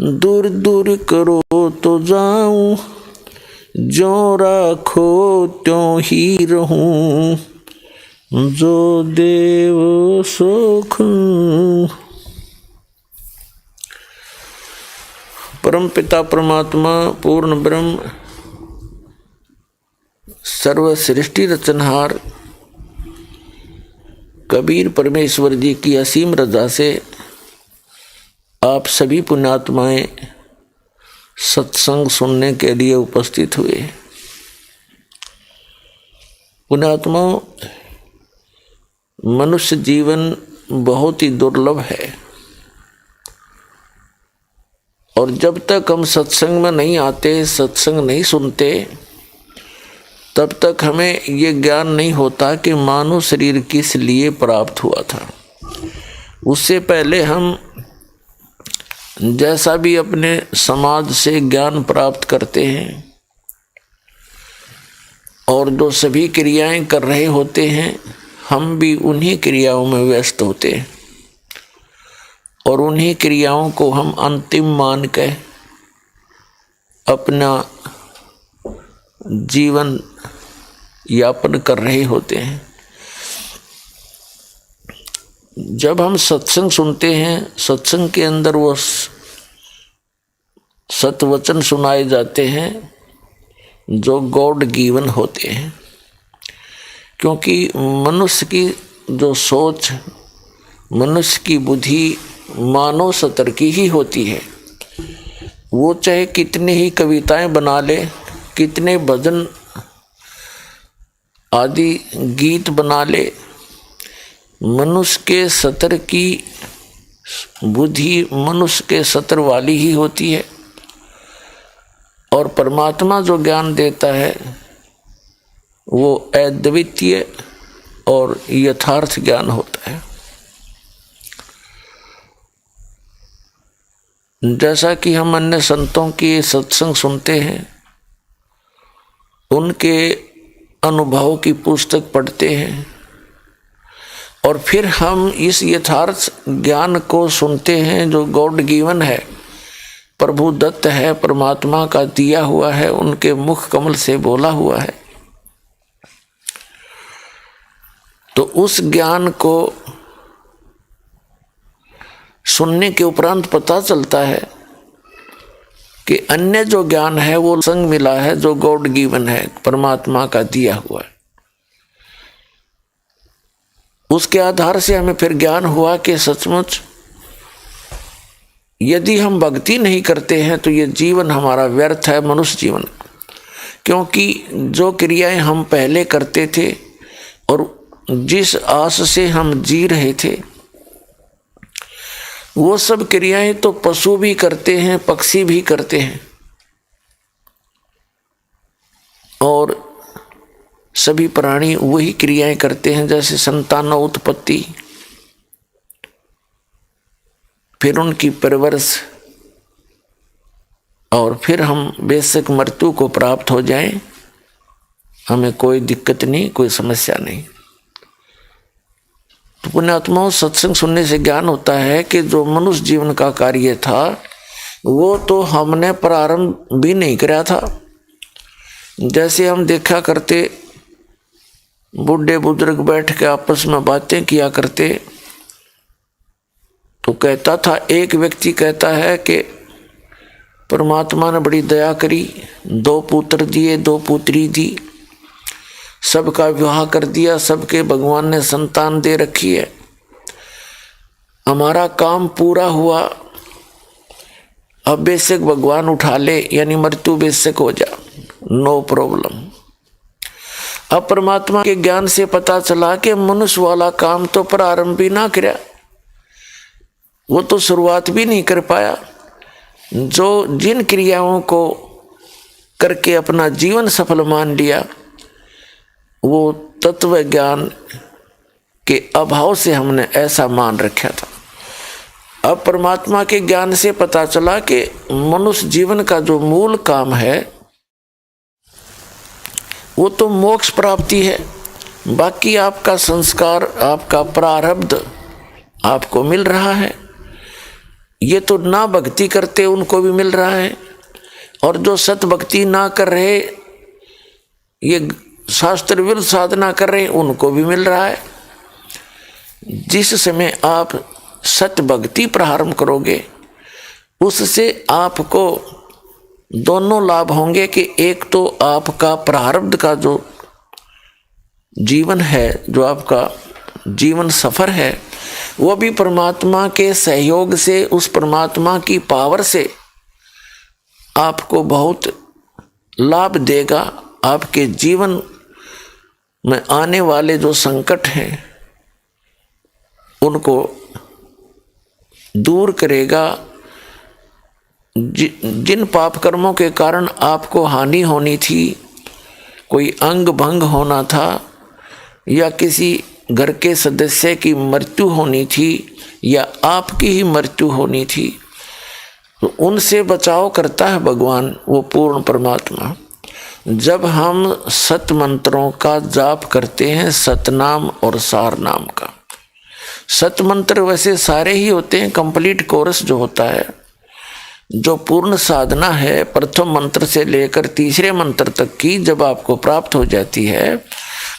दूर दूर करो तो जाऊं, जो राखो त्यों ही रहूं, जो देव सुख। परम पिता परमात्मा पूर्ण ब्रह्म सर्व सृष्टि रचनहार कबीर परमेश्वर जी की असीम रजा से आप सभी पुण्यात्माएं सत्संग सुनने के लिए उपस्थित हुए। पुण्यात्माओं, मनुष्य जीवन बहुत ही दुर्लभ है और जब तक हम सत्संग में नहीं आते, सत्संग नहीं सुनते, तब तक हमें ये ज्ञान नहीं होता कि मानव शरीर किस लिए प्राप्त हुआ था। उससे पहले हम जैसा भी अपने समाज से ज्ञान प्राप्त करते हैं और जो सभी क्रियाएं कर रहे होते हैं, हम भी उन्हीं क्रियाओं में व्यस्त होते हैं और उन्हीं क्रियाओं को हम अंतिम मान के अपना जीवन यापन कर रहे होते हैं। जब हम सत्संग सुनते हैं, सत्संग के अंदर वो सतवचन सुनाए जाते हैं जो गॉड गिवन होते हैं, क्योंकि मनुष्य की जो सोच, मनुष्य की बुद्धि मानव स्तर की ही होती है। वो चाहे कितनी ही कविताएं बना ले, कितने भजन आदि गीत बना ले, मनुष्य के स्तर की बुद्धि मनुष्य के स्तर वाली ही होती है और परमात्मा जो ज्ञान देता है वो अद्वितीय और यथार्थ ज्ञान होता है। जैसा कि हम अन्य संतों की सत्संग सुनते हैं, उनके अनुभव की पुस्तक पढ़ते हैं और फिर हम इस यथार्थ ज्ञान को सुनते हैं जो गॉड गिवन है, प्रभु दत्त है, परमात्मा का दिया हुआ है, उनके मुख कमल से बोला हुआ है। तो उस ज्ञान को सुनने के उपरांत पता चलता है कि अन्य जो ज्ञान है वो संग मिला है जो गॉड गिवन है, परमात्मा का दिया हुआ है। उसके आधार से हमें फिर ज्ञान हुआ कि सचमुच यदि हम भक्ति नहीं करते हैं तो ये जीवन हमारा व्यर्थ है, मनुष्य जीवन। क्योंकि जो क्रियाएं हम पहले करते थे और जिस आस से हम जी रहे थे, वो सब क्रियाएं तो पशु भी करते हैं, पक्षी भी करते हैं और सभी प्राणी वही क्रियाएं करते हैं, जैसे संतानोत्पत्ति, फिर उनकी परवरिश और फिर हम बेशक मृत्यु को प्राप्त हो जाएं, हमें कोई दिक्कत नहीं, कोई समस्या नहीं। तो पुण्यात्माओं, सत्संग सुनने से ज्ञान होता है कि जो मनुष्य जीवन का कार्य था वो तो हमने प्रारंभ भी नहीं किया था। जैसे हम देखा करते, बूढ़े बुजुर्ग बैठ के आपस में बातें किया करते, तो कहता था, एक व्यक्ति कहता है कि परमात्मा ने बड़ी दया करी, 2 पुत्र दिए, 2 पुत्री दी, सबका विवाह कर दिया, सबके भगवान ने संतान दे रखी है, हमारा काम पूरा हुआ, अब बेशक भगवान उठा ले, यानी मृत्यु बेशक हो जा, नो प्रॉब्लम। अब परमात्मा के ज्ञान से पता चला कि मनुष्य वाला काम तो प्रारंभ भी ना किया, वो तो शुरुआत भी नहीं कर पाया। जो जिन क्रियाओं को करके अपना जीवन सफल मान लिया, वो तत्व ज्ञान के अभाव से हमने ऐसा मान रखा था। अब परमात्मा के ज्ञान से पता चला कि मनुष्य जीवन का जो मूल काम है वो तो मोक्ष प्राप्ति है, बाकी आपका संस्कार, आपका प्रारब्ध आपको मिल रहा है। ये तो ना भक्ति करते उनको भी मिल रहा है, और जो सत भक्ति ना कर रहे, ये शास्त्र विरुद्ध साधना कर रहे, उनको भी मिल रहा है। जिस समय आप सत भक्ति प्रारंभ करोगे, उससे आपको दोनों लाभ होंगे कि एक तो आपका प्रारब्ध का जो जीवन है, जो आपका जीवन सफर है, वो भी परमात्मा के सहयोग से, उस परमात्मा की पावर से आपको बहुत लाभ देगा। आपके जीवन में आने वाले जो संकट हैं उनको दूर करेगा। जिन पाप कर्मों के कारण आपको हानि होनी थी, कोई अंग भंग होना था, या किसी घर के सदस्य की मृत्यु होनी थी, या आपकी ही मृत्यु होनी थी, तो उनसे बचाव करता है भगवान, वो पूर्ण परमात्मा। जब हम सत मंत्रों का जाप करते हैं, सतनाम और सार नाम का, सत मंत्र वैसे सारे ही होते हैं, कंप्लीट कोर्स जो होता है, जो पूर्ण साधना है, प्रथम मंत्र से लेकर तीसरे मंत्र तक की जब आपको प्राप्त हो जाती है,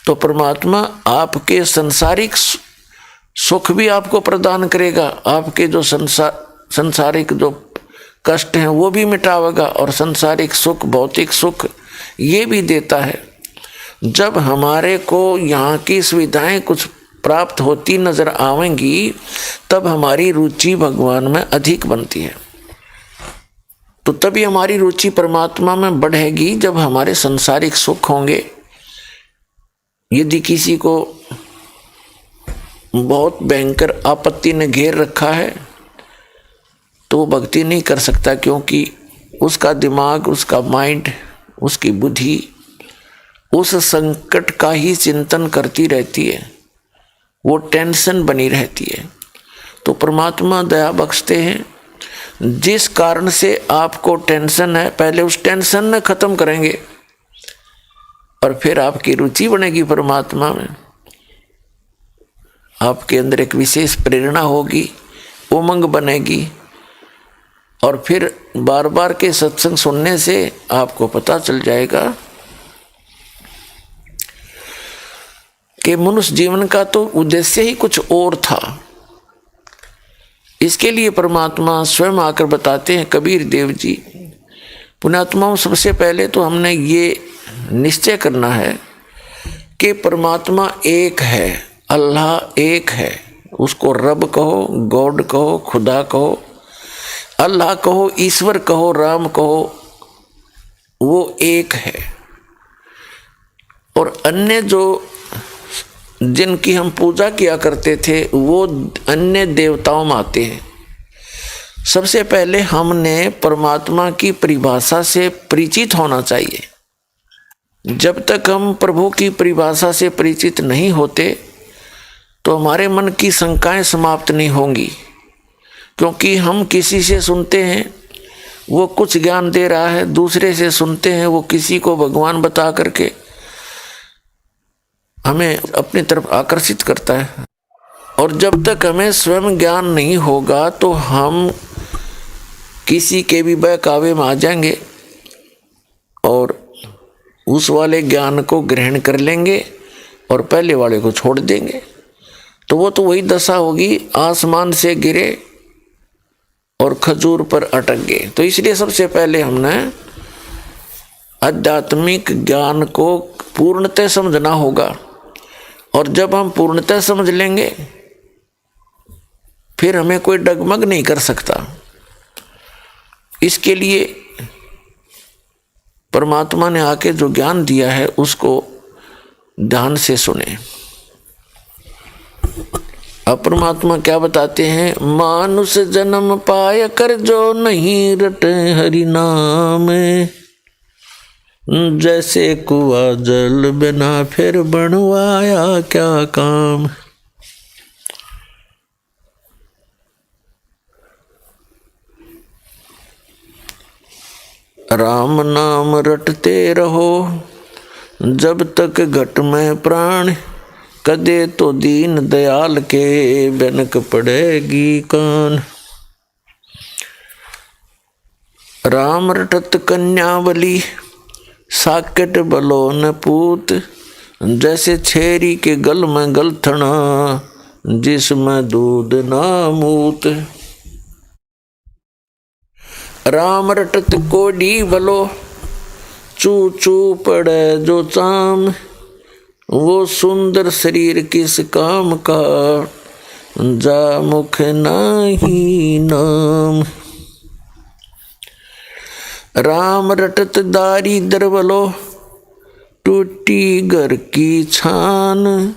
तो परमात्मा आपके संसारिक सुख भी आपको प्रदान करेगा, आपके जो संसारिक जो कष्ट हैं वो भी मिटावेगा, और संसारिक सुख, भौतिक सुख ये भी देता है। जब हमारे को यहाँ की सुविधाएं कुछ प्राप्त होती नजर आवेंगी, तब हमारी रुचि भगवान में अधिक बनती है। तो तभी हमारी रुचि परमात्मा में बढ़ेगी जब हमारे संसारिक सुख होंगे। यदि किसी को बहुत भयंकर आपत्ति ने घेर रखा है तो वो भक्ति नहीं कर सकता, क्योंकि उसका दिमाग, उसका माइंड, उसकी बुद्धि उस संकट का ही चिंतन करती रहती है, वो टेंशन बनी रहती है। तो परमात्मा दया बख्शते हैं, जिस कारण से आपको टेंशन है, पहले उस टेंशन ने खत्म करेंगे और फिर आपकी रुचि बनेगी परमात्मा में। आपके अंदर एक विशेष प्रेरणा होगी, उमंग बनेगी, और फिर बार बार के सत्संग सुनने से आपको पता चल जाएगा कि मनुष्य जीवन का तो उद्देश्य ही कुछ और था। इसके लिए परमात्मा स्वयं आकर बताते हैं, कबीर देव जी, पुण्यात्माओं, सबसे पहले तो हमने ये निश्चय करना है कि परमात्मा एक है, अल्लाह एक है। उसको रब कहो, गॉड कहो, खुदा कहो, अल्लाह कहो, ईश्वर कहो, राम कहो, वो एक है। और अन्य जो जिनकी हम पूजा किया करते थे वो अन्य देवताओं में आते हैं। सबसे पहले हमने परमात्मा की परिभाषा से परिचित होना चाहिए। जब तक हम प्रभु की परिभाषा से परिचित नहीं होते तो हमारे मन की शंकाएं समाप्त नहीं होंगी, क्योंकि हम किसी से सुनते हैं वो कुछ ज्ञान दे रहा है, दूसरे से सुनते हैं वो किसी को भगवान बता करके हमें अपनी तरफ आकर्षित करता है। और जब तक हमें स्वयं ज्ञान नहीं होगा तो हम किसी के भी बहकावे में आ जाएंगे और उस वाले ज्ञान को ग्रहण कर लेंगे और पहले वाले को छोड़ देंगे। तो वो तो वही दशा होगी, आसमान से गिरे और खजूर पर अटक गए। तो इसलिए सबसे पहले हमने आध्यात्मिक ज्ञान को पूर्णतः समझना होगा, और जब हम पूर्णतः समझ लेंगे फिर हमें कोई डगमग नहीं कर सकता। इसके लिए परमात्मा ने आके जो ज्ञान दिया है उसको ध्यान से सुने। अब परमात्मा क्या बताते हैं, मानुष जन्म पाय कर जो नहीं रटे हरि नाम, जैसे कुआ जल बिना फिर बनवाया क्या काम। राम नाम रटते रहो जब तक घट में प्राण, कदे तो दीन दयाल के बनक पड़ेगी कान। राम रटत कन्यावली साकेट बलो न पूत, जैसे छेरी के गल में गलथना जिसमें दूध ना मूत। राम रटत कोडी बलो चू चू पड़े जो चाम, वो सुंदर शरीर किस काम का जा मुख नाही नाम। राम रटत दारी दरबलो टूटी घर की छान,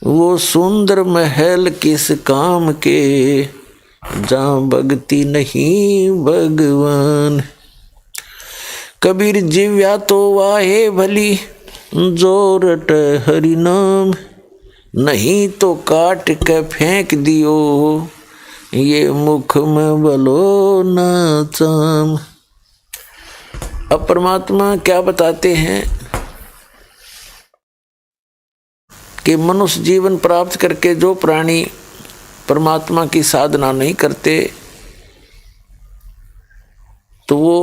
वो सुंदर महल किस काम के जहाँ भक्ति नहीं भगवान। कबीर जीव्या तो वाहे भली जोरट हरि नाम, नहीं तो काट के फेंक दियो ये मुख में बलो ना चाम। अब परमात्मा क्या बताते हैं कि मनुष्य जीवन प्राप्त करके जो प्राणी परमात्मा की साधना नहीं करते तो वो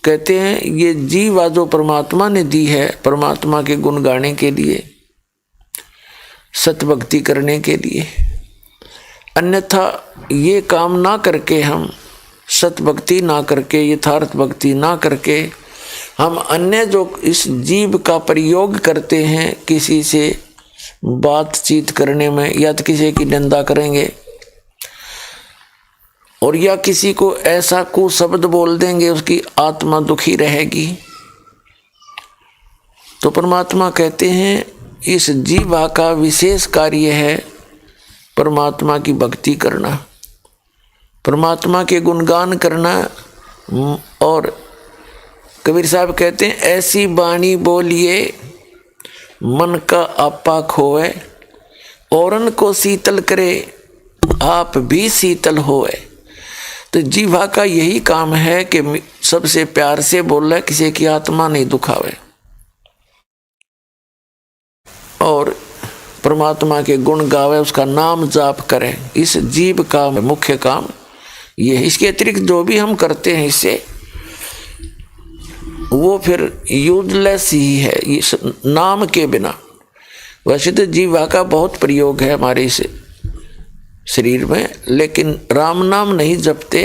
कहते हैं ये जीवा जो परमात्मा ने दी है परमात्मा के गुण गाने के लिए, सतभक्ति करने के लिए, अन्यथा ये काम ना करके हम सतभक्ति ना करके यथार्थ भक्ति ना करके हम अन्य जो इस जीव का प्रयोग करते हैं किसी से बातचीत करने में या तो किसी की निंदा करेंगे और या किसी को ऐसा कुशब्द बोल देंगे उसकी आत्मा दुखी रहेगी। तो परमात्मा कहते हैं इस जीवा का विशेष कार्य है परमात्मा की भक्ति करना, परमात्मा के गुणगान करना। और कबीर साहब कहते हैं ऐसी वाणी बोलिए मन का आपा खोए, औरन को शीतल करे आप भी शीतल होए। तो जीवा का यही काम है कि सबसे प्यार से बोले, किसी की आत्मा नहीं दुखावे और परमात्मा के गुण गावे, उसका नाम जाप करे। इस जीव का मुख्य काम ये है। इसके अतिरिक्त जो भी हम करते हैं इससे वो फिर यूजलेस ही है इस नाम के बिना। वैसे तो जीवा का बहुत प्रयोग है हमारे इस शरीर में, लेकिन राम नाम नहीं जपते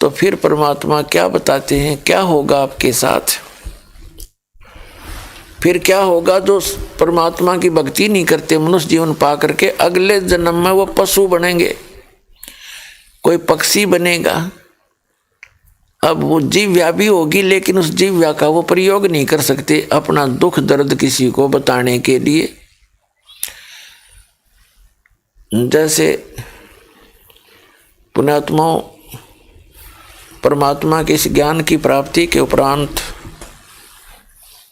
तो फिर परमात्मा क्या बताते हैं क्या होगा आपके साथ। फिर क्या होगा जो परमात्मा की भक्ति नहीं करते मनुष्य जीवन पा करके अगले जन्म में वो पशु बनेंगे, कोई पक्षी बनेगा। अब वो जीव्या भी होगी लेकिन उस जीव्या का वो प्रयोग नहीं कर सकते अपना दुख दर्द किसी को बताने के लिए। जैसे पुण्यात्माओं परमात्मा के इस ज्ञान की प्राप्ति के उपरांत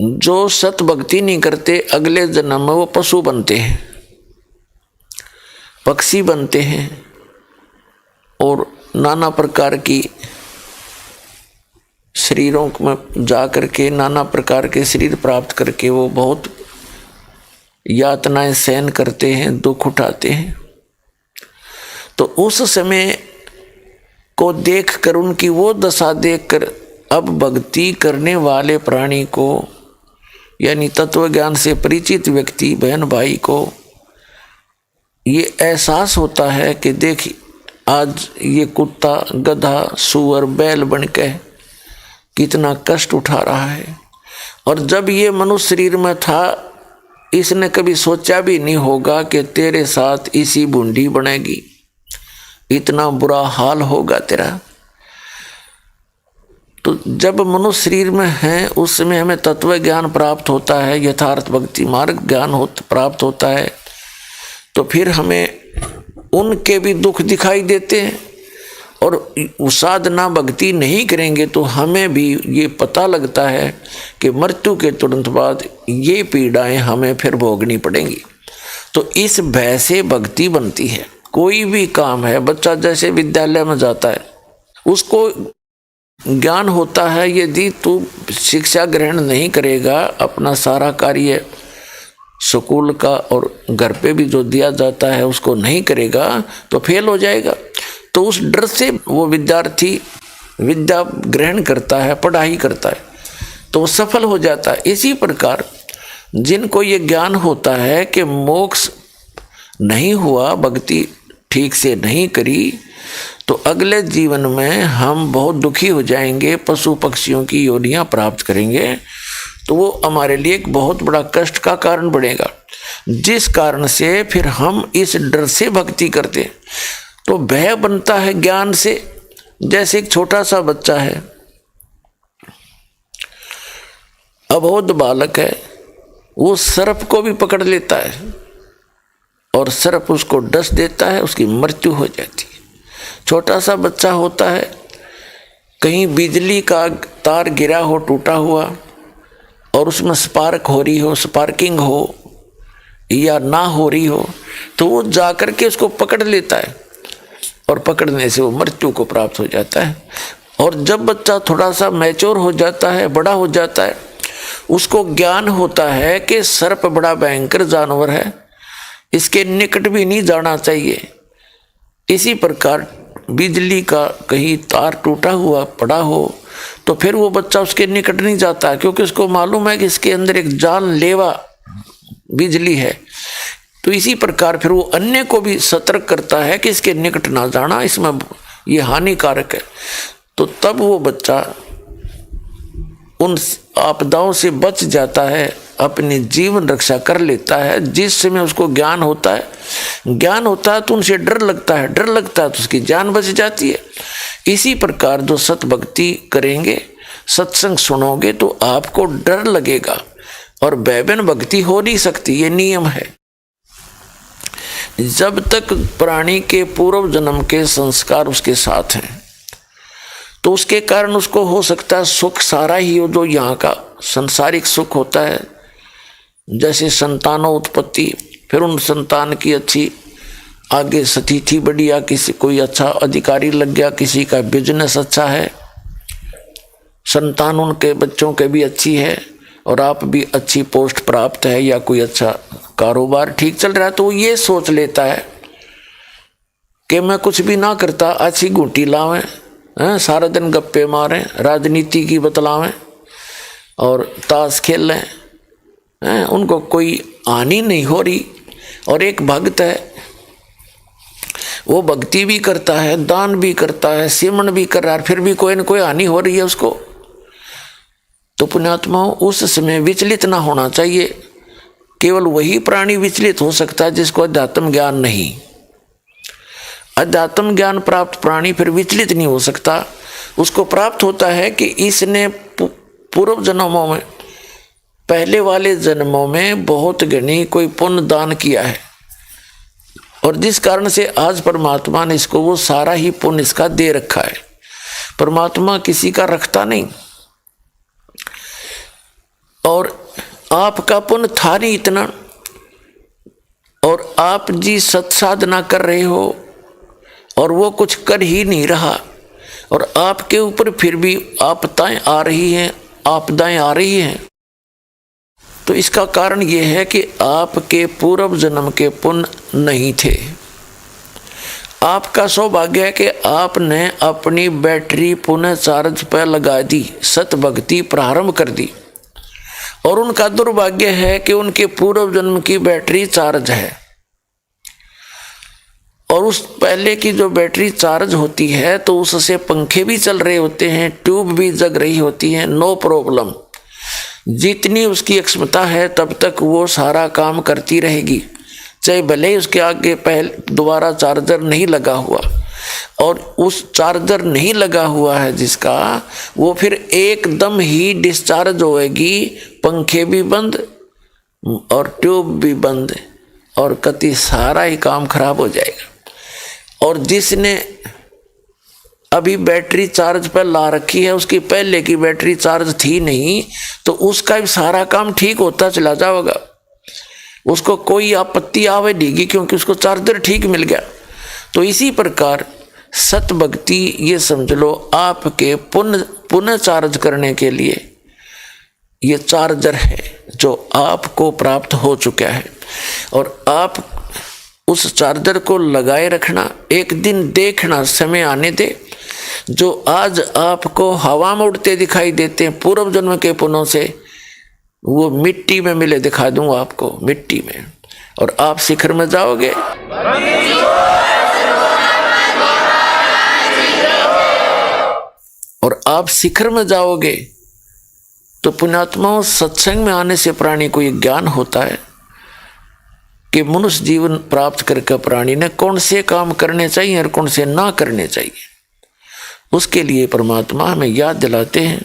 जो सत भक्ति नहीं करते अगले जन्म में वो पशु बनते हैं, पक्षी बनते हैं और नाना प्रकार की शरीरों में जा करके नाना प्रकार के शरीर प्राप्त करके वो बहुत यातनाएं सहन करते हैं, दुख उठाते हैं। तो उस समय को देखकर उनकी वो दशा देखकर अब भक्ति करने वाले प्राणी को यानी तत्व ज्ञान से परिचित व्यक्ति बहन भाई को ये एहसास होता है कि देख आज ये कुत्ता गधा सूअर बैल बन के कितना कष्ट उठा रहा है और जब ये मनुष्य शरीर में था इसने कभी सोचा भी नहीं होगा कि तेरे साथ इसी बूंदी बनेगी, इतना बुरा हाल होगा तेरा। तो जब मनुष्य शरीर में है उस समय हमें तत्व ज्ञान प्राप्त होता है, यथार्थ भक्ति मार्ग ज्ञान प्राप्त होता है, तो फिर हमें उनके भी दुख दिखाई देते हैं और साधना भक्ति नहीं करेंगे तो हमें भी ये पता लगता है कि मृत्यु के तुरंत बाद ये पीड़ाएं हमें फिर भोगनी पड़ेंगी। तो इस भय से भक्ति बनती है। कोई भी काम है, बच्चा जैसे विद्यालय में जाता है उसको ज्ञान होता है यदि तू शिक्षा ग्रहण नहीं करेगा, अपना सारा कार्य स्कूल का और घर पे भी जो दिया जाता है उसको नहीं करेगा तो फेल हो जाएगा। तो उस डर से वो विद्यार्थी विद्या ग्रहण करता है, पढ़ाई करता है, तो वो सफल हो जाता है। इसी प्रकार जिनको ये ज्ञान होता है कि मोक्ष नहीं हुआ, भक्ति ठीक से नहीं करी, तो अगले जीवन में हम बहुत दुखी हो जाएंगे, पशु पक्षियों की योनियां प्राप्त करेंगे, तो वो हमारे लिए एक बहुत बड़ा कष्ट का कारण बनेगा। जिस कारण से फिर हम इस डर से भक्ति करते हैं। तो भय बनता है ज्ञान से। जैसे एक छोटा सा बच्चा है, अबोध बालक है, वो सर्प को भी पकड़ लेता है और सर्प उसको डस देता है, उसकी मृत्यु हो जाती है। छोटा सा बच्चा होता है, कहीं बिजली का तार गिरा हो, टूटा हुआ, और उसमें स्पार्क हो रही हो, स्पार्किंग हो या ना हो रही हो, तो वो जाकर के उसको पकड़ लेता है और पकड़ने से वो मृत्यु को प्राप्त हो जाता है। और जब बच्चा थोड़ा सा मैच्योर हो जाता है, बड़ा हो जाता है, उसको ज्ञान होता है कि सर्प बड़ा भयंकर जानवर है, इसके निकट भी नहीं जाना चाहिए। इसी प्रकार बिजली का कहीं तार टूटा हुआ पड़ा हो तो फिर वो बच्चा उसके निकट नहीं जाता, क्योंकि उसको मालूम है कि इसके अंदर एक जानलेवा बिजली है। तो इसी प्रकार फिर वो अन्य को भी सतर्क करता है कि इसके निकट ना जाना, इसमें ये हानिकारक है। तो तब वो बच्चा उन आपदाओं से बच जाता है, अपनी जीवन रक्षा कर लेता है। जिस समय उसको ज्ञान होता है तो उनसे डर लगता है तो उसकी जान बच जाती है। इसी प्रकार जो सत भक्ति करेंगे, सत्संग सुनोगे, तो आपको डर लगेगा और वैभन भक्ति हो नहीं सकती, ये नियम है। जब तक प्राणी के पूर्व जन्म के संस्कार उसके साथ हैं, तो उसके कारण उसको हो सकता है सुख सारा ही हो जो यहाँ का संसारिक सुख होता है, जैसे संतानों उत्पत्ति, फिर उन संतान की अच्छी आगे स्थिति बढ़िया, किसी कोई अच्छा अधिकारी लग गया, किसी का बिजनेस अच्छा है, संतान उनके बच्चों के भी अच्छी है और आप भी अच्छी पोस्ट प्राप्त है या कोई अच्छा कारोबार ठीक चल रहा है, तो वो ये सोच लेता है कि मैं कुछ भी ना करता, अच्छी घूटी लावें, सारा दिन गप्पे मारें, राजनीति की बतलावें और ताश खेल लें, उनको कोई हानि नहीं हो रही। और एक भक्त है, वो भक्ति भी करता है, दान भी करता है, सिमरण भी कर रहा है, फिर भी कोई न कोई हानि हो रही है उसको। तो पुण्यात्माओं, उस समय विचलित ना होना चाहिए। केवल वही प्राणी विचलित हो सकता है जिसको अध्यात्म ज्ञान नहीं। अध्यात्म ज्ञान प्राप्त प्राणी फिर विचलित नहीं हो सकता। उसको प्राप्त होता है कि इसने पूर्व जन्मों में, पहले वाले जन्मों में बहुत घनी कोई पुण्य दान किया है, और जिस कारण से आज परमात्मा ने इसको वो सारा ही पुण्य इसका दे रखा है। परमात्मा किसी का रखता नहीं, और आपका पुण्य था नहीं इतना, और आप जी सत्साधना कर रहे हो और वो कुछ कर ही नहीं रहा, और आपके ऊपर फिर भी आपदाएं आ रही हैं, तो इसका कारण ये है कि आपके पूर्व जन्म के पुण्य नहीं थे। आपका सौभाग्य है कि आपने अपनी बैटरी पुनः चार्ज पर लगा दी, सत भक्ति प्रारंभ कर दी, और उनका दुर्भाग्य है कि उनके पूर्व जन्म की बैटरी चार्ज है, और उस पहले की जो बैटरी चार्ज होती है तो उससे पंखे भी चल रहे होते हैं, ट्यूब भी जग रही होती है, नो प्रॉब्लम। जितनी उसकी क्षमता है तब तक वो सारा काम करती रहेगी, चाहे भले ही उसके आगे दोबारा चार्जर नहीं लगा हुआ। और उस चार्जर नहीं लगा हुआ है जिसका, वो फिर एकदम ही डिस्चार्ज होएगी, पंखे भी बंद और ट्यूब भी बंद, और कति सारा ही काम खराब हो जाएगा। और जिसने अभी बैटरी चार्ज पर ला रखी है, उसकी पहले की बैटरी चार्ज थी नहीं, तो उसका भी सारा काम ठीक होता चला जाएगा, उसको कोई आपत्ति आवे नहीं, क्योंकि उसको चार्जर ठीक मिल गया। तो इसी प्रकार सत भक्ति, ये समझ लो, आपके पुनः चार्ज करने के लिए ये चार्जर है जो आपको प्राप्त हो चुका है, और आप उस चार्जर को लगाए रखना, एक दिन देखना, समय आने दे जो आज आपको हवा में उड़ते दिखाई देते हैं पूर्व जन्म के पुण्यों से, वो मिट्टी में मिले दिखा दूंगा आपको, मिट्टी में, और आप शिखर में जाओगे। और आप शिखर में जाओगे तो पुण्यात्माओं, सत्संग में आने से प्राणी को ये ज्ञान होता है कि मनुष्य जीवन प्राप्त करके प्राणी ने कौन से काम करने चाहिए और कौन से ना करने चाहिए। उसके लिए परमात्मा हमें याद दिलाते हैं।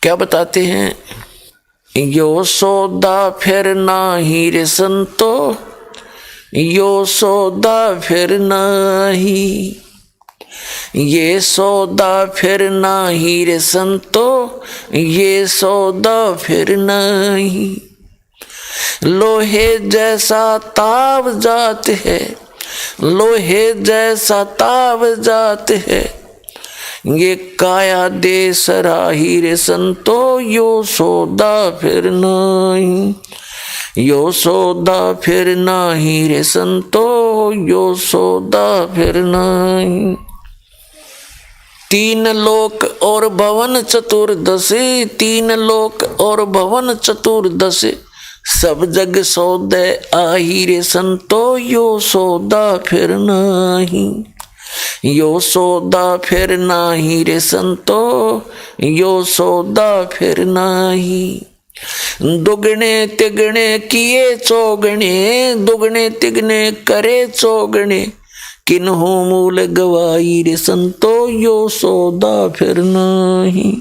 क्या बताते हैं? यो सौदा फिर नाही रे संतो, यो सौदा फिर नाही, ये सौदा फिर नाही रे संतो, ये सौदा फिर नहीं। लोहे जैसा ताव जात है, लोहे जैसा ताव जात है, ये काया दे सराही रे संतो, यो सौदा फिर नहीं, यो सौदा फिर नहीं रे संतो, यो सौदा फिर नहीं। तीन लोक और भवन चतुर्दशी, तीन लोक और भवन चतुर्दशी, सब जग सौदे आही रे संतो, यो सौदा फिर नहीं, यो सौदा फिर नाही रे संतो, यो सौदा फिर नाही। दुगने तिगने किए चौगने, दुगने तिगने करे चौगने, किन्हू मूल गवाई रे संतो, यो सौदा फिर नहीं,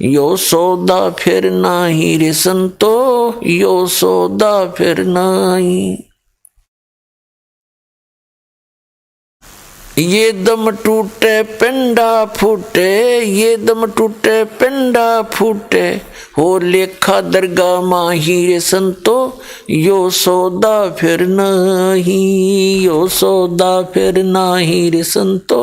यो सौदा फिर नहीं रे संतो, यो सौदा फिर नहीं। ये दम टूटे पिंडा फूटे, ये दम टूटे पिंडा फूटे, हो लेखा दरगाह माही रे संतो, यो सौदा फिर नहीं, यो सौदा फिर नहीं रे संतो,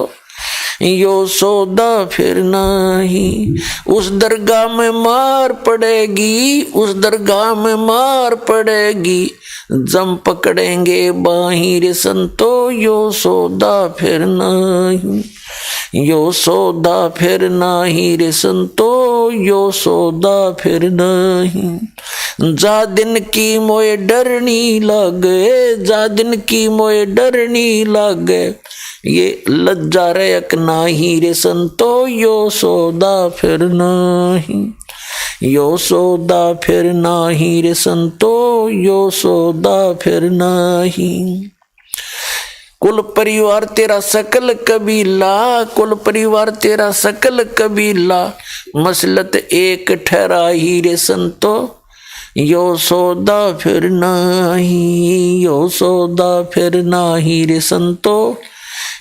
यो सौदा फिर नहीं। उस दरगाह में मार पड़ेगी, उस दरगाह में मार पड़ेगी, जम पकड़ेंगे बाही रे संतो, यो सौदा फिर नहीं, यो सौदा फिर नहीं रे संतो, यो सौदा फिर नहीं। जा दिन की मोए डरनी लागे, जा दिन की मोए डरनी लागे, ये लज्जा रयक नाही रे संतो, यो सौदा फिर नहीं, यो सौदा फिर नाही रे संतो, यो सौदा फिर नहीं। कुल परिवार तेरा सकल कबीला, कुल परिवार तेरा सकल कबीला, मसलत एक ठहराई रे संतो, यो सौदा फिर नहीं, यो सौदा फिर नहीं रे संतो,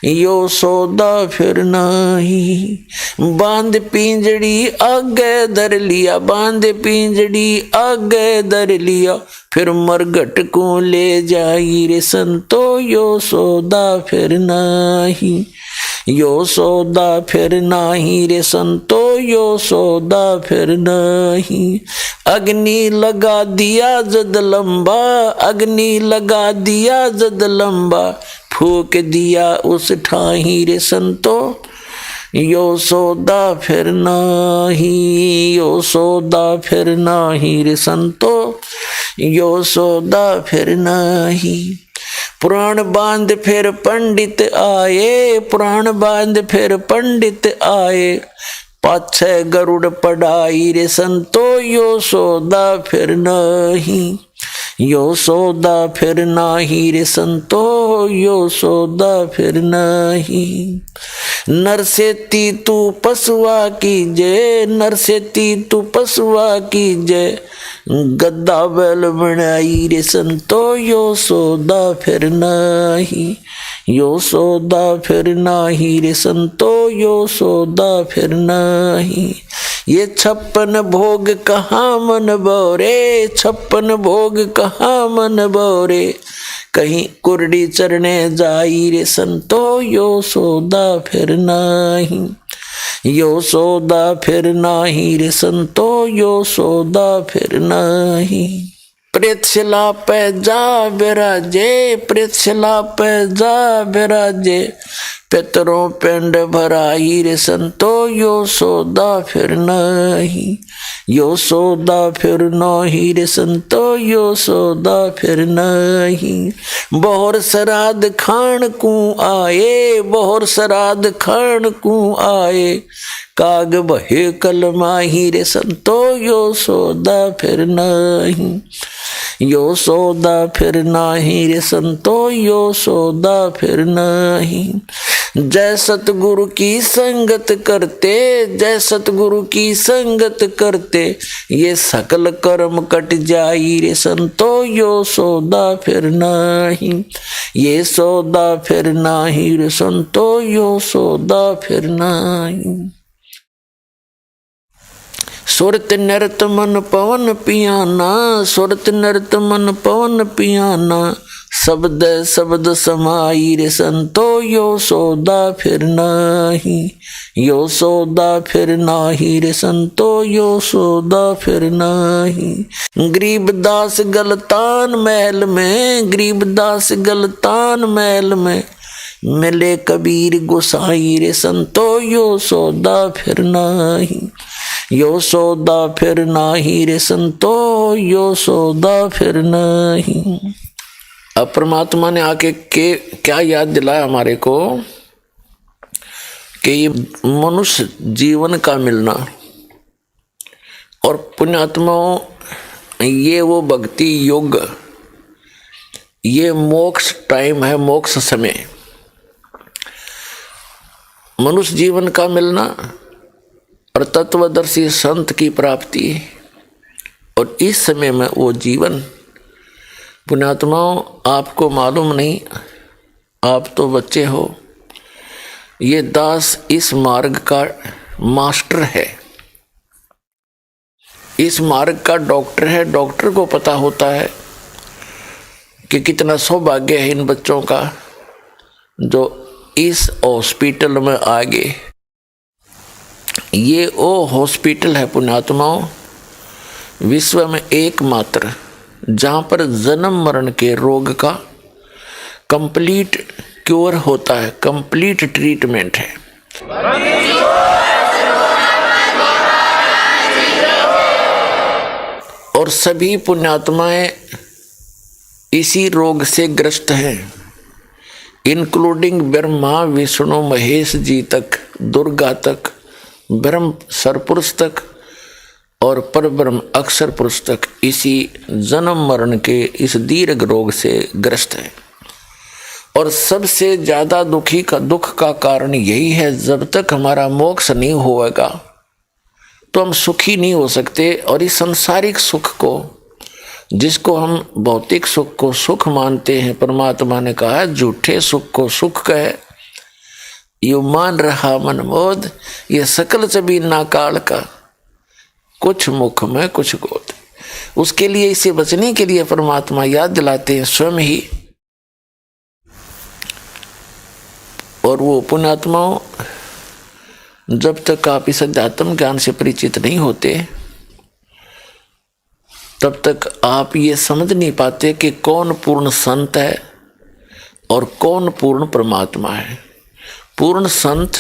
यो सौदा फिर नहीं। बांध पिंजड़ी आगे धर लिया, बांध पिंजड़ी आगे धर लिया, फिर मरघट को ले जाई रे संतो, यो सौदा फिर नहीं, यो सौदा फिर नहीं रे संतो, यो सौदा फिर नहीं। अग्नि लगा दिया जद लंबा, अग्नि लगा दिया जद लंबा, फूक दिया उस ठाही रे संतो, यो सौदा फिर नहीं, यो सौदा फिर नहीं रे संतो, यो सौदा फिर नहीं। पुराण बांध फिर पंडित आए, पुराण बांध फिर पंडित आए, पाछे गरुड़ पढ़ाई रे संतो, यो सौदा फिर नहीं, यो सौदा फिर नहीं रे संतो, यो सौदा फिर नहीं। नर से तू पशुआ कीजे, नर से तू पशुआ कीजे, गद्दा बैल बनाई रे संतो, यो सौदा फिर नहीं, यो सौदा फिर नहीं रे संतो, यो सौदा फिर नहीं। ये 56 भोग कहाँ मन बोरे, 56 भोग कहाँ मन बोरे, कहीं कुरडी चरने जाई रे संतो, यो सौदा फिर नहीं, यो सौदा फिर नहीं रे संतो, यो सौदा फिर नहीं। प्रेतशिला पे जा विराजे, प्रेतशिला पे जा विराजे, पितरों पिंड भराई रे संतो, यो सौदा फिर नहीं, यो सौदा फिर नहीं रे संतो, यो सौदा फिर नहीं। बहुर श्राद्ध खान को आए, बहुर श्राद्ध खान को आए, काग बहे कलमाही रे संतो, यो सौदा फिर नहीं, यो सौदा फिर नाही रे संतो, यो सौदा फिर नहीं। जय सतगुरु की संगत करते, जय सतगुरु की संगत करते, ये सकल कर्म कट जाई रे संतो, यो सौदा फिर नहीं, ये सौदा फिर नहीं रे संतो, यो सौदा फिर नहीं। सुरत नृत मन पवन पियाना, सुरत नृत मन पवन पियाना, शब्द शब्द समाई रे संतो, यो सौदा फिर नहीं, यो सौदा फिर नहीं रे संतो, यो सौदा फिर नहीं। गरीबदास गलतान महल में, गरीबदास गलतान महल में, मिले कबीर गोसाई रे संतो, यो सौदा फिर नहीं, यो सौदा फिर नहीं रे संतो, यो सौदा फिर नहीं। अब परमात्मा ने आके के क्या याद दिलाया हमारे को कि ये मनुष्य जीवन का मिलना और पुण्यात्माओं, ये वो भक्ति योग, ये मोक्ष टाइम है, मोक्ष समय, मनुष्य जीवन का मिलना और तत्वदर्शी संत की प्राप्ति। और इस समय में वो जीवन, पुण्यात्माओं आपको मालूम नहीं, आप तो बच्चे हो, ये दास इस मार्ग का मास्टर है, इस मार्ग का डॉक्टर है। डॉक्टर को पता होता है कि कितना सौभाग्य है इन बच्चों का जो इस हॉस्पिटल में आ गए। ये वो हॉस्पिटल है पुण्यात्माओं, विश्व में एकमात्र जहाँ पर जन्म मरण के रोग का कंप्लीट क्योर होता है, कंप्लीट ट्रीटमेंट है। और सभी पुण्यात्माएं इसी रोग से ग्रस्त हैं, इंक्लूडिंग ब्रह्मा विष्णु महेश जी तक, दुर्गा तक, ब्रह्म सरपुरुष तक और परब्रह्म अक्षर पुरुष तक इसी जन्म मरण के इस दीर्घ रोग से ग्रस्त है। और सबसे ज्यादा दुख का कारण यही है, जब तक हमारा मोक्ष नहीं होगा तो हम सुखी नहीं हो सकते। और इस सांसारिक सुख को, जिसको हम भौतिक सुख को सुख मानते हैं, परमात्मा ने कहा है झूठे सुख को सुख कहे, यू मान रहा मनमोद, ये सकल चबी ना काल का, कुछ मुख में कुछ गोद। उसके लिए, इसे बचने के लिए परमात्मा याद दिलाते हैं स्वयं ही। और वो पुण्यात्माओं, जब तक आप इस अध्यात्म ज्ञान से परिचित नहीं होते तब तक आप ये समझ नहीं पाते कि कौन पूर्ण संत है और कौन पूर्ण परमात्मा है। पूर्ण संत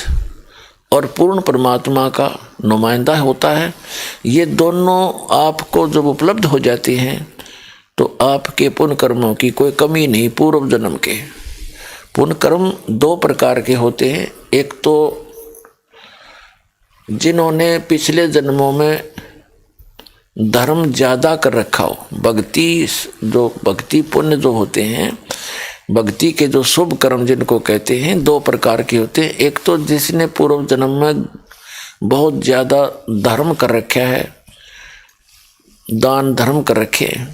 और पूर्ण परमात्मा का नुमाइंदा होता है। ये दोनों आपको जब उपलब्ध हो जाते हैं तो आपके पुण्य कर्मों की कोई कमी नहीं। पूर्व जन्म के पुण्य कर्म दो प्रकार के होते हैं। एक तो जिन्होंने पिछले जन्मों में धर्म ज़्यादा कर रखा हो, भक्ति पुण्य जो होते हैं, भक्ति के जो शुभ कर्म जिनको कहते हैं, दो प्रकार के होते हैं। एक तो जिसने पूर्व जन्म में बहुत ज़्यादा धर्म कर रखा है, दान धर्म कर रखे हैं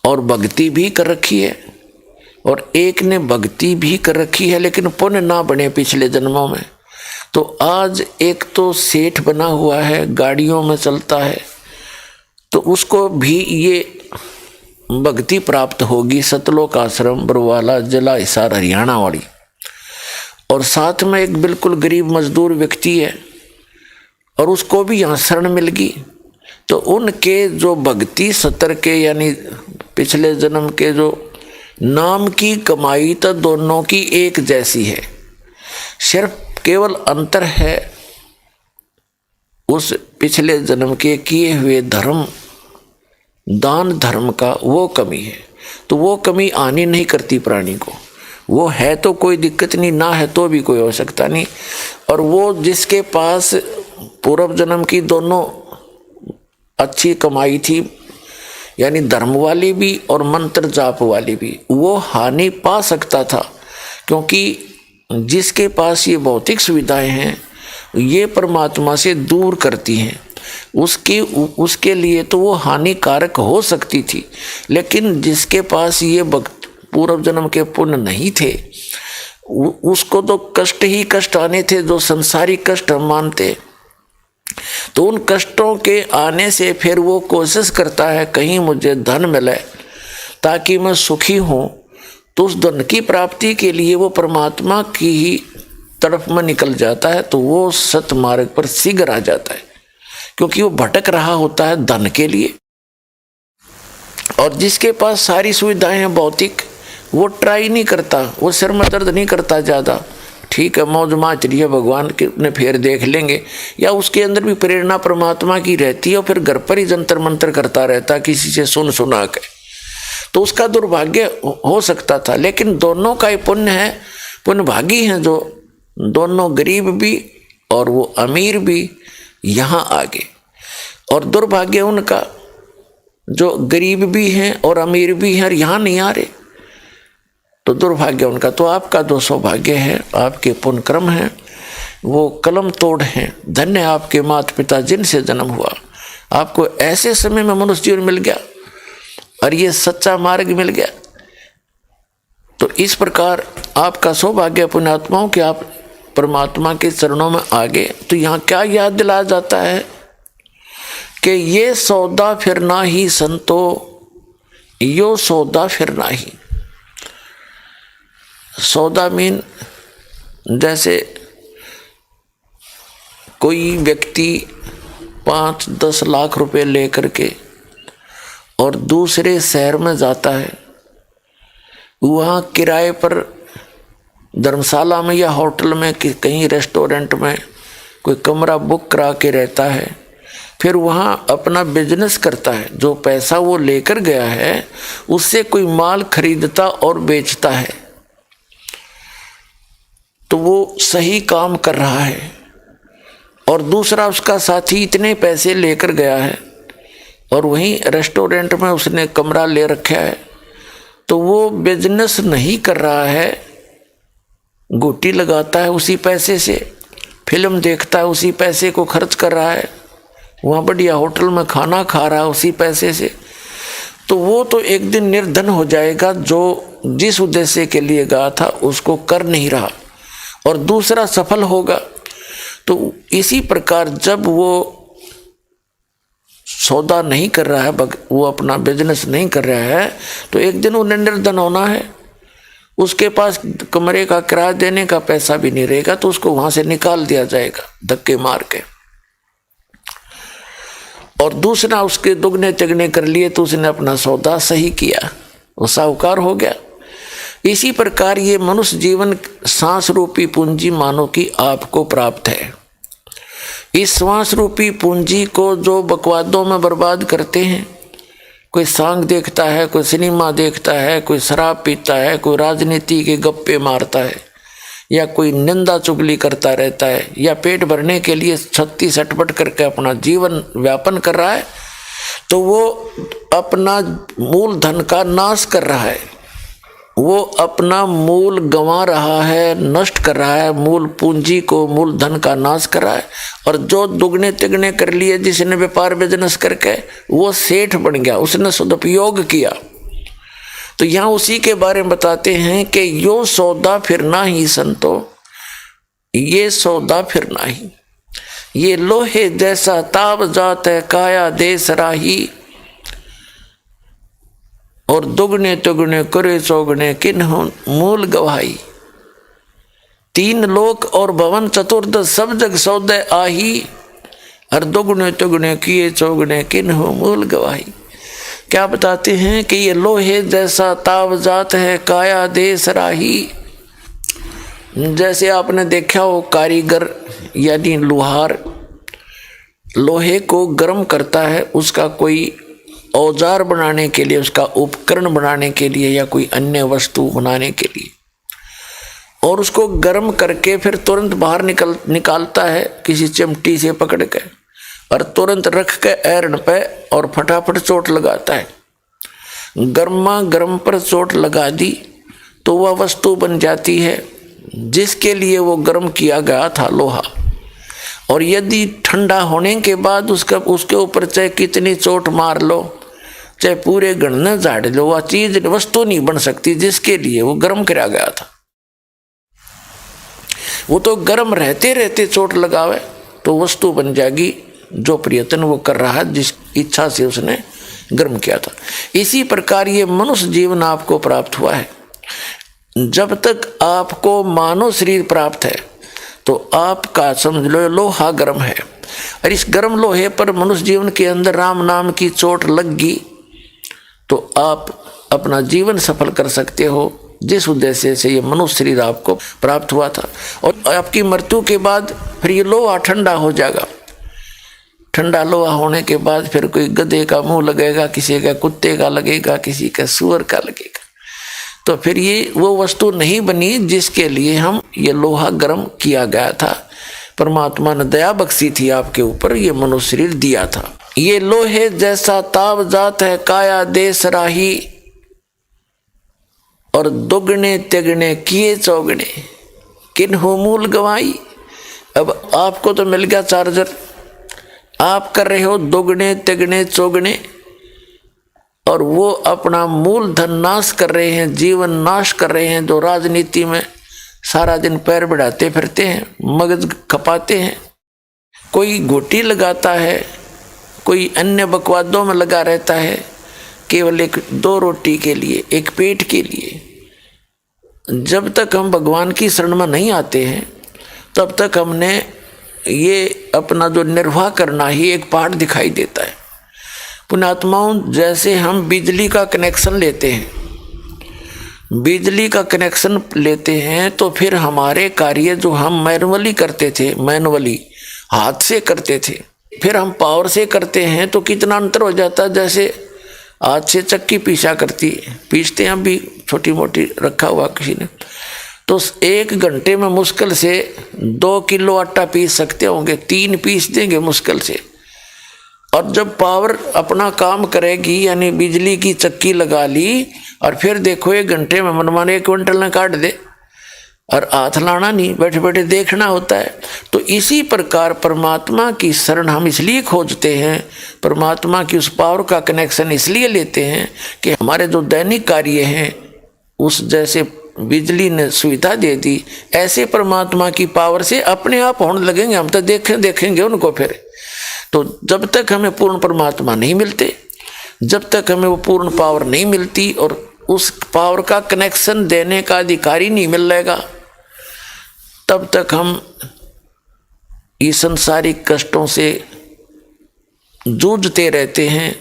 और भक्ति भी कर रखी है, और एक ने भक्ति भी कर रखी है लेकिन पुण्य ना बने पिछले जन्मों में। तो आज एक तो सेठ बना हुआ है, गाड़ियों में चलता है, तो उसको भी ये भक्ति प्राप्त होगी, सतलोक आश्रम बरवाला जिला हिसार हरियाणा वाली। और साथ में एक बिल्कुल गरीब मजदूर व्यक्ति है और उसको भी यहाँ शरण मिल गई। तो उनके जो भक्ति सतर के यानी पिछले जन्म के जो नाम की कमाई तो दोनों की एक जैसी है, सिर्फ केवल अंतर है उस पिछले जन्म के किए हुए धर्म दान धर्म का, वो कमी है। तो वो कमी आनी नहीं करती प्राणी को, वो है तो कोई दिक्कत नहीं, ना है तो भी कोई आवश्यकता नहीं। और वो जिसके पास पूर्व जन्म की दोनों अच्छी कमाई थी, यानी धर्म वाली भी और मंत्र जाप वाली भी, वो हानि पा सकता था, क्योंकि जिसके पास ये भौतिक सुविधाएं हैं ये परमात्मा से दूर करती हैं, उसके लिए तो वो हानिकारक हो सकती थी। लेकिन जिसके पास ये पूर्व जन्म के पुण्य नहीं थे, उसको तो कष्ट ही कष्ट आने थे, जो संसारिक कष्ट हम मानते। तो उन कष्टों के आने से फिर वो कोशिश करता है कहीं मुझे धन मिले ताकि मैं सुखी हूँ। तो उस धन की प्राप्ति के लिए वो परमात्मा की ही तरफ में निकल जाता है, तो वो सतमार्ग पर शीघ्र आ जाता है, क्योंकि वो भटक रहा होता है धन के लिए। और जिसके पास सारी सुविधाएं हैं भौतिक, वो ट्राई नहीं करता, वो सिर में दर्द नहीं करता ज़्यादा, ठीक है मौज माच रही है, भगवान के ने फिर देख लेंगे, या उसके अंदर भी प्रेरणा परमात्मा की रहती है और फिर घर पर ही जंतर मंतर करता रहता किसी से सुन सुना के, तो उसका दुर्भाग्य हो सकता था। लेकिन दोनों का ही पुण्य है, पुण्यभागी हैं जो दोनों गरीब भी और वो अमीर भी यहाँ आ गए। और दुर्भाग्य उनका जो गरीब भी हैं और अमीर भी हैं और यहाँ नहीं आ रहे, तो दुर्भाग्य उनका। तो आपका जो सौभाग्य है, आपके पुण्य कर्म हैं, वो कलम तोड़ हैं। धन्य आपके माता पिता जिनसे जन्म हुआ, आपको ऐसे समय में मनुष्य जीवन मिल गया और ये सच्चा मार्ग मिल गया। तो इस प्रकार आपका सौभाग्य पुण्यात्माओं के आप परमात्मा के चरणों में आ गए। तो यहाँ क्या याद दिलाया जाता है कि ये सौदा फिरना ही संतो, यो सौदा फिरना ही। सौदा मीन जैसे कोई व्यक्ति 5-10 लाख रुपए लेकर के और दूसरे शहर में जाता है, वहाँ किराए पर धर्मशाला में या होटल में कहीं रेस्टोरेंट में कोई कमरा बुक करा के रहता है, फिर वहाँ अपना बिजनेस करता है। जो पैसा वो लेकर गया है उससे कोई माल खरीदता और बेचता है, तो वो सही काम कर रहा है। और दूसरा उसका साथी इतने पैसे लेकर गया है और वहीं रेस्टोरेंट में उसने कमरा ले रखा है, तो वो बिजनेस नहीं कर रहा है, गोटी लगाता है उसी पैसे से, फिल्म देखता है उसी पैसे को खर्च कर रहा है, वहाँ बढ़िया होटल में खाना खा रहा है उसी पैसे से। तो वो तो एक दिन निर्धन हो जाएगा, जो जिस उद्देश्य के लिए गया था उसको कर नहीं रहा, और दूसरा सफल होगा। तो इसी प्रकार जब वो सौदा नहीं कर रहा है, वो अपना बिजनेस नहीं कर रहा है, तो एक दिन उन्हें निर्धन होना है। उसके पास कमरे का किराया देने का पैसा भी नहीं रहेगा, तो उसको वहां से निकाल दिया जाएगा धक्के मार के। और दूसरा उसके दुगने तिगने कर लिए, तो उसने अपना सौदा सही किया, वो साहूकार हो गया। इसी प्रकार ये मनुष्य जीवन सांस रूपी पूंजी मानो कि आपको प्राप्त है। इस श्वास रूपी पूंजी को जो बकवादों में बर्बाद करते हैं, कोई सांग देखता है, कोई सिनेमा देखता है, कोई शराब पीता है, कोई राजनीति के गप्पे मारता है, या कोई निंदा चुगली करता रहता है, या पेट भरने के लिए छत्ती सटपट करके अपना जीवन व्यापन कर रहा है, तो वो अपना मूल धन का नाश कर रहा है, वो अपना मूल गंवा रहा है, नष्ट कर रहा है, मूल पूंजी को, मूल धन का नाश कर रहा है। और जो दुगने तिगने कर लिए, जिसने व्यापार बिजनेस करके वो सेठ बन गया, उसने सदुपयोग किया। तो यहाँ उसी के बारे में बताते हैं कि यो सौदा फिरना ही संतो, ये सौदा फिरना ही। ये लोहे जैसा ताप जात है काया देश राही, और दुगने तुगने करे चौगने किन्हों मूल गवाही। 3 लोक और भवन चतुर्दश सब जग सौदे आही, और दुगने तुगने किए चौगने किन्हों मूल गवाही। क्या बताते हैं कि ये लोहे जैसा तावजात है काया देश राही। जैसे आपने देखा हो कारीगर यानी लोहार लोहे को गर्म करता है, उसका कोई औजार बनाने के लिए, उसका उपकरण बनाने के लिए या कोई अन्य वस्तु बनाने के लिए, और उसको गर्म करके फिर तुरंत बाहर निकालता है किसी चिमटी से पकड़ के, और तुरंत रख के आयरन पे और फटाफट चोट लगाता है। गर्मा गर्म पर चोट लगा दी तो वह वस्तु बन जाती है जिसके लिए वो गर्म किया गया था लोहा। और यदि ठंडा होने के बाद उसके ऊपर चाहे कितनी चोट मार लो, चाहे पूरे गणना झाड़ लो, वह चीज वस्तु नहीं बन सकती जिसके लिए वो गर्म किया गया था। वो तो गर्म रहते रहते चोट लगावे तो वस्तु बन जाएगी जो प्रयत्न वो कर रहा है, जिस इच्छा से उसने गर्म किया था। इसी प्रकार ये मनुष्य जीवन आपको प्राप्त हुआ है। जब तक आपको मानव शरीर प्राप्त है तो आपका समझ लो लोहा गर्म है, और इस गर्म लोहे पर मनुष्य जीवन के अंदर राम नाम की चोट लग गई तो आप अपना जीवन सफल कर सकते हो, जिस उद्देश्य से ये मनुष्य शरीर आपको प्राप्त हुआ था। और आपकी मृत्यु के बाद फिर ये लोहा ठंडा हो जाएगा। ठंडा लोहा होने के बाद फिर कोई गधे का मुंह लगेगा, किसी का कुत्ते का लगेगा, किसी का सुअर का लगेगा, तो फिर ये वो वस्तु नहीं बनी जिसके लिए हम ये लोहा गर्म किया गया था। परमात्मा ने दया बख्शी थी आपके ऊपर, ये मनुष्य शरीर दिया था। ये लोहे जैसा तावजात है काया देश राही, और दुगने तिगने किए चौगने किन्हु मूल गवाई। अब आपको तो मिल गया चार्जर, आप कर रहे हो दुगने तिगने चौगने, और वो अपना मूल धन नाश कर रहे हैं, जीवन नाश कर रहे हैं। जो राजनीति में सारा दिन पैर बढ़ाते फिरते हैं, मगज खपाते हैं, कोई घोटी लगाता है, कोई अन्य बकवादों में लगा रहता है, केवल एक दो रोटी के लिए, एक पेट के लिए। जब तक हम भगवान की शरण में नहीं आते हैं तब तक हमने ये अपना जो निर्वाह करना ही एक पाठ दिखाई देता है। पुण्यात्माओं, जैसे हम बिजली का कनेक्शन लेते हैं, बिजली का कनेक्शन लेते हैं तो फिर हमारे कार्य जो हम मैनुअली करते थे, मैनुअली हाथ से करते थे, फिर हम पावर से करते हैं तो कितना अंतर हो जाता है। जैसे हाथ से चक्की पीसते हैं, अभी छोटी मोटी रखा हुआ किसी ने, तो 1 घंटे में मुश्किल से 2 किलो आटा पीस सकते होंगे, 3 पीस देंगे मुश्किल से। और जब पावर अपना काम करेगी, यानी बिजली की चक्की लगा ली, और फिर देखो 1 घंटे में मनमाने 1 क्विंटल ने काट दे, और हाथ लाना नहीं, बैठे बैठे देखना होता है। तो इसी प्रकार परमात्मा की शरण हम इसलिए खोजते हैं, परमात्मा की उस पावर का कनेक्शन इसलिए लेते हैं कि हमारे जो दैनिक कार्य हैं उस जैसे बिजली ने सुविधा दे दी, ऐसे परमात्मा की पावर से अपने आप होने लगेंगे। हम तो देखेंगे उनको फिर। तो जब तक हमें पूर्ण परमात्मा नहीं मिलते, जब तक हमें वो पूर्ण पावर नहीं मिलती और उस पावर का कनेक्शन देने का अधिकारी नहीं मिल रहेगा, तब तक हम इस सांसारिक कष्टों से जूझते रहते हैं,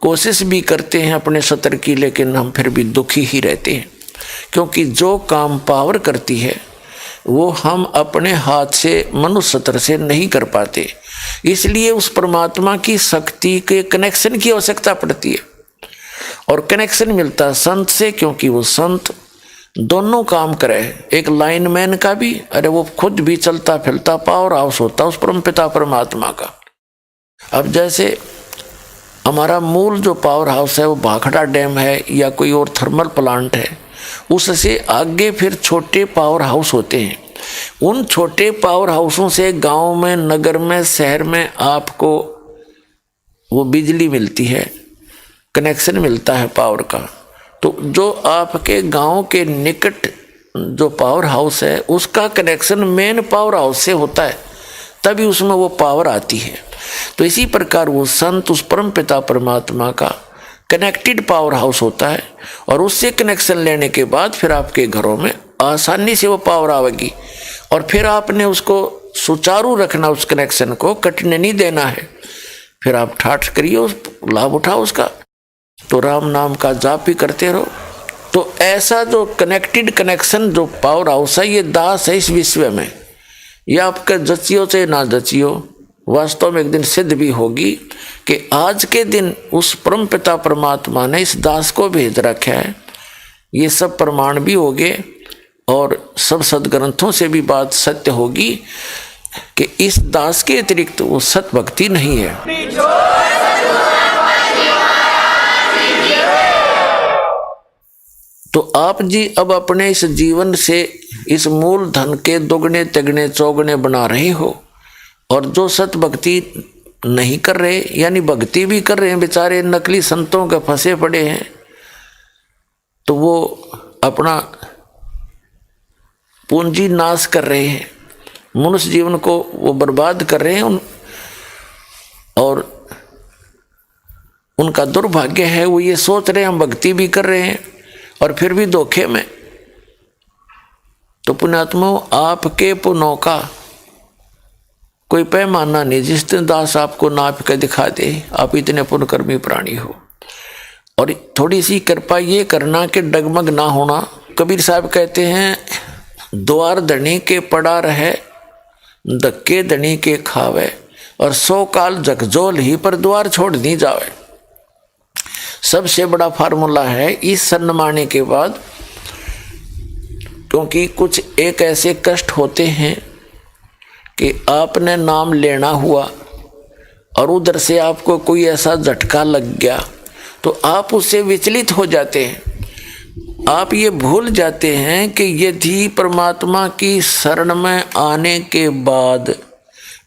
कोशिश भी करते हैं अपने सतर की, लेकिन हम फिर भी दुखी ही रहते हैं। क्योंकि जो काम पावर करती है वो हम अपने हाथ से, मनुष्य सतर से नहीं कर पाते। इसलिए उस परमात्मा की शक्ति के कनेक्शन की आवश्यकता पड़ती है, और कनेक्शन मिलता है संत से, क्योंकि वो संत दोनों काम करे। एक लाइनमैन का भी, अरे वो खुद भी चलता फिरता पावर हाउस होता उस परमपिता परमात्मा का। अब जैसे हमारा मूल जो पावर हाउस है वो भाखड़ा डैम है या कोई और थर्मल प्लांट है, उससे आगे फिर छोटे पावर हाउस होते हैं। उन छोटे पावर हाउसों से गांव में, नगर में, शहर में आपको वो बिजली मिलती है, कनेक्शन मिलता है पावर का। तो जो आपके गांव के निकट जो पावर हाउस है उसका कनेक्शन मेन पावर हाउस से होता है, तभी उसमें वो पावर आती है। तो इसी प्रकार वो संत उस परम पिता परमात्मा का कनेक्टेड पावर हाउस होता है, और उससे कनेक्शन लेने के बाद फिर आपके घरों में आसानी से वो पावर आएगी, और फिर आपने उसको सुचारू रखना, उस कनेक्शन को कटने नहीं देना है। फिर आप ठाठ करिए, उस लाभ उठाओ उसका। तो राम नाम का जाप भी करते रहो। तो ऐसा जो कनेक्शन जो पावर हाउस है, ये दास है इस विश्व में। ये आपके जचियो से ना जचियो, वास्तव में एक दिन सिद्ध भी होगी कि आज के दिन उस परम पिता परमात्मा ने इस दास को भेज रखा है। ये सब प्रमाण भी होंगे और सब सदग्रंथों से भी बात सत्य होगी कि इस दास के अतिरिक्त वो सत भक्ति नहीं है। तो आप जी अब अपने इस जीवन से इस मूल धन के दोगुने तिगुने चौगुने बना रहे हो, और जो सत भक्ति नहीं कर रहे, यानी भक्ति भी कर रहे हैं बेचारे नकली संतों के फंसे पड़े हैं, तो वो अपना पूंजी नाश कर रहे हैं, मनुष्य जीवन को वो बर्बाद कर रहे हैं। और उनका दुर्भाग्य है, वो ये सोच रहे हैं हम भक्ति भी कर रहे हैं और फिर भी धोखे में। तो पुण्यात्माओं, आपके पुण्यों का कोई पैमाना नहीं। जिस दिन दास आपको नाप के दिखा दे आप इतने पुण्यकर्मी प्राणी हो। और थोड़ी सी कृपा ये करना कि डगमग ना होना। कबीर साहब कहते हैं, द्वार धनी के पड़ा रहे, धक्के धनी के खावे, और 100 काल जगजोल ही पर द्वार छोड़ नहीं जावे। सबसे बड़ा फार्मूला है इस सन्माने के बाद, क्योंकि कुछ एक ऐसे कष्ट होते हैं कि आपने नाम लेना हुआ और उधर से आपको कोई ऐसा झटका लग गया तो आप उससे विचलित हो जाते हैं। आप ये भूल जाते हैं कि यदि परमात्मा की शरण में आने के बाद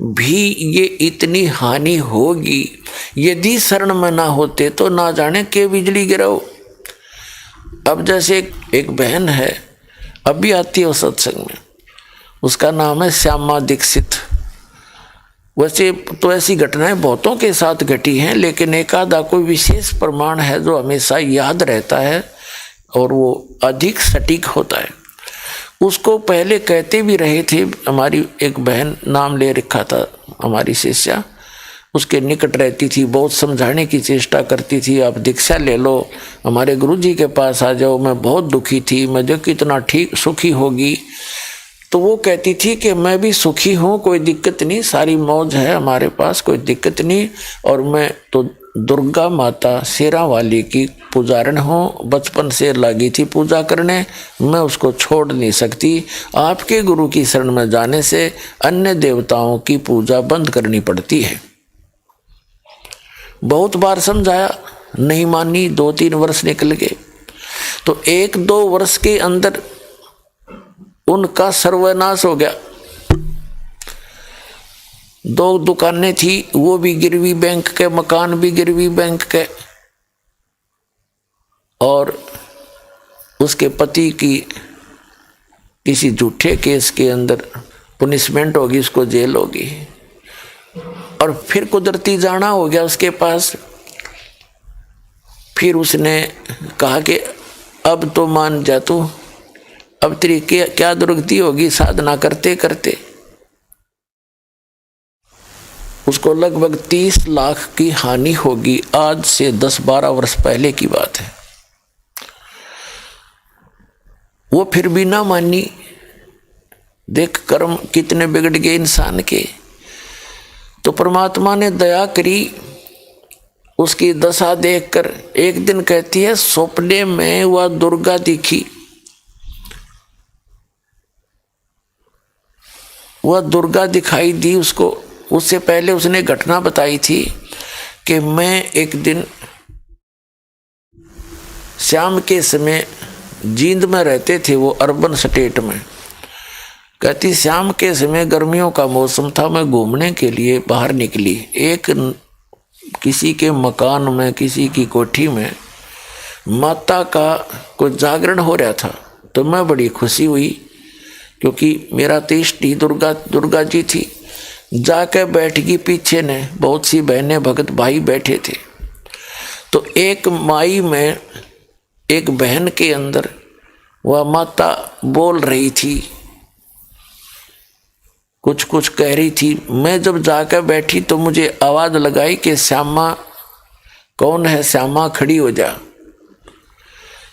भी ये इतनी हानि होगी, यदि शरण में ना होते तो ना जाने के बिजली गिराओ। अब जैसे एक बहन है, अभी आती है सत्संग में, उसका नाम है श्यामा दीक्षित। वैसे तो ऐसी घटनाएं बहुतों के साथ घटी हैं, लेकिन एक आधा कोई विशेष प्रमाण है जो हमेशा याद रहता है और वो अधिक सटीक होता है। उसको पहले कहते भी रहे थे, हमारी एक बहन नाम ले रखा था, हमारी शिष्या उसके निकट रहती थी, बहुत समझाने की चेष्टा करती थी, आप दीक्षा ले लो, हमारे गुरुजी के पास आ जाओ, मैं बहुत दुखी थी, मैं जो कितना ठीक सुखी होगी। तो वो कहती थी कि मैं भी सुखी हूँ, कोई दिक्कत नहीं, सारी मौज है हमारे पास, कोई दिक्कत नहीं। और मैं तो दुर्गा माता शेरा वाली की पुजारन हूँ, बचपन से लगी थी पूजा करने, मैं उसको छोड़ नहीं सकती। आपके गुरु की शरण में जाने से अन्य देवताओं की पूजा बंद करनी पड़ती है। बहुत बार समझाया, नहीं मानी, 2-3 वर्ष निकल गए। तो 1-2 वर्ष के अंदर उनका सर्वनाश हो गया। 2 दुकानें थी, वो भी गिरवी बैंक के, मकान भी गिरवी बैंक के, और उसके पति की किसी झूठे केस के अंदर पनिशमेंट होगी, उसको जेल होगी। और फिर कुदरती जाना हो गया उसके पास। फिर उसने कहा कि अब तो मान जा तू, अब तेरी क्या दुर्गति होगी साधना करते करते। उसको लगभग 30 लाख की हानि होगी। आज से 10-12 वर्ष पहले की बात है। वो फिर भी ना मानी। देख कर्म कितने बिगड़ गए इंसान के। तो परमात्मा ने दया करी, उसकी दशा देखकर एक दिन कहती है, सपने में वह दुर्गा दिखी। वह दुर्गा दिखाई दी उसको। उससे पहले उसने घटना बताई थी कि मैं एक दिन शाम के समय जींद में रहते थे, वो अर्बन स्टेट में। कहती शाम के समय गर्मियों का मौसम था, मैं घूमने के लिए बाहर निकली। एक किसी के मकान में, किसी की कोठी में माता का कुछ जागरण हो रहा था। तो मैं बड़ी खुशी हुई, क्योंकि मेरा तो इष्ट ही दुर्गा जी थी। जाके बैठ गई पीछे ने, बहुत सी बहनें भगत भाई बैठे थे। तो एक माई में, एक बहन के अंदर वह माता बोल रही थी, कुछ कुछ कह रही थी। मैं जब जाकर बैठी तो मुझे आवाज़ लगाई कि श्यामा कौन है श्यामा, खड़ी हो जा।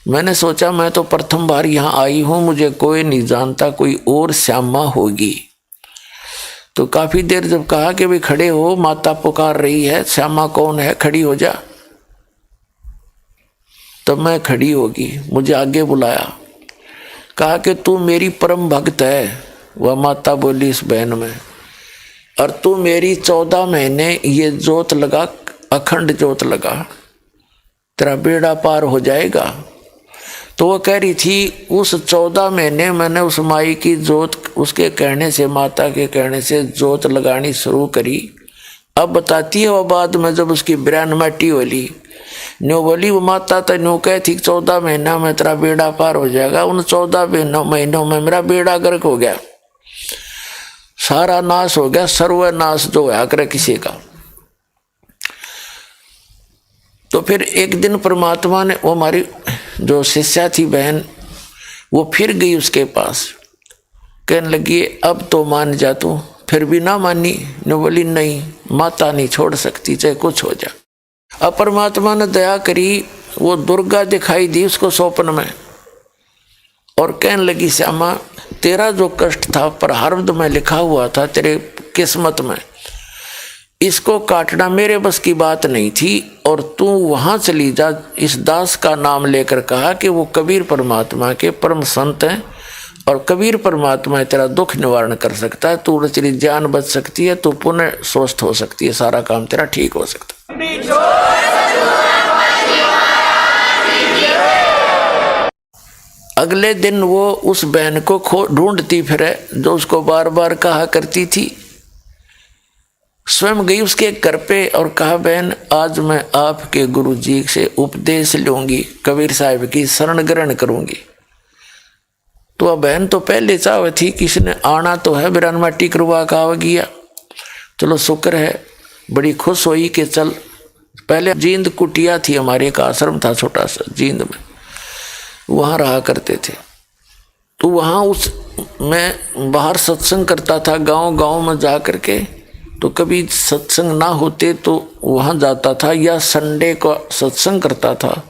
मैंने सोचा मैं तो प्रथम बार यहाँ आई हूँ, मुझे कोई नहीं जानता, कोई और श्यामा होगी। तो काफी देर जब कहा कि भाई खड़े हो, माता पुकार रही है, श्यामा कौन है, खड़ी हो जा, तब मैं खड़ी होगी। मुझे आगे बुलाया, कहा कि तू मेरी परम भक्त है। वह माता बोली इस बहन में, और तू मेरी 14 महीने ये जोत लगा, अखंड जोत लगा, तेरा बेड़ा पार हो जाएगा। तो वो कह रही थी उस 14 महीने मैंने उस माई की जोत, उसके कहने से, माता के कहने से जोत लगानी शुरू करी। अब बताती है वो बाद में जब उसकी 92 होली, न्यू बोली वो माता तो न्यू कह थी 14 महीना में तेरा बेड़ा पार हो जाएगा। उन 14 महीनों में मेरा बेड़ा गर्क हो गया, सारा नाश हो गया, सर्वनाश जो है कर किसी का। तो फिर एक दिन परमात्मा ने, वो हमारी जो शिष्या थी बहन, वो फिर गई उसके पास, कहने लगी अब तो मान जा तू। फिर भी ना मानी, ने बोली नहीं, माता नहीं छोड़ सकती चाहे कुछ हो जा। अब परमात्मा ने दया करी, वो दुर्गा दिखाई दी उसको स्वप्न में, और कहने लगी श्यामा तेरा जो कष्ट था प्रारब्ध में लिखा हुआ था तेरे किस्मत में, इसको काटना मेरे बस की बात नहीं थी, और तू वहां चली जा। इस दास का नाम लेकर कहा कि वो कबीर परमात्मा के परम संत हैं, और कबीर परमात्मा तेरा दुख निवारण कर सकता है, तू तेरी जान बच सकती है, तू पुनः स्वस्थ हो सकती है, सारा काम तेरा ठीक हो सकता है। अगले दिन वो उस बहन को ढूंढती फिरे जो उसको बार बार कहा करती थी। स्वयं गई उसके घर पे और कहा बहन आज मैं आपके गुरु जी से उपदेश लूंगी, कबीर साहब की शरण ग्रहण करूंगी। तो वह बहन तो पहले चाह थी किसने आना तो है, 92 करवा का आ गया, चलो शुक्र है, बड़ी खुश हुई कि चल। पहले जींद कुटिया थी, हमारे एक आश्रम था छोटा सा जींद में, वहाँ रहा करते थे। तो वहाँ मैं बाहर सत्संग करता था गांव गांव में जा करके, तो कभी सत्संग ना होते तो वहाँ जाता था, या संडे को सत्संग करता था,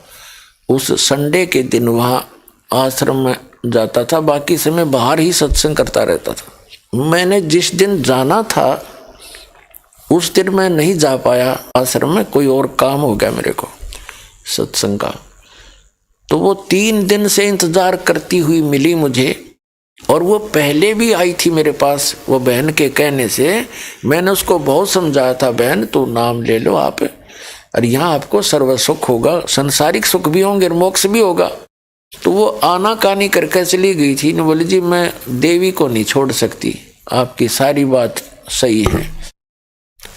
उस संडे के दिन वहाँ आश्रम में जाता था, बाकी समय बाहर ही सत्संग करता रहता था। मैंने जिस दिन जाना था उस दिन मैं नहीं जा पाया आश्रम में, कोई और काम हो गया मेरे को सत्संग का। तो वो 3 दिन से इंतजार करती हुई मिली मुझे, और वो पहले भी आई थी मेरे पास। वो बहन के कहने से मैंने उसको बहुत समझाया था, बहन तो नाम ले लो आप, और यहाँ आपको सर्व सुख होगा, संसारिक सुख भी होंगे, मोक्ष भी होगा। तो वो आना कानी करके चली गई थी, ने बोली जी मैं देवी को नहीं छोड़ सकती, आपकी सारी बात सही है।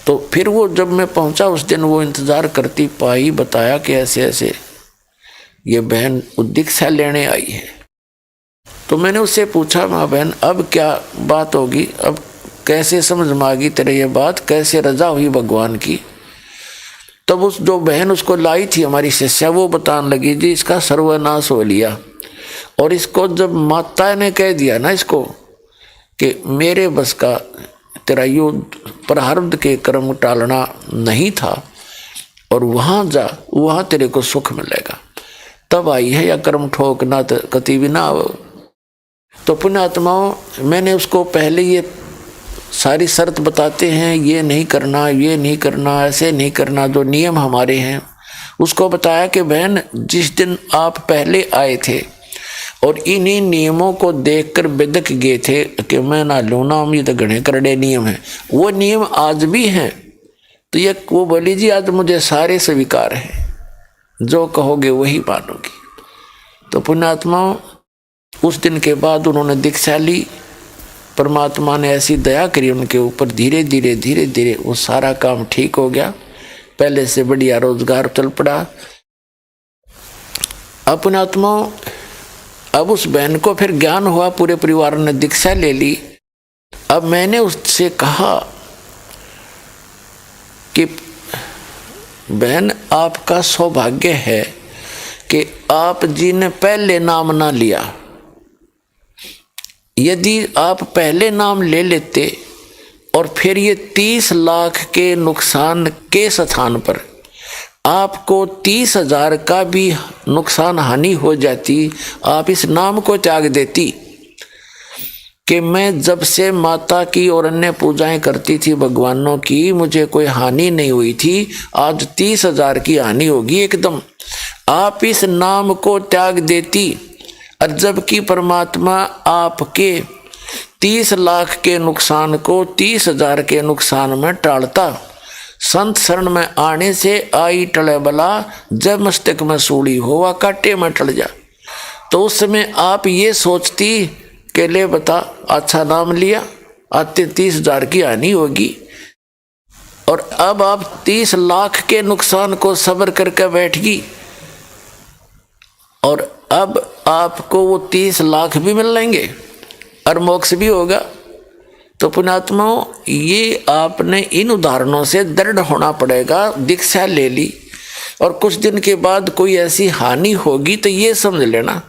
तो फिर वो जब मैं पहुंचा उस दिन, वो इंतजार करती पाई, बताया कि ऐसे ऐसे ये बहन दीक्षा लेने आई है। तो मैंने उससे पूछा माँ बहन अब क्या बात होगी, अब कैसे समझ में आ गई तेरे ये बात, कैसे रजा हुई भगवान की। तब उस जो बहन उसको लाई थी हमारी शिष्या, वो बताने लगी जी इसका सर्वनाश हो लिया, और इसको जब माता ने कह दिया ना इसको कि मेरे बस का तेरा युद्ध प्रारब्ध के कर्म टालना नहीं था, और वहाँ जा, वहाँ तेरे को सुख मिलेगा, तब आई है, या कर्म ठोकना तो कति भी ना हो। तो पुण्यात्माओं मैंने उसको पहले ये सारी शर्त बताते हैं, ये नहीं करना, ये नहीं करना, ऐसे नहीं करना, जो नियम हमारे हैं उसको बताया कि बहन जिस दिन आप पहले आए थे और इन्हीं नियमों को देखकर बिदक गए थे कि मैं ना लूना, ये तो घने करड़े नियम हैं, वो नियम आज भी हैं। तो ये वो बोली जी आज मुझे सारे स्वीकार हैं, जो कहोगे वही मानोगी। तो पुण्यात्माओं उस दिन के बाद उन्होंने दीक्षा ली, परमात्मा ने ऐसी दया करी उनके ऊपर, धीरे धीरे धीरे धीरे वो सारा काम ठीक हो गया, पहले से बढ़िया रोजगार चल पड़ा। अब पुण्यात्माओं अब उस बहन को फिर ज्ञान हुआ, पूरे परिवार ने दीक्षा ले ली। अब मैंने उससे कहा कि बहन आपका सौभाग्य है कि आप जी ने पहले नाम ना लिया, यदि आप पहले नाम ले लेते और फिर ये 30 लाख के नुकसान के स्थान पर आपको 30,000 का भी नुकसान हानि हो जाती, आप इस नाम को त्याग देती कि मैं जब से माता की और अन्य पूजाएं करती थी भगवानों की, मुझे कोई हानि नहीं हुई थी, आज 30,000 की हानि होगी एकदम, आप इस नाम को त्याग देती। और जबकि परमात्मा आपके 30 लाख के नुकसान को 30,000 के नुकसान में टालता। संत शरण में आने से आई टले बला, जब मस्तक में सूली हुआ काटे में टल जा। तो उस समय आप ये सोचती कि ले बता, अच्छा नाम लिया, आते 30,000 की हानि होगी, और अब आप 30 लाख के नुकसान को सब्र करके बैठ गई, और अब आपको वो 30 लाख भी मिल लेंगे और मोक्ष भी होगा। तो पुण्यात्माओं, ये आपने इन उदाहरणों से दृढ़ होना पड़ेगा। दीक्षा ले ली और कुछ दिन के बाद कोई ऐसी हानि होगी तो ये समझ लेना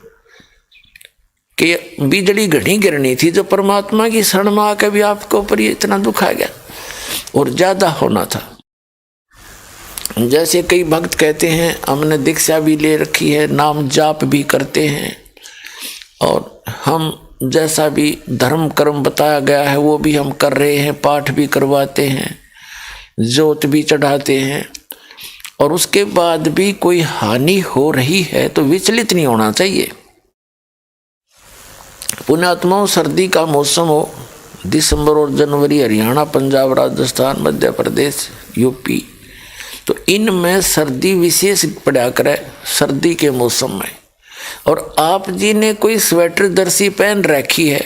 कि बिजली घनी गिरनी थी, जो परमात्मा की शरण में आकर भी आपको ऊपर इतना दुख आ गया, और ज्यादा होना था। जैसे कई भक्त कहते हैं हमने दीक्षा भी ले रखी है, नाम जाप भी करते हैं, और हम जैसा भी धर्म कर्म बताया गया है वो भी हम कर रहे हैं, पाठ भी करवाते हैं, जोत भी चढ़ाते हैं, और उसके बाद भी कोई हानि हो रही है तो विचलित नहीं होना चाहिए। पुण्यात्माओं, सर्दी का मौसम हो, दिसंबर और जनवरी हरियाणा, पंजाब, राजस्थान, मध्य प्रदेश, यूपी, तो इनमें सर्दी विशेष पड़ा करे सर्दी के मौसम में। और आप जी ने कोई स्वेटर दर्सी पहन रखी है,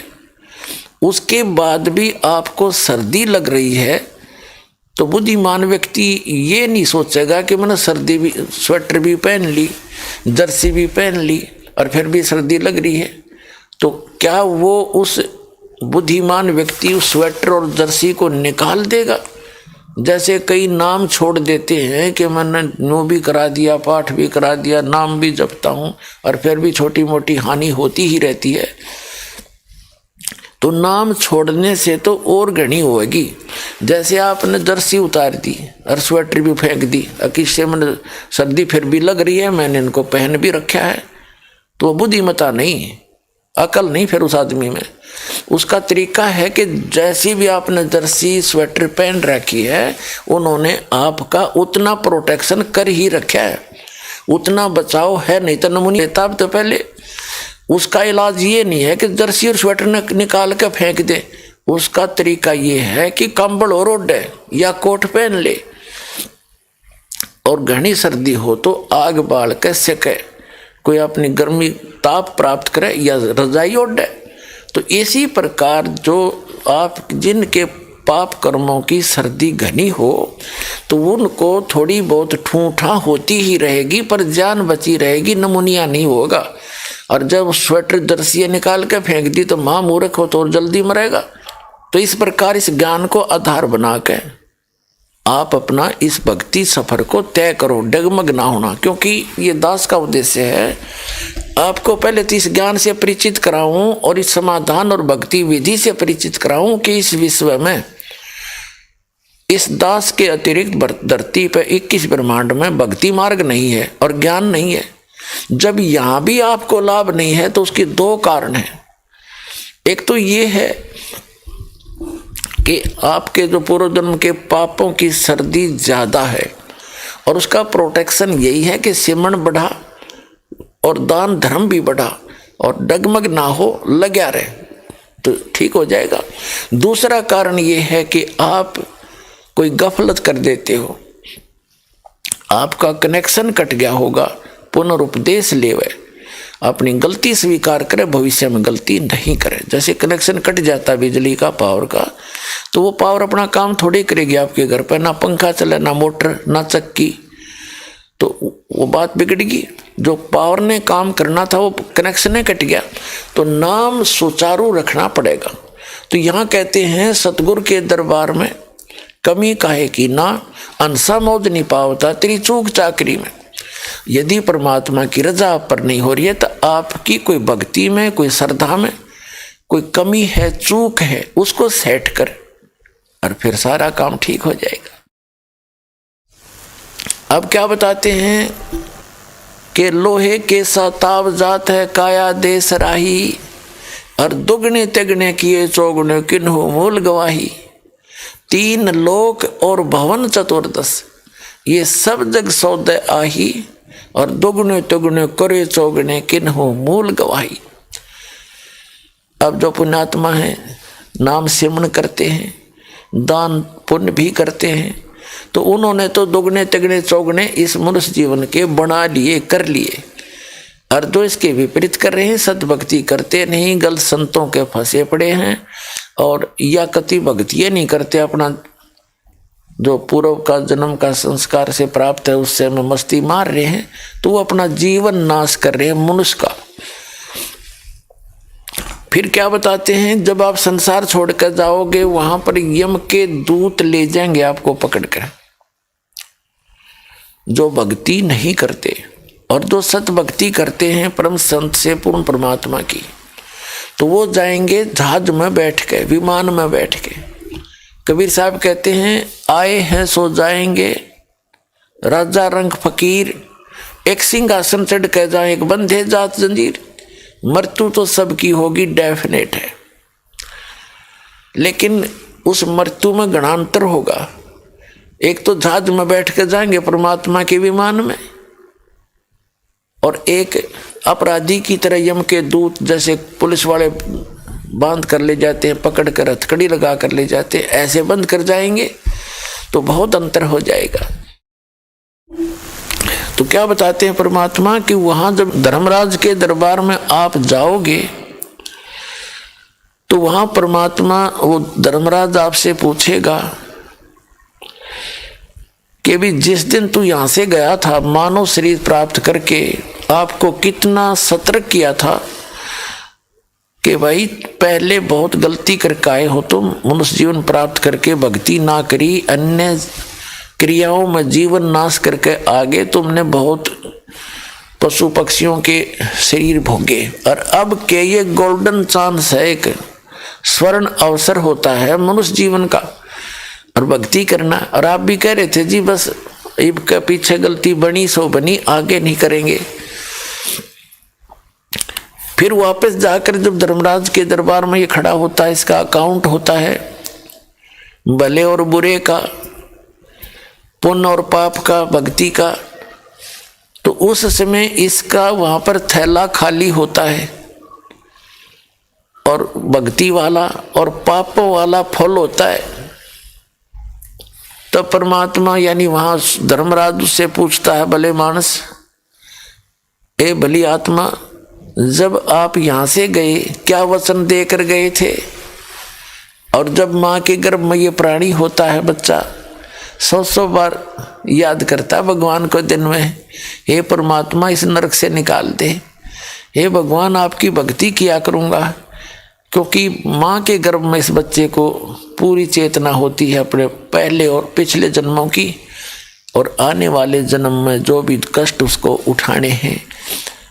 उसके बाद भी आपको सर्दी लग रही है, तो बुद्धिमान व्यक्ति ये नहीं सोचेगा कि मैंने सर्दी भी स्वेटर भी पहन ली, जर्सी भी पहन ली और फिर भी सर्दी लग रही है। तो क्या वो उस बुद्धिमान व्यक्ति उस स्वेटर और जर्सी को निकाल देगा? जैसे कई नाम छोड़ देते हैं कि मैंने नो भी करा दिया, पाठ भी करा दिया, नाम भी जपता हूँ, और फिर भी छोटी मोटी हानि होती ही रहती है। तो नाम छोड़ने से तो और घनी होगी। जैसे आपने जर्सी उतार दी और स्वेटर भी फेंक दी, किससे मैंने सर्दी फिर भी लग रही है, मैंने इनको पहन भी रखा है, तो बुद्धिमता नहीं, अकल नहीं फिर उस आदमी में। उसका तरीका है कि जैसी भी आपने जर्सी स्वेटर पहन रखी है, उन्होंने आपका उतना प्रोटेक्शन कर ही रखा है, उतना बचाव है, नहीं तो नमूने लेता तो पहले। उसका इलाज ये नहीं है कि जर्सी और स्वेटर निकाल के फेंक दे, उसका तरीका ये है कि कंबल और ओढ़े या कोट पहन ले, और घनी सर्दी हो तो आग बाल के सेके, कोई अपनी गर्मी ताप प्राप्त करे या रजाई ओढ़े। तो इसी प्रकार जो आप जिनके पाप कर्मों की सर्दी घनी हो, तो उनको थोड़ी बहुत ठूठा होती ही रहेगी, पर जान बची रहेगी, नमूनिया नहीं होगा। और जब स्वेटर जर्सी निकाल के फेंक दी तो मां मूर्ख हो तो और जल्दी मरेगा। तो इस प्रकार इस ज्ञान को आधार बना के आप अपना इस भक्ति सफर को तय करो, डगमग ना होना। क्योंकि ये दास का उद्देश्य है आपको पहले तो इस ज्ञान से परिचित कराऊं और इस समाधान और भक्ति विधि से परिचित कराऊं कि इस विश्व में इस दास के अतिरिक्त धरती पर 21 ब्रह्मांड में भक्ति मार्ग नहीं है और ज्ञान नहीं है। जब यहां भी आपको लाभ नहीं है तो उसके दो कारण हैं। एक तो ये है कि आपके जो पूर्व जन्म के पापों की सर्दी ज्यादा है, और उसका प्रोटेक्शन यही है कि सिमरण बढ़ा और दान धर्म भी बढ़ा और डगमग ना हो, लगा रहे तो ठीक हो जाएगा। दूसरा कारण ये है कि आप कोई गफलत कर देते हो, आपका कनेक्शन कट गया होगा, पुनरुपदेश लेवे, अपनी गलती स्वीकार करे, भविष्य में गलती नहीं करे। जैसे कनेक्शन कट जाता बिजली का, पावर का, तो वो पावर अपना काम थोड़ी करेगी आपके घर पर, ना पंखा चले, ना मोटर, ना चक्की, तो वो बात बिगड़गी। जो पावर ने काम करना था वो कनेक्शन ने कट गया, तो नाम सुचारू रखना पड़ेगा। तो यहाँ कहते हैं सतगुरु के दरबार में कमी काहे की ना, अंसा मौज नहीं पावता तेरी चूक चाकरी में। यदि परमात्मा की रजा आप पर नहीं हो रही है तो आपकी कोई भक्ति में, कोई श्रद्धा में कोई कमी है, चूक है, उसको सेट कर और फिर सारा काम ठीक हो जाएगा। अब क्या बताते हैं कि लोहे के सा ताव जात है काया दे सराही, और दुगने तिगने किए चौगने किन्हु मूल गवाही। तीन लोक और भवन चतुर्दश, ये सब जग सौदे आही, और दुगने तिगने करे चौगने किन्हु मूल गवाही। अब जो पुण्यात्मा है, नाम सिमरण करते हैं, दान पुण्य भी करते हैं, तो उन्होंने तो दुगने तिगने चौगने इस मनुष्य जीवन के बना लिए, कर लिए। और जो इसके विपरीत कर रहे हैं, सद्भक्ति करते नहीं, गलत संतों के फंसे पड़े हैं, और या कति भक्ति नहीं करते, अपना जो पूर्व का जन्म का संस्कार से प्राप्त है उससे में मस्ती मार रहे हैं, तो वो अपना जीवन नाश कर रहे हैं मनुष्य का। फिर क्या बताते हैं, जब आप संसार छोड़कर जाओगे वहां पर यम के दूत ले जाएंगे आपको पकड़कर, जो भक्ति नहीं करते और जो सत भक्ति करते हैं परम संत से पूर्ण परमात्मा की, तो वो जाएंगे जहाज में बैठ के, विमान में बैठ के। कबीर साहब कहते हैं, आए हैं सो जाएंगे, राजा रंग फकीर, एक सिंहासन चढ़ के जाए, एक बंधे जात जंजीर। मृत्यु तो सबकी होगी, डेफिनेट है, लेकिन उस मृत्यु में गणांतर होगा। एक तो जहाज में बैठ के जाएंगे परमात्मा के विमान में, और एक अपराधी की तरह यम के दूत, जैसे पुलिस वाले बांध कर ले जाते हैं, पकड़ कर हथकड़ी लगा कर ले जाते हैं, ऐसे बंद कर जाएंगे, तो बहुत अंतर हो जाएगा। तो क्या बताते हैं परमात्मा कि वहां जब धर्मराज के दरबार में आप जाओगे, तो वहां परमात्मा, वो धर्मराज आपसे पूछेगा कि भी जिस दिन तू यहां से गया था मानव शरीर प्राप्त करके, आपको कितना सतर्क किया था कि भाई पहले बहुत गलती करके आए हो तुम, मनुष्य जीवन प्राप्त करके भक्ति ना करी, अन्य क्रियाओं में जीवन नाश करके आगे तुमने बहुत पशु पक्षियों के शरीर भोगे, और अब के ये गोल्डन चांस है, एक स्वर्ण अवसर होता है मनुष्य जीवन का और भक्ति करना। और आप भी कह रहे थे जी बस इब के पीछे गलती बनी सो बनी, आगे नहीं करेंगे। फिर वापस जाकर जब धर्मराज के दरबार में ये खड़ा होता है, इसका अकाउंट होता है भले और बुरे का, पुण्य और पाप का, भक्ति का, तो उस समय इसका वहां पर थैला खाली होता है, और भक्ति वाला और पापों वाला फल होता है। तब परमात्मा यानी वहां धर्मराज उससे पूछता है, भले मानस, ए भली आत्मा, जब आप यहां से गए क्या वचन देकर गए थे? और जब माँ के गर्भ में ये प्राणी होता है बच्चा, 100 बार याद करता है भगवान को दिन में, हे परमात्मा इस नरक से निकाल दे, हे भगवान आपकी भक्ति किया करूँगा, क्योंकि माँ के गर्भ में इस बच्चे को पूरी चेतना होती है अपने पहले और पिछले जन्मों की, और आने वाले जन्म में जो भी कष्ट उसको उठाने हैं।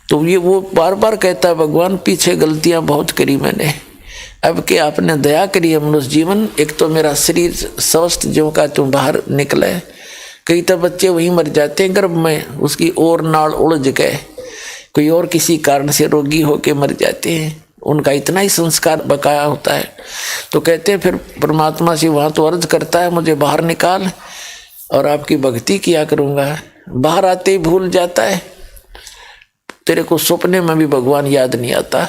तो ये वो बार बार कहता है, भगवान पीछे गलतियाँ बहुत करी मैंने, अब के आपने दया करी है मनुष्य जीवन, एक तो मेरा शरीर स्वस्थ जो का तुम बाहर निकले, कई तो बच्चे वहीं मर जाते हैं गर्भ में, उसकी और नाड़ उलझ गए, कोई और किसी कारण से रोगी होके मर जाते हैं, उनका इतना ही संस्कार बकाया होता है। तो कहते हैं फिर परमात्मा से वहाँ तो अर्ज करता है, मुझे बाहर निकाल और आपकी भक्ति किया करूँगा। बाहर आते ही भूल जाता है, तेरे को सपने में भी भगवान याद नहीं आता।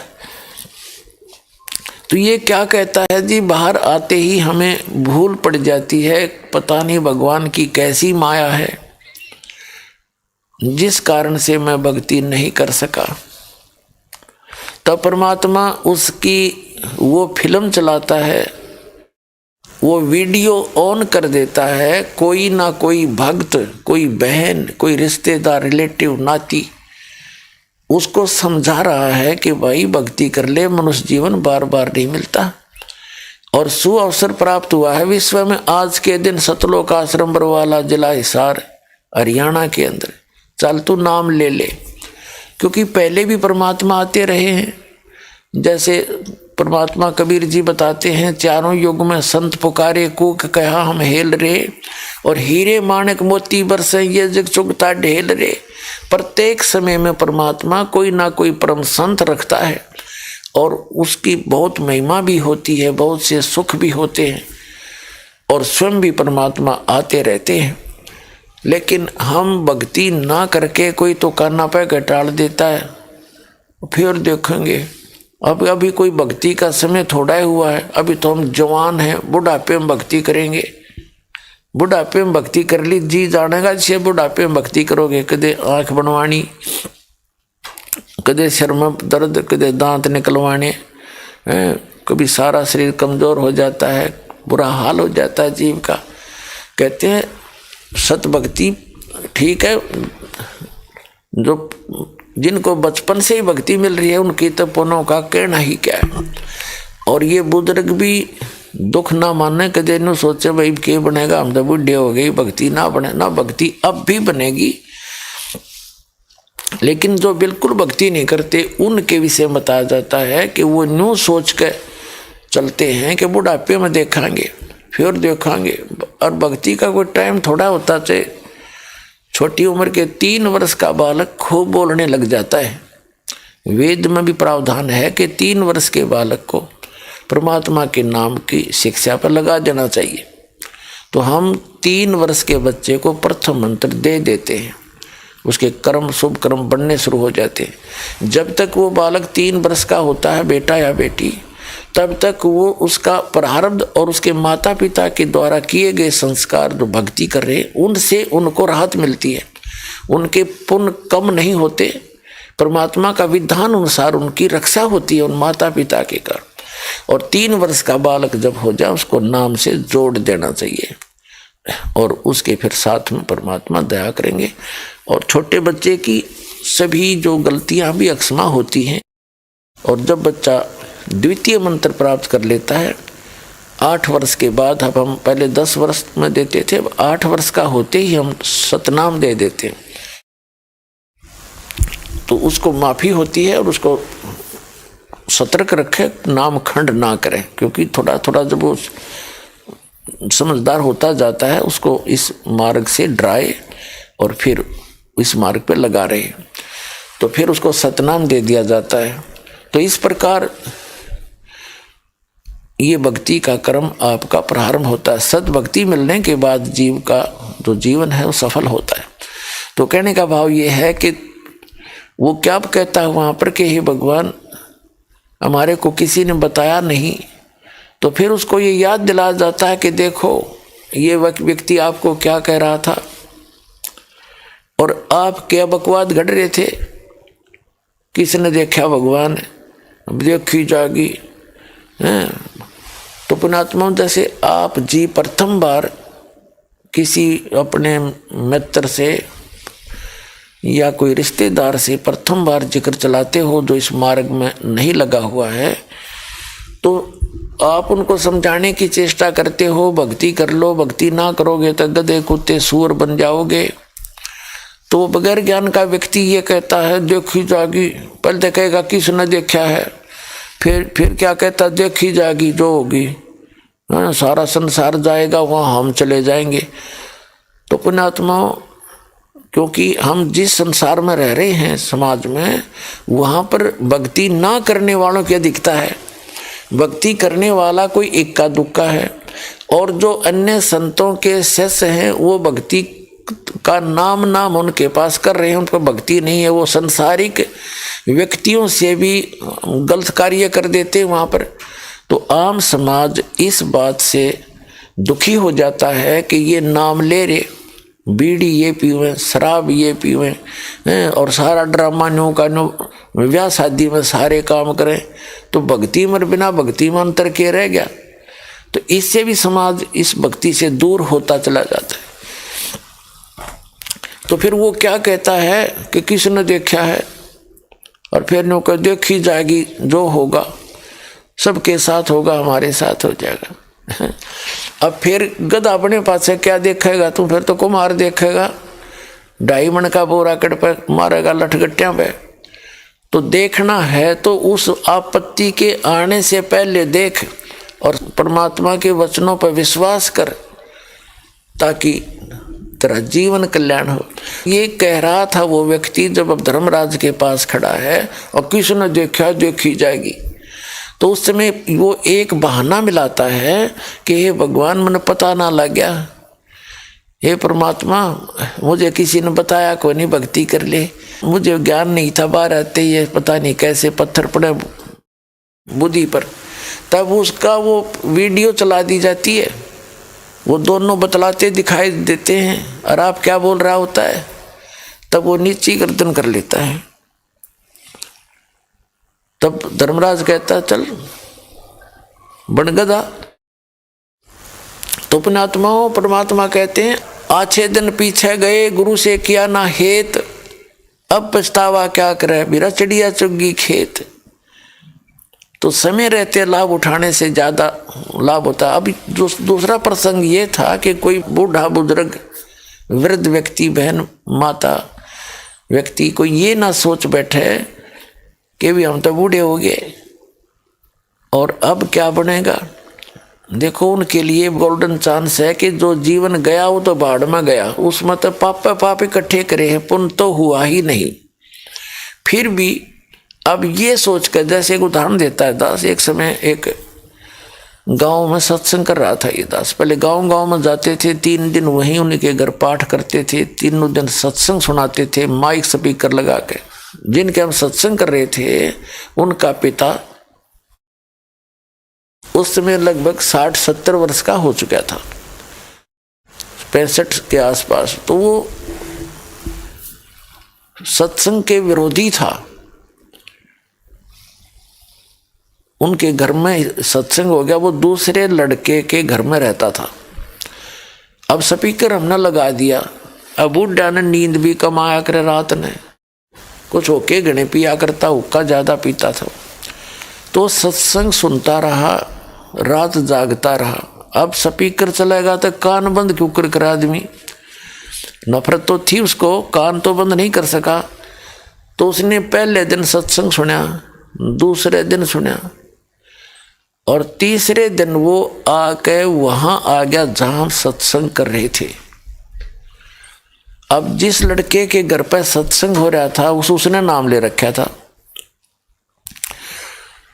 तो ये क्या कहता है जी, बाहर आते ही हमें भूल पड़ जाती है, पता नहीं भगवान की कैसी माया है जिस कारण से मैं भक्ति नहीं कर सका। तब परमात्मा उसकी वो फिल्म चलाता है, वो वीडियो ऑन कर देता है, कोई ना कोई भक्त, कोई बहन, कोई रिश्तेदार, रिलेटिव, नाती उसको समझा रहा है कि भाई भक्ति कर ले, मनुष्य जीवन बार बार नहीं मिलता। और सु अवसर प्राप्त हुआ है विश्व में आज के दिन सतलोक आश्रम बरवाला, जिला हिसार, हरियाणा के अंदर। चल तू नाम ले ले, क्योंकि पहले भी परमात्मा आते रहे हैं, जैसे परमात्मा कबीर जी बताते हैं, चारों युग में संत पुकारे कूक कहा हम हेल रे, और हीरे माणक मोती बरसे ये जग चुगता ढेल रे। प्रत्येक समय में परमात्मा कोई ना कोई परम संत रखता है और उसकी बहुत महिमा भी होती है, बहुत से सुख भी होते हैं और स्वयं भी परमात्मा आते रहते हैं। लेकिन हम भक्ति ना करके कोई तो काना पे घटाड़ देता है, फिर देखेंगे अभी कोई भक्ति का समय थोड़ा ही हुआ है, अभी तो हम जवान हैं, बुढ़ापे में भक्ति करेंगे। बुढ़ापे में भक्ति कर ली जी जानेगा, जिसे बुढ़ापे में भक्ति करोगे कदे आंख बनवानी, कदे सिर में दर्द, कदे दांत निकलवाने, कभी सारा शरीर कमजोर हो जाता है, बुरा हाल हो जाता है जीव का। कहते हैं सत भक्ति ठीक है, जो जिनको बचपन से ही भक्ति मिल रही है उनकी तो पुनों का कहना ही क्या है। और ये बुजुर्ग भी दुख ना माने, कदे न सोचे भाई के बनेगा, हम तो बुढ़े हो गई, भक्ति ना बने ना, भक्ति अब भी बनेगी। लेकिन जो बिल्कुल भक्ति नहीं करते उनके विषय में बताया जाता है कि वो न्यू सोच के चलते हैं कि बुढ़ापे में देखेंगे, फिर देखेंगे। और भक्ति का कोई टाइम थोड़ा होता है। छोटी उम्र के 3 वर्ष का बालक खूब बोलने लग जाता है। वेद में भी प्रावधान है कि 3 वर्ष के बालक को परमात्मा के नाम की शिक्षा पर लगा देना चाहिए। तो हम 3 वर्ष के बच्चे को प्रथम मंत्र दे देते हैं, उसके कर्म शुभ कर्म बनने शुरू हो जाते हैं। जब तक वो बालक 3 वर्ष का होता है, बेटा या बेटी, तब तक वो उसका प्रारब्ध और उसके माता पिता के द्वारा किए गए संस्कार जो भक्ति कर रहे हैं उनसे उनको राहत मिलती है, उनके पुण्य कम नहीं होते, परमात्मा का विधान अनुसार उनकी रक्षा होती है उन माता पिता के कारण। और 3 वर्ष का बालक जब हो जाए उसको नाम से जोड़ देना चाहिए और उसके फिर साथ में परमात्मा दया करेंगे। और छोटे बच्चे की सभी जो गलतियां भी अक्षमा होती हैं। और जब बच्चा द्वितीय मंत्र प्राप्त कर लेता है 8 वर्ष के बाद, अब हम पहले 10 वर्ष में देते थे, अब 8 वर्ष का होते ही हम सतनाम दे देते हैं, तो उसको माफी होती है और उसको सतर्क रखे, नाम खंड ना करें। क्योंकि थोड़ा थोड़ा जब वो समझदार होता जाता है उसको इस मार्ग से डराए और फिर इस मार्ग पे लगा रहे, तो फिर उसको सतनाम दे दिया जाता है। तो इस प्रकार ये भक्ति का कर्म आपका प्रारंभ होता है। सद्भक्ति मिलने के बाद जीव का जो जीवन है वो सफल होता है। तो कहने का भाव ये है कि वो क्या कहता है वहाँ पर कि हे भगवान हमारे को किसी ने बताया नहीं, तो फिर उसको ये याद दिलाया जाता है कि देखो ये व्यक्ति आपको क्या कह रहा था और आप क्या बकवाद गढ़ रहे थे, किसने देखा भगवान, देखी जागी हैं। तो पुण्यात्मा जैसे आप जी प्रथम बार किसी अपने मित्र से या कोई रिश्तेदार से प्रथम बार जिक्र चलाते हो जो इस मार्ग में नहीं लगा हुआ है, तो आप उनको समझाने की चेष्टा करते हो, भक्ति कर लो, भक्ति ना करोगे तो गधे कुत्ते सूअर बन जाओगे। तो बगैर ज्ञान का व्यक्ति ये कहता है देखी जागी, पहले तो कहेगा किसने देखा है, फिर क्या कहता देखी जागी जो होगी, सारा संसार जाएगा वहाँ हम चले जाएंगे। तो पुण्यात्मा क्योंकि हम जिस संसार में रह रहे हैं समाज में, वहाँ पर भक्ति ना करने वालों की अधिकता है। भक्ति करने वाला कोई इक्का दुक्का है और जो अन्य संतों के शिष्य हैं वो भक्ति का नाम उनके पास कर रहे हैं, उनको भक्ति नहीं है, वो संसारिक व्यक्तियों से भी गलत कार्य कर देते हैं वहाँ पर। तो आम समाज इस बात से दुखी हो जाता है कि ये नाम ले रहे, बीड़ी ये पीवें, शराब ये पीवें और सारा ड्रामा न्यू का न्यू ब्याह शादी में सारे काम करें, तो भक्ति में बिना भक्ति में अंतर के रह गया। तो इससे भी समाज इस भक्ति से दूर होता चला जाता है। तो फिर वो क्या कहता है कि किसने देखा है, और फिर न्यू कर देखी जाएगी जो होगा सबके साथ होगा, हमारे साथ हो जाएगा। अब फिर गधा अपने पास से क्या देखेगा, तू फिर तो कुमार देखेगा, 2.5 मन का बोरा कट पर मारेगा लठगट्टियां पे, तो देखना है तो उस आपत्ति के आने से पहले देख और परमात्मा के वचनों पर विश्वास कर, ताकि तेरा जीवन कल्याण हो। ये कह रहा था वो व्यक्ति जब अब धर्मराज के पास खड़ा है और किसी ने देखा देखी जाएगी, तो उस समय वो एक बहाना मिलाता है कि हे भगवान मैंने पता ना लग गया, हे परमात्मा मुझे किसी ने बताया कोई नहीं भक्ति कर ले, मुझे ज्ञान नहीं था, बाहर आते ये पता नहीं कैसे पत्थर पड़े बुद्धि पर। तब उसका वो वीडियो चला दी जाती है, वो दोनों बतलाते दिखाई देते हैं और आप क्या बोल रहा होता है, तब वो नीची गर्दन कर लेता है। तब धर्मराज कहता है चल बन गधा। तो पुण्यात्माओं परमात्मा कहते हैं आछे दिन पीछे गए गुरु से किया ना हेत, अब पछतावा क्या करे बिरा चिड़िया चुगी खेत। तो समय रहते लाभ उठाने से ज्यादा लाभ होता है। अभी दूसरा प्रसंग ये था कि कोई बूढ़ा बुजुर्ग वृद्ध व्यक्ति बहन माता व्यक्ति को ये ना सोच बैठे कि भी हम तो बूढ़े हो गए और अब क्या बनेगा। देखो उनके लिए गोल्डन चांस है कि जो जीवन गया वो तो बाढ़ में गया, उसमें तो पाप इकट्ठे करे हैं, पुण्य तो हुआ ही नहीं। फिर भी अब ये सोचकर, जैसे एक उदाहरण देता है दास, एक समय एक गांव में सत्संग कर रहा था ये दास। पहले गांव में जाते थे, 3 दिन वहीं उनके घर पाठ करते थे, 3 दिन सत्संग सुनाते थे माइक स्पीकर लगा के। जिनके हम सत्संग कर रहे थे उनका पिता उस समय लगभग 60-70 वर्ष का हो चुका था, 65 के आसपास। तो वो सत्संग के विरोधी था। उनके घर में सत्संग हो गया, वो दूसरे लड़के के घर में रहता था। अब स्पीकर हमने लगा दिया, अब बुढ़ा ने नींद भी कमाया करे, रात ने कुछ होके गणे पिया करता, हुक्का ज्यादा पीता था। तो सत्संग सुनता रहा, रात जागता रहा। अब स्पीकर चलेगा तो कान बंद क्यों कर आदमी, नफरत तो थी उसको, कान तो बंद नहीं कर सका। तो उसने पहले दिन सत्संग सुना, दूसरे दिन सुना और तीसरे दिन वो आके वहां आ गया जहां सत्संग कर रहे थे। अब जिस लड़के के घर पर सत्संग हो रहा था उसने नाम ले रखा था।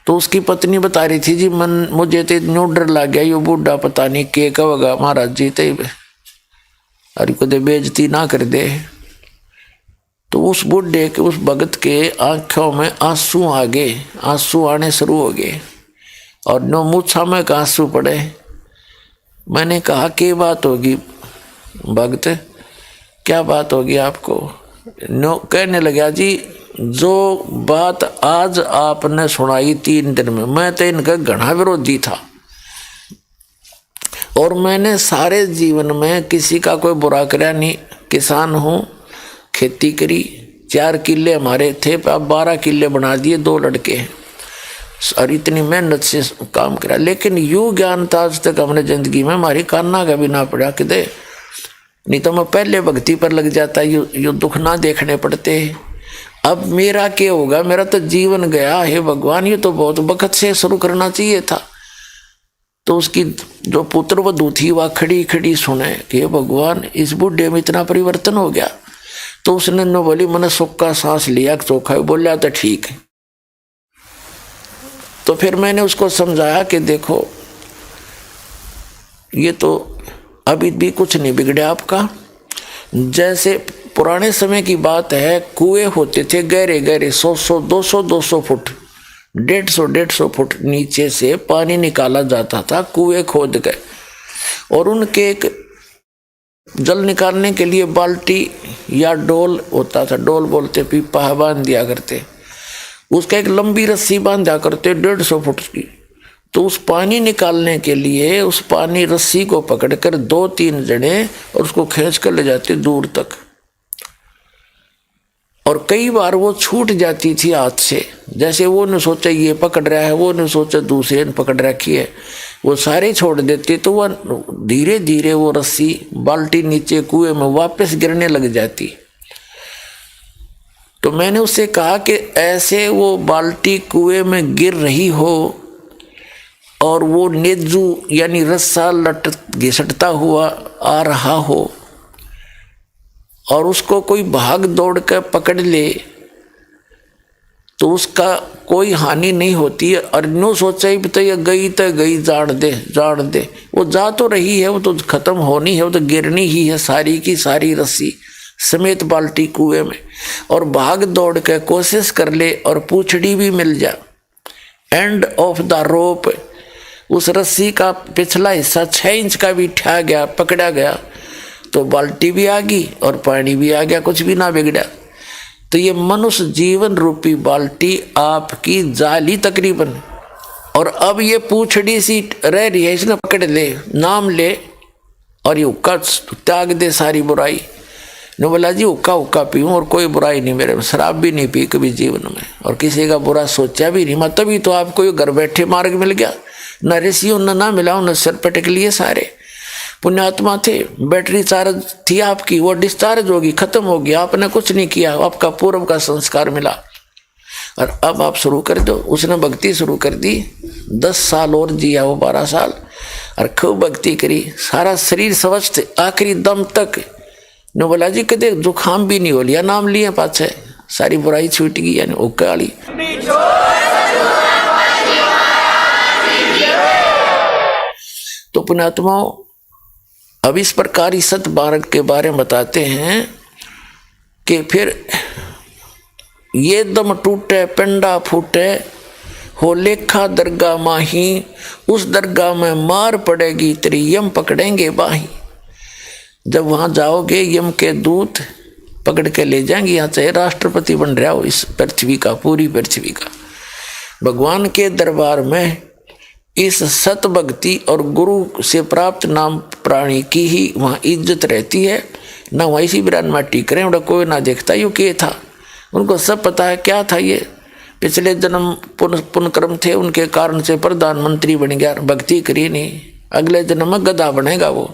तो उसकी पत्नी बता रही थी जी मुझे तो इतना डर लग गया, ये बूढ़ा पता नहीं के कहेगा महाराज जी, तो अरे को दे बेइज्जती ना कर दे। तो उस बूढ़े के, उस भगत के आंखों में आंसू आ गए, आंसू आने शुरू हो गए और नो मूछा में का आंसू पड़े। मैंने कहा क्या बात होगी भगत, क्या बात होगी आपको। नो कहने लगा जी जो बात आज आपने सुनाई 3 दिन में, मैं तो इनका घना विरोधी था और मैंने सारे जीवन में किसी का कोई बुरा कराया नहीं। किसान हूँ, खेती करी, 4 किले हमारे थे, अब 12 किले बना दिए, 2 लड़के हैं और इतनी मेहनत से काम करा। लेकिन यूँ ज्ञान था आज तक हमने जिंदगी में, हमारी कान्ना का भी ना पड़ा कि दे, नहीं तो मैं पहले भक्ति पर लग जाता, यू दुख ना देखने पड़ते। अब मेरा क्या होगा, मेरा तो जीवन गया, हे भगवान ये तो बहुत वक्त से शुरू करना चाहिए था। तो उसकी जो पुत्र वधू थी वह खड़ी खड़ी सुने कि हे भगवान इस बूढ़े में इतना परिवर्तन हो गया। तो उसने न बोली मैंने सुख का सांस लिया, चोखा बोला तो ठीक है। तो फिर मैंने उसको समझाया कि देखो ये तो अभी भी कुछ नहीं बिगड़ा आपका। जैसे पुराने समय की बात है, कुएं होते थे गहरे गहरे, 100 200 फुट, 150 फुट नीचे से पानी निकाला जाता था। कुएं खोद गए और उनके एक जल निकालने के लिए बाल्टी या डोल होता था, डोल बोलते, पीपा बांध दिया करते, उसका एक लंबी रस्सी बांधा करते 150 फुट की। तो उस पानी निकालने के लिए उस पानी रस्सी को पकड़कर 2-3 जने और उसको खींच कर ले जाते दूर तक। और कई बार वो छूट जाती थी हाथ से, जैसे वो ने सोचा ये पकड़ रहा है, वो ने सोचा दूसरे ने पकड़ रखी है, वो सारे छोड़ देते। तो वह धीरे धीरे वो रस्सी बाल्टी नीचे कुएं में वापस गिरने लग जाती। तो मैंने उससे कहा कि ऐसे वो बाल्टी कुएं में गिर रही हो और वो नेजू यानी रस्सा घिसटता हुआ आ रहा हो और उसको कोई भाग दौड़ कर पकड़ ले तो उसका कोई हानि नहीं होती है। और नो सोचा ही तो ये गई तो गई, जाड़ दे, वो जा तो रही है, वो तो खत्म होनी है, वो तो गिरनी ही है सारी की सारी रस्सी समेत बाल्टी कुएं में। और भाग दौड़ के कोशिश कर ले और पूछड़ी भी मिल जा, एंड ऑफ द रोप, उस रस्सी का पिछला हिस्सा 6 इंच का भी ठा गया, पकड़ा गया तो बाल्टी भी आ गई और पानी भी आ गया, कुछ भी ना बिगड़ा। तो ये मनुष्य जीवन रूपी बाल्टी आपकी जाली तकरीबन, और अब ये पूछड़ी सी रह रही है, इसने पकड़ ले, नाम ले और ये हुक्का त्याग दे सारी बुराई। ने बोला जी हुक्का पीऊँ और कोई बुराई नहीं मेरे में, शराब भी नहीं पी कभी जीवन में और किसी का बुरा सोचा भी नहीं। मैं तभी तो आपको ये घर बैठे मार्ग मिल गया, न ऋषियों न मिलाओ न सिर पटक लिए सारे पुण्यात्मा थे। बैटरी चार्ज थी आपकी, वो डिस्चार्ज होगी, खत्म होगी, आपने कुछ नहीं किया, आपका पूर्व का संस्कार मिला और अब आप शुरू कर दो। उसने भक्ति शुरू कर दी, 10 साल और जिया वो 12 साल और खूब भक्ति करी, सारा शरीर स्वस्थ आखिरी दम तक। ने बोला जी कदे जुकाम भी नहीं हो लिया, नाम लिए पाछे सारी बुराई छूट गई, यानी ओके वाली। तो पुण्यात्माओं अब इस प्रकार इस सत बारक के बारे में बताते हैं कि फिर ये दम टूटे पिंडा फूटे हो लेखा दरगाह माही, उस दरगाह में मार पड़ेगी तेरी यम पकड़ेंगे बाही। जब वहां जाओगे यम के दूत पकड़ के ले जाएंगे, यहाँ चाहे राष्ट्रपति बन रहा हो इस पृथ्वी का, पूरी पृथ्वी का। भगवान के दरबार में इस सत भक्ति और गुरु से प्राप्त नाम प्राणी की ही वहाँ इज्जत रहती है। ना वहाँ इसी बिरान माटी करें, उनका कोई ना देखता ये क्या था, उनको सब पता है क्या था। ये पिछले जन्म पुण्य कर्म थे, उनके कारण से प्रधानमंत्री बन गया, भक्ति करी नहीं, अगले जन्म में गधा बनेगा वो।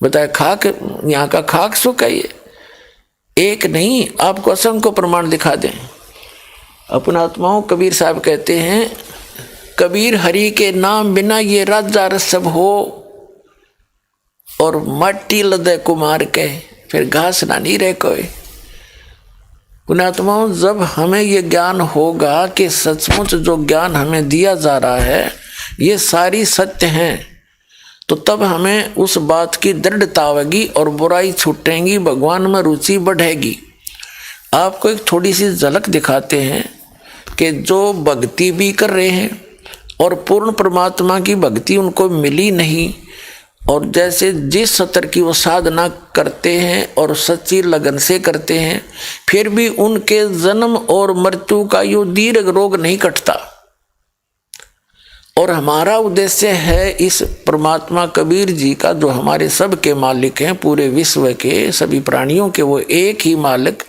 बताए खाक, यहाँ का खाक सुख है ये, एक नहीं आपको असंख्य प्रमाण दिखा दें। अपना आत्माओं कबीर साहब कहते हैं, कबीर हरि के नाम बिना ये राजा रसब हो और माटी लदे कुमार के, फिर घास ना नहीं रहे कोई। पुण्यात्माओं जब हमें ये ज्ञान होगा कि सचमुच जो ज्ञान हमें दिया जा रहा है ये सारी सत्य हैं, तो तब हमें उस बात की दृढ़ता होगी और बुराई छूटेंगी, भगवान में रुचि बढ़ेगी। आपको एक थोड़ी सी झलक दिखाते हैं कि जो भक्ति भी कर रहे हैं और पूर्ण परमात्मा की भक्ति उनको मिली नहीं, और जैसे जिस स्तर की वो साधना करते हैं और सच्ची लगन से करते हैं, फिर भी उनके जन्म और मृत्यु का यो दीर्घ रोग नहीं कटता। और हमारा उद्देश्य है इस परमात्मा कबीर जी का, जो हमारे सब के मालिक हैं, पूरे विश्व के सभी प्राणियों के वो एक ही मालिक,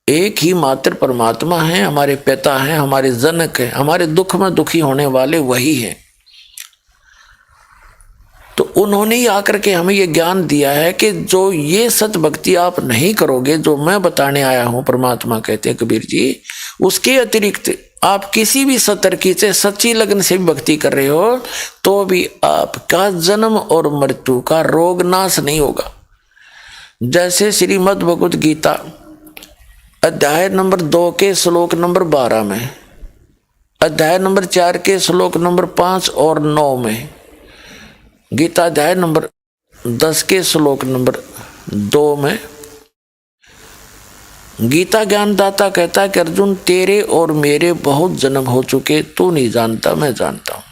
एक ही मात्र परमात्मा है, हमारे पिता हैं, हमारे जनक हैं, हमारे दुख में दुखी होने वाले वही हैं। तो उन्होंने ही आकर के हमें ये ज्ञान दिया है कि जो ये सत भक्ति आप नहीं करोगे, जो मैं बताने आया हूं, परमात्मा कहते हैं कबीर जी, उसके अतिरिक्त आप किसी भी सतर्की से सच्ची लगन से भी भक्ति कर रहे हो तो भी आपका जन्म और मृत्यु का रोग नाश नहीं होगा। जैसे श्रीमद् भगवत गीता अध्याय नंबर 2 के श्लोक नंबर 12 में, अध्याय नंबर 4 के श्लोक नंबर 5 और 9 में, गीता अध्याय नंबर 10 के श्लोक नंबर 2 में गीता ज्ञानदाता कहता है कि अर्जुन तेरे और मेरे बहुत जन्म हो चुके, तू नहीं जानता मैं जानता हूं।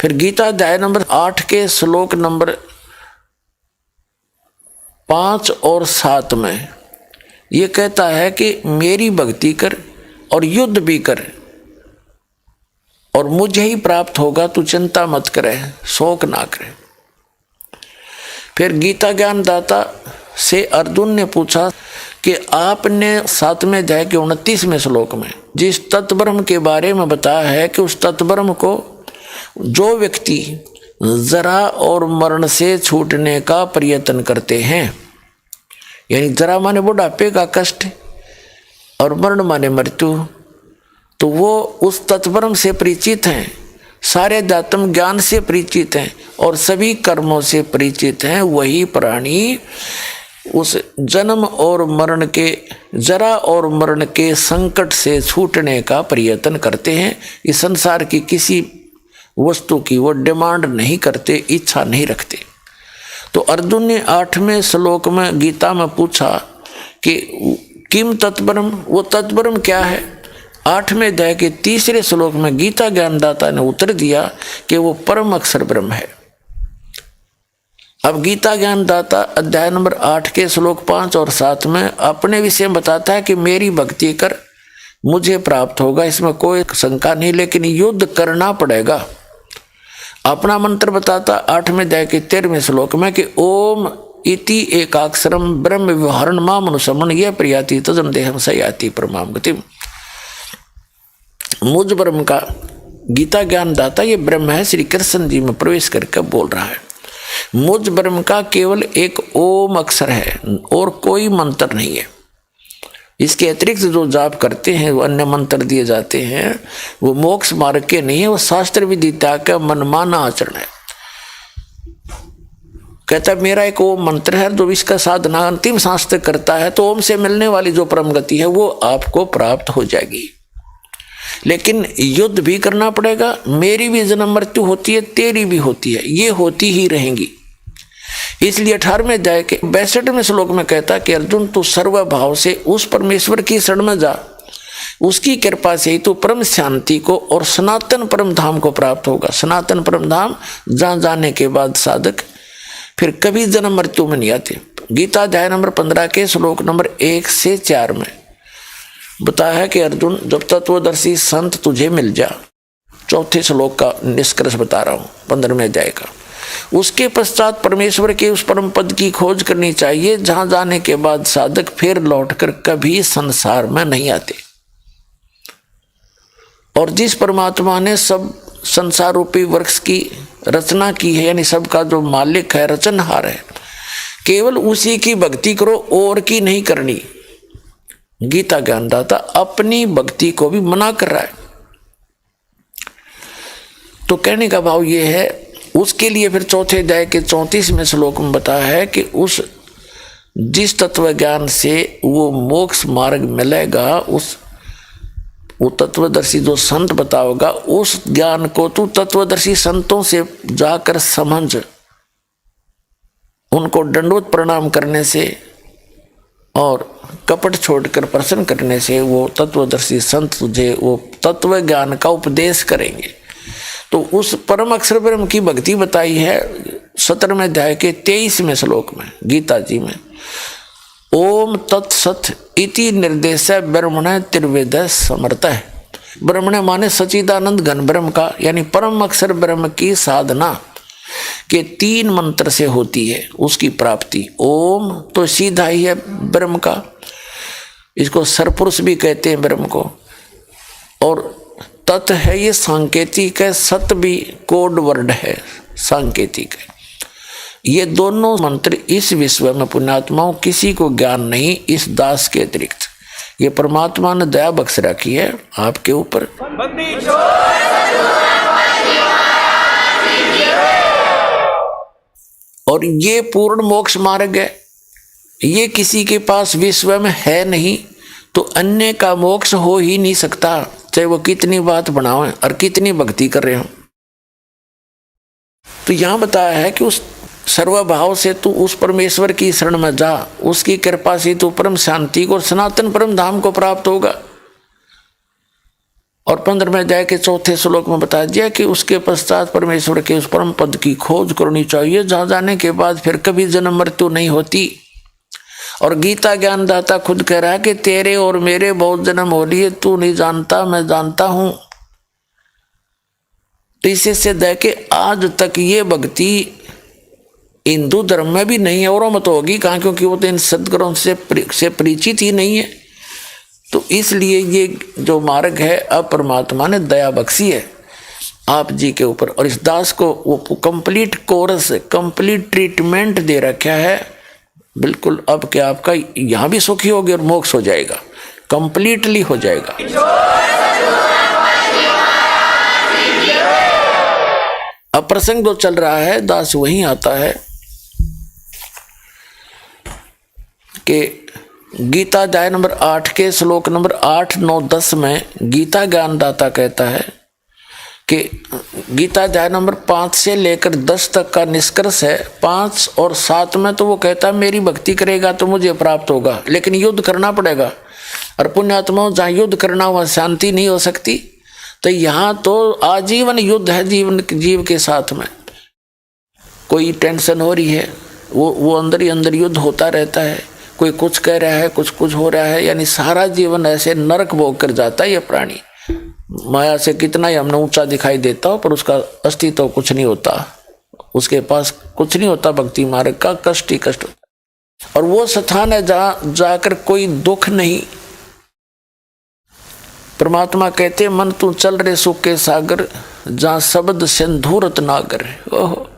फिर गीता अध्याय नंबर 8 के श्लोक नंबर 5 और 7 में ये कहता है कि मेरी भक्ति कर और युद्ध भी कर और मुझे ही प्राप्त होगा, तू चिंता मत करे, शोक ना करे। फिर गीता ज्ञानदाता से अर्जुन ने पूछा कि आपने 7वें अध्याय के 29वें श्लोक में जिस तत्ब्रह्म के बारे में बताया है कि उस तत्ब्रह्म को जो व्यक्ति जरा और मरण से छूटने का प्रयत्न करते हैं, यानी जरा माने बुढ़ापे का कष्ट और मरण माने मृत्यु, तो वो उस तत्परम से परिचित हैं, सारे अध्यात्म ज्ञान से परिचित हैं और सभी कर्मों से परिचित हैं। वही प्राणी उस जन्म और मरण के, जरा और मरण के संकट से छूटने का प्रयत्न करते हैं। इस संसार की किसी वस्तु की वो डिमांड नहीं करते, इच्छा नहीं रखते। तो अर्जुन ने 8वें श्लोक में गीता में पूछा कि किम तत्परम, वो तत्परम क्या है। 8वें अध्याय के 3रे श्लोक में गीता ज्ञानदाता ने उत्तर दिया कि वो परम अक्षर ब्रह्म है। अब गीता ज्ञानदाता अध्याय नंबर 8 के श्लोक 5 और 7 में अपने विषय में बताता है कि मेरी भक्ति कर मुझे प्राप्त होगा, इसमें कोई शंका नहीं, लेकिन युद्ध करना पड़ेगा। अपना मंत्र बताता 8वें अध्याय के 13वें श्लोक में कि ओम इति एकाक्षरम ब्रह्म व्यवहारण माम अनुसमन यह प्रियाति तजम देहम सयाति परमाम गतिम। मुझ ब्रह्म का गीता ज्ञान दाता ये ब्रह्म है, श्री कृष्ण जी में प्रवेश करके बोल रहा है। मुझ ब्रह्म का केवल एक ओम अक्षर है और कोई मंत्र नहीं है। इसके अतिरिक्त जो जाप करते हैं, वो अन्य मंत्र दिए जाते हैं, वो मोक्ष मार्ग के नहीं है, वो शास्त्र विदिता का मनमाना आचरण है। कहता मेरा एक ओम मंत्र है, जो इसका साधना अंतिम सांस तक करता है तो ओम से मिलने वाली जो परम गति है वो आपको प्राप्त हो जाएगी। लेकिन युद्ध भी करना पड़ेगा। मेरी भी जन्म मृत्यु होती है, तेरी भी होती है, ये होती ही रहेंगी। इसलिए 18वें अध्याय के 62वें श्लोक में कहता कि अर्जुन तू सर्वभाव से उस परमेश्वर की शरण में जा, उसकी कृपा से ही तू परम शांति को और सनातन परम धाम को प्राप्त होगा। सनातन परम धाम जहाँ जाने के बाद साधक फिर कभी जन्म मृत्यु में नहीं आते। गीता अध्याय नंबर 15 के श्लोक नंबर 1 से 4 में बताया है कि अर्जुन जब तत्वदर्शी संत तुझे मिल जा, 4थे श्लोक का निष्कर्ष बता रहा हूँ 15वें अध्याय का। उसके पश्चात परमेश्वर के उस परम पद की खोज करनी चाहिए जहां जाने के बाद साधक फिर लौटकर कभी संसार में नहीं आते। और जिस परमात्मा ने सब संसार रूपी वृक्ष की रचना की है, यानी सबका जो मालिक है, रचनहार है, केवल उसी की भक्ति करो और की नहीं करनी। गीता ज्ञानदाता अपनी भक्ति को भी मना कर रहा है। तो कहने का भाव ये है, उसके लिए फिर 4थे अध्याय के 34वें श्लोक में बताया है कि उस जिस तत्व ज्ञान से वो मोक्ष मार्ग मिलेगा, वो तत्वदर्शी जो संत बताओगा, उस ज्ञान को तू तत्वदर्शी संतों से जाकर समझ, उनको दंडवत प्रणाम करने से और कपट छोड़कर प्रसन्न करने से वो तत्वदर्शी संत तुझे वो तत्व ज्ञान का उपदेश करेंगे। तो उस परम अक्षर ब्रह्म की भक्ति बताई है 17वें अध्याय के 23वें श्लोक में गीता जी में। ओम तत्सत इति निर्देश ब्रह्मण त्रिवेद समर्थ है। ब्रह्मण माने सचिदानंद घन ब्रह्म का, यानी परम अक्षर ब्रह्म की साधना के 3 मंत्र से होती है उसकी प्राप्ति। ओम तो सीधा ही है ब्रह्म का, इसको सरपुरुष भी कहते हैं ब्रह्म को। और तत् है ये सांकेतिक है, सत भी कोड वर्ड है सांकेतिक है। ये दोनों मंत्र इस विश्व में पुण्यात्माओं किसी को ज्ञान नहीं, इस दास के अतिरिक्त। ये परमात्मा ने दया बख्श रखी है आपके ऊपर। और ये पूर्ण मोक्ष मार्ग है, ये किसी के पास विश्व में है नहीं, तो अन्य का मोक्ष हो ही नहीं सकता, चाहे वो कितनी बात बनाओ और कितनी भक्ति कर रहे हो। तो यहां बताया है कि उस सर्वभाव से तू उस परमेश्वर की शरण में जा, उसकी कृपा से तू परम शांति को और सनातन परम धाम को प्राप्त होगा। और 15वें अध्याय के 4थे श्लोक में बता दिया कि उसके पश्चात परमेश्वर के उस परम पद की खोज करनी चाहिए जहां जाने के बाद फिर कभी जन्म मृत्यु नहीं होती। और गीता ज्ञानदाता खुद कह रहा है कि तेरे और मेरे बहुत जन्म हो लिए, तू नहीं जानता मैं जानता हूं। तो इससे सिद्ध है कि आज तक ये भक्ति हिंदू धर्म में भी नहीं है, और मत होगी कहाँ, क्योंकि वो तो इन सदगुरों से परिचित ही नहीं है। तो इसलिए ये जो मार्ग है अब परमात्मा ने दया बख्शी है आप जी के ऊपर, और इस दास को वो कंप्लीट कोर्स, कंप्लीट ट्रीटमेंट दे रखा है। बिल्कुल अब क्या आपका यहाँ भी सुखी होगी और मोक्ष हो जाएगा। कंप्लीटली हो जाएगा। अब प्रसंग जो चल रहा है दास वहीं आता है कि गीता अध्याय नंबर 8 के श्लोक नंबर 8, 9, 10 में गीता ज्ञानदाता कहता है कि गीता अध्याय नंबर 5 से लेकर 10 तक का निष्कर्ष है। 5 और 7 में तो वो कहता है मेरी भक्ति करेगा तो मुझे प्राप्त होगा, लेकिन युद्ध करना पड़ेगा। और पुण्यात्माओं, जहाँ युद्ध करना वहाँ शांति नहीं हो सकती। तो यहाँ तो आजीवन युद्ध है जीव के साथ में। कोई टेंशन हो रही है, वो अंदर ही अंदर युद्ध होता रहता है। कोई कुछ कह रहा है, कुछ हो रहा है, यानी सारा जीवन ऐसे नरक भोग कर जाता है ये प्राणी। माया से कितना ही हमने ऊंचा दिखाई देता हो, पर उसका अस्तित्व कुछ नहीं होता, उसके पास कुछ नहीं होता। भक्ति मार्ग का कष्ट ही कष्ट होता। और वो स्थान है जहां जाकर कोई दुख नहीं। परमात्मा कहते मन तू चल रे सुख के सागर, जहां शब्द सिंधुरत नागर। ओहो,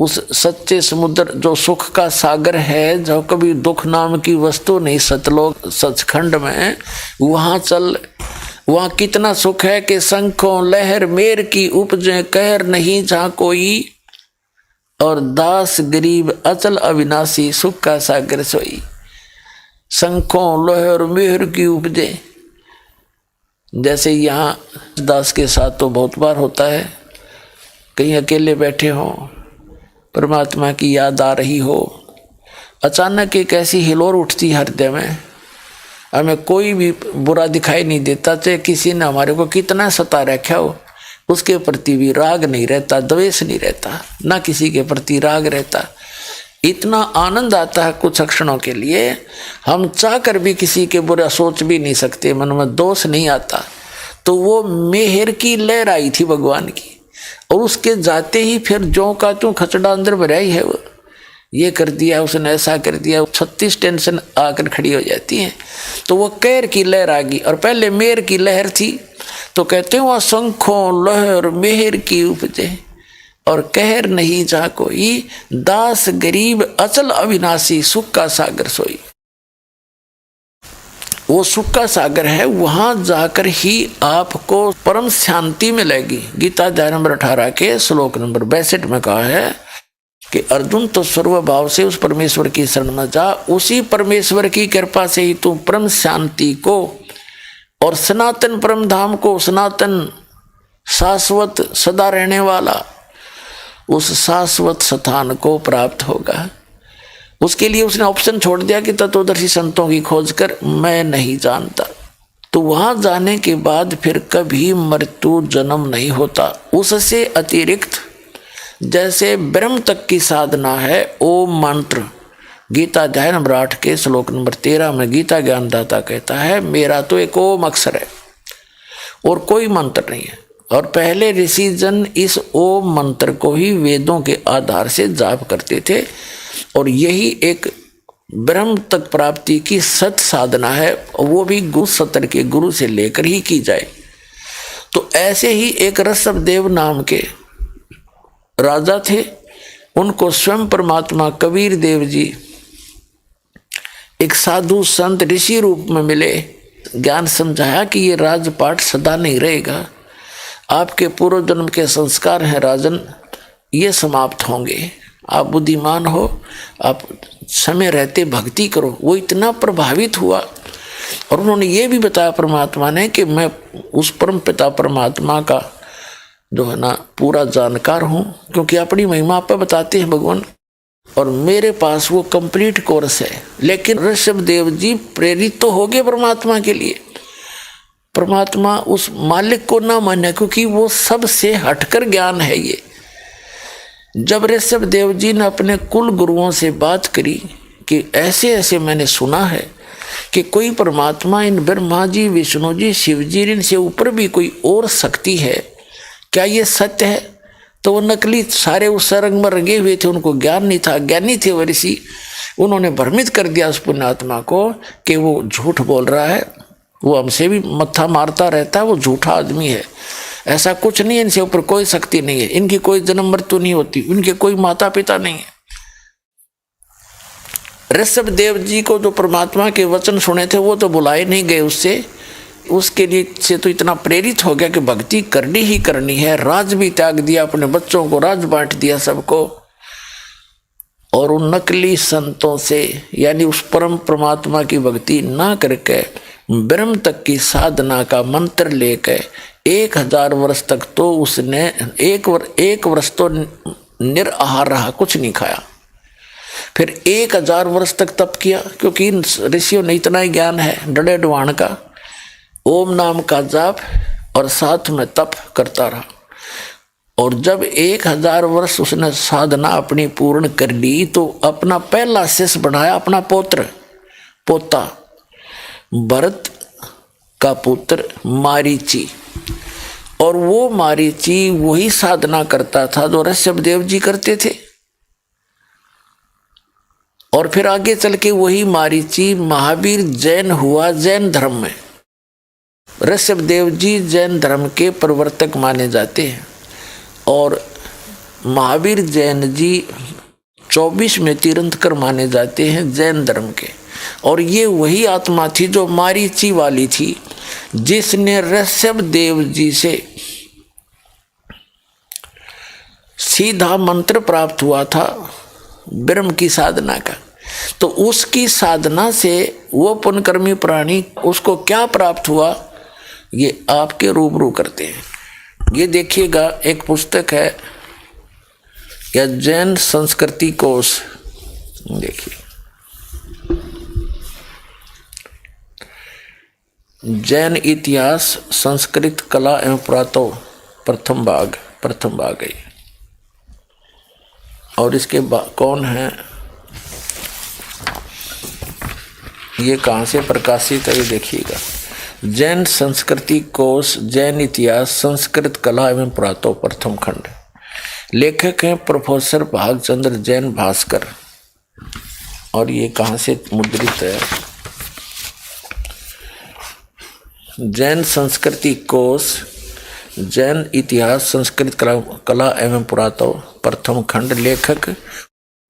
उस सच्चे समुद्र जो सुख का सागर है, जो कभी दुख नाम की वस्तु नहीं, सतलोक सचखंड में, वहां चल। वहां कितना सुख है कि शंखों लहर मेर की उपजे, कहर नहीं जहां कोई, और दास गरीब अचल अविनाशी, सुख का सागर सोई। शंखों लहर मेहर की उपजे, जैसे यहाँ दास के साथ तो बहुत बार होता है, कहीं अकेले बैठे हों, परमात्मा की याद आ रही हो, अचानक एक ऐसी हिलोर उठती हृदय में, हमें कोई भी बुरा दिखाई नहीं देता, चाहे किसी ने हमारे को कितना सता रखा हो, उसके प्रति भी राग नहीं रहता, द्वेष नहीं रहता, ना किसी के प्रति राग रहता। इतना आनंद आता है कुछ क्षणों के लिए, हम चाह कर भी किसी के बुरा सोच भी नहीं सकते, मन में दोष नहीं आता। तो वो मेहर की लहर आई थी भगवान की, और उसके जाते ही फिर जो का त्यों खचड़ा अंदर भरा ही है। वो ये कर दिया, उसने ऐसा कर दिया, 36 टेंशन आकर खड़ी हो जाती हैं। तो वो कहर की लहर आ गई, और पहले मेहर की लहर थी। तो कहते हैं वह शंखों लहर मेहर की उपजे, और कहर नहीं जा कोई, दास गरीब अचल अविनाशी, सुख का सागर सोई। वो सुख का सागर है, वहां जाकर ही आपको परम शांति मिलेगी। गीता अध्याय नंबर 18 के श्लोक नंबर 62 में कहा है कि अर्जुन तो सर्व भाव से उस परमेश्वर की शरण में जा, उसी परमेश्वर की कृपा से ही तू परम शांति को और सनातन परम धाम को, सनातन शाश्वत सदा रहने वाला उस शाश्वत स्थान को प्राप्त होगा। उसके लिए उसने ऑप्शन छोड़ दिया कि तत्वदर्शी संतों की खोज कर, मैं नहीं जानता। तो वहां जाने के बाद फिर कभी मृत्यु जन्म नहीं होता। उससे अतिरिक्त जैसे ब्रह्म तक की साधना है ओम मंत्र, गीता अध्याय नंबर 8 के श्लोक नंबर 13 में गीता ज्ञानदाता कहता है मेरा तो एक ओम अक्षर है और कोई मंत्र नहीं है। और पहले ऋषि जन इस ओम मंत्र को ही वेदों के आधार से जाप करते थे, और यही एक ब्रह्म तक प्राप्ति की सत साधना है, वो भी गुरु सत्र के गुरु से लेकर ही की जाए। तो ऐसे ही एक ऋषभदेव नाम के राजा थे, उनको स्वयं परमात्मा कबीर देव जी एक साधु संत ऋषि रूप में मिले, ज्ञान समझाया कि ये राजपाट सदा नहीं रहेगा, आपके पूर्व जन्म के संस्कार हैं राजन, ये समाप्त होंगे, आप बुद्धिमान हो, आप समय रहते भक्ति करो। वो इतना प्रभावित हुआ, और उन्होंने ये भी बताया परमात्मा ने कि मैं उस परम पिता परमात्मा का जो है ना पूरा जानकार हूँ, क्योंकि अपनी महिमा आप बताते हैं भगवान, और मेरे पास वो कंप्लीट कोर्स है। लेकिन ऋषभदेव जी प्रेरित तो हो गए परमात्मा के लिए, परमात्मा उस मालिक को ना माने, क्योंकि वो सबसे हटकर ज्ञान है ये। जब ऋषभदेव जी ने अपने कुल गुरुओं से बात करी कि ऐसे ऐसे मैंने सुना है कि कोई परमात्मा इन ब्रह्मा जी, विष्णु जी, शिव जी, इनसे ऊपर भी कोई और शक्ति है, क्या ये सत्य है? तो वो नकली सारे उस रंग में रंगे हुए थे, उनको ज्ञान नहीं था, ज्ञानी थे वो ऋषि। उन्होंने भ्रमित कर दिया उस पुण्यात्मा को कि वो झूठ बोल रहा है, वो हमसे भी मत्था मारता रहता है, वो झूठा आदमी है, ऐसा कुछ नहीं है, इनसे ऊपर कोई शक्ति नहीं है, इनकी कोई जन्म मृत्यु नहीं होती, इनके कोई माता पिता नहीं है। ऋषभ देव जी को जो परमात्मा के वचन सुने थे वो तो बुलाए नहीं गए उससे, उसके लिए से तो इतना प्रेरित हो गया कि भक्ति करनी ही करनी है। राज भी त्याग दिया, अपने बच्चों को राज बांट दिया सबको, और उन नकली संतों से यानी उस परम परमात्मा की भक्ति ना करके ब्रह्म तक की साधना का मंत्र लेकर 1000 वर्ष तक तो उसने एक वर्ष तो निराहार रहा, कुछ नहीं खाया। फिर 1000 वर्ष तक तप किया, क्योंकि इन ऋषियों ने इतना ही ज्ञान है डड़े डुआण का, ओम नाम का जाप और साथ में तप करता रहा। और जब 1000 वर्ष उसने साधना अपनी पूर्ण कर ली तो अपना पहला शिष्य बनाया, अपना पोता भरत का पुत्र मारीची। और वो मारीची वही साधना करता था जो ऋषभ देव जी करते थे। और फिर आगे चल के वही मारीची महावीर जैन हुआ, जैन धर्म में। ऋषभ देव जी जैन धर्म के प्रवर्तक माने जाते हैं और महावीर जैन जी 24 में तीर्थंकर माने जाते हैं जैन धर्म के। और ये वही आत्मा थी जो मारीची वाली थी, जिसने ऋषभ देव जी से सीधा मंत्र प्राप्त हुआ था ब्रह्म की साधना का। तो उसकी साधना से वो पुण्यकर्मी प्राणी उसको क्या प्राप्त हुआ, ये आपके रूबरू करते हैं। ये देखिएगा, एक पुस्तक है या जैन संस्कृति कोश, देखिए जैन इतिहास संस्कृत कला एवं पुरातत्व प्रथम भाग है। और इसके कौन है, ये कहाँ से प्रकाशित है, ये देखिएगा। जैन संस्कृति कोश, जैन इतिहास संस्कृत कला एवं पुरातत्व प्रथम खंड। लेखक हैं प्रोफेसर भागचंद्र जैन भास्कर। और ये कहाँ से मुद्रित है, जैन संस्कृति कोश, जैन इतिहास संस्कृत कला एवं पुरातत्व प्रथम खंड। लेखक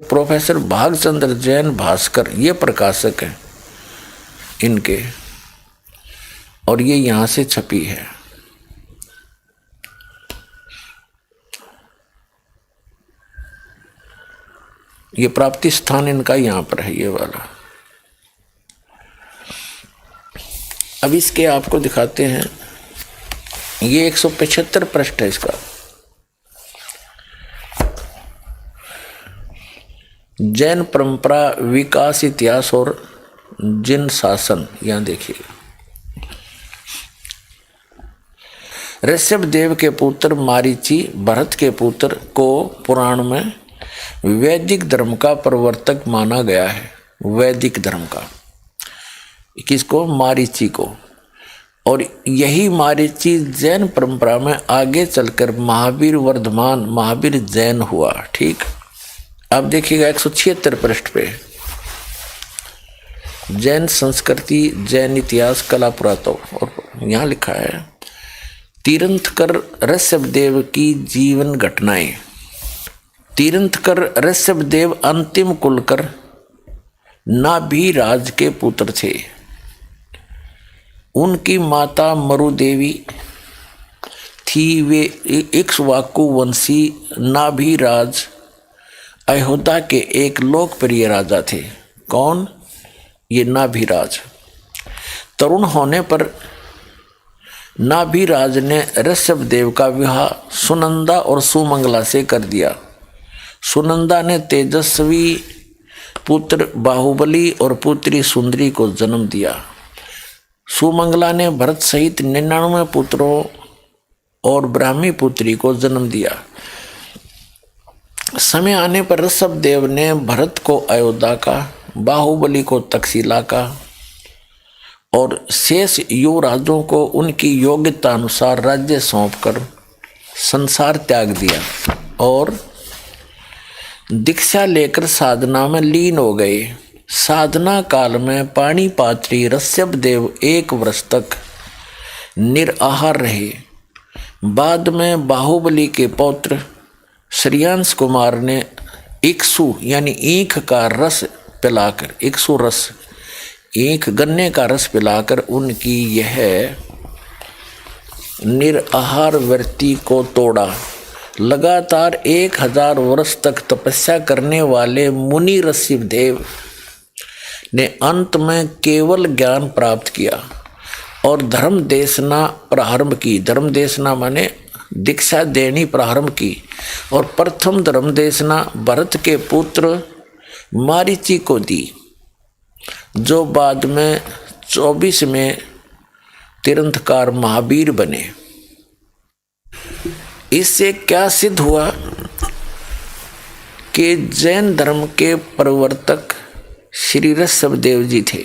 प्रोफेसर भागचंद्र जैन भास्कर, ये प्रकाशक हैं इनके, और ये यहाँ से छपी है। ये प्राप्ति स्थान इनका यहाँ पर है, ये वाला। अब इसके आपको दिखाते हैं, ये 175 पृष्ठ है इसका। जैन परंपरा विकास इतिहास और जिन शासन, यहाँ देखिए। ऋषभ देव के पुत्र मारीची भरत के पुत्र को पुराण में वैदिक धर्म का प्रवर्तक माना गया है। वैदिक धर्म का, किसको, मारीची को। और यही मारीची जैन परंपरा में आगे चलकर महावीर वर्धमान महावीर जैन हुआ। ठीक, अब देखिएगा 176 पृष्ठ पे, जैन संस्कृति जैन इतिहास कला पुरातत्व। और यहाँ लिखा है तीर्थंकर ऋषभ देव की जीवन घटनाएं। तीर्थंकर ऋषभ देव अंतिम कुलकर नाभिराज के पुत्र थे। उनकी माता मरुदेवी थी। वे इक्ष्वाकु वंशी नाभिराज अयोध्या के एक लोकप्रिय राजा थे। कौन, ये नाभिराज। तरुण होने पर नाभिराज ने ऋषभ देव का विवाह सुनंदा और सुमंगला से कर दिया। सुनंदा ने तेजस्वी पुत्र बाहुबली और पुत्री सुंदरी को जन्म दिया। सुमंगला ने भरत सहित 99 पुत्रों और ब्राह्मी पुत्री को जन्म दिया। समय आने पर ऋषभ देव ने भरत को अयोध्या का, बाहुबली को तक्षशिला का और शेष युवराजों को उनकी योग्यता अनुसार राज्य सौंपकर संसार त्याग दिया और दीक्षा लेकर साधना में लीन हो गए। साधना काल में पाणिपात्री ऋषभ देव 1 वर्ष तक निराहार रहे। बाद में बाहुबली के पौत्र श्रेयांश कुमार ने इक्सु यानी ईख का रस पिलाकर, 100 रस, एक गन्ने का रस पिलाकर उनकी यह निराहार वृत्ति को तोड़ा। लगातार 1000 वर्ष तक तपस्या करने वाले मुनि ऋषिदेव ने अंत में केवल ज्ञान प्राप्त किया और धर्म देशना प्रारंभ की। धर्म देशना माने दीक्षा देनी प्रारंभ की और प्रथम धर्म देशना भरत के पुत्र मारीची को दी, जो बाद में 24 में तीर्थंकर महावीर बने। इससे क्या सिद्ध हुआ कि जैन धर्म के प्रवर्तक श्री ऋषभदेव जी थे।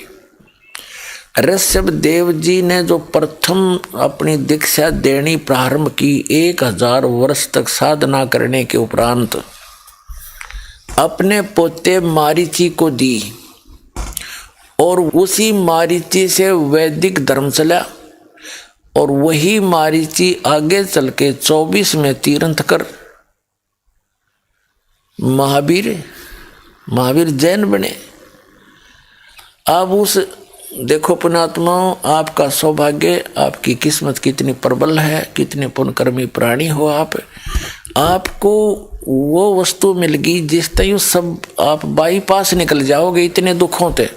ऋषभदेव जी ने जो प्रथम अपनी दीक्षा देनी प्रारंभ की, 1000 वर्ष तक साधना करने के उपरांत अपने पोते मारीची को दी और उसी मारीची से वैदिक धर्म चला और वही मारीची आगे चल के 24 में तीर्थंकर महावीर जैन बने। अब उस देखो पुण्यात्माओं, आपका सौभाग्य, आपकी किस्मत कितनी प्रबल है, कितने पुण्यकर्मी प्राणी हो आपको वो वस्तु मिल गई जिस तय सब आप बाईपास निकल जाओगे इतने दुखों से।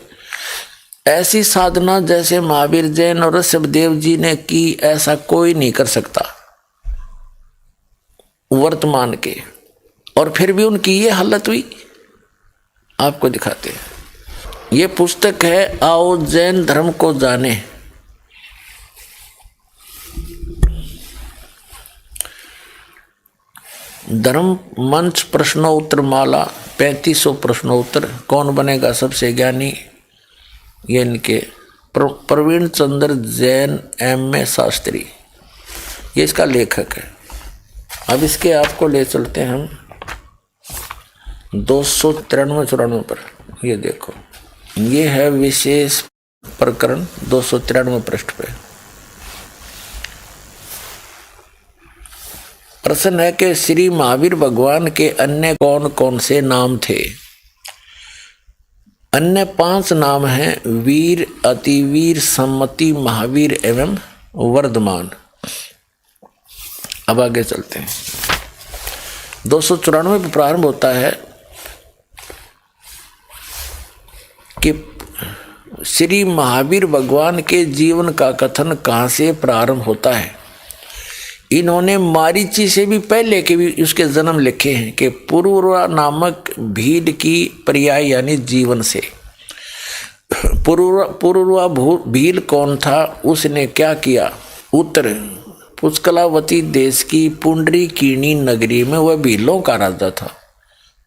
ऐसी साधना जैसे महावीर जैन और ऋषभदेव जी ने की, ऐसा कोई नहीं कर सकता वर्तमान के। और फिर भी उनकी ये हालत हुई। आपको दिखाते हैं, ये पुस्तक है आओ जैन धर्म को जाने। धर्म मंच प्रश्नोत्तर माला, 3500 प्रश्नोत्तर। कौन बनेगा सबसे ज्ञानी, ये इनके प्रवीण चंद्र जैन M.A. शास्त्री, ये इसका लेखक है। अब इसके आपको ले चलते हैं हम 293-94 पर। ये देखो, ये है विशेष प्रकरण 293 पृष्ठ पे। प्रश्न है कि श्री महावीर भगवान के अन्य कौन कौन से नाम थे। अन्य 5 नाम हैं, वीर, अतिवीर, सम्मति, महावीर एवं वर्धमान। अब आगे चलते हैं। 294 पर प्रारंभ होता है कि श्री महावीर भगवान के जीवन का कथन कहाँ से प्रारंभ होता है। इन्होंने मारीची से भी पहले के भी उसके जन्म लिखे हैं कि पुरुरवा नामक भील की पर्याय यानी जीवन से। पुरुरवा भील कौन था, उसने क्या किया। उत्तर पुष्कलावती देश की पुंडरीकीर्णी नगरी में वह भीलों का राजा था।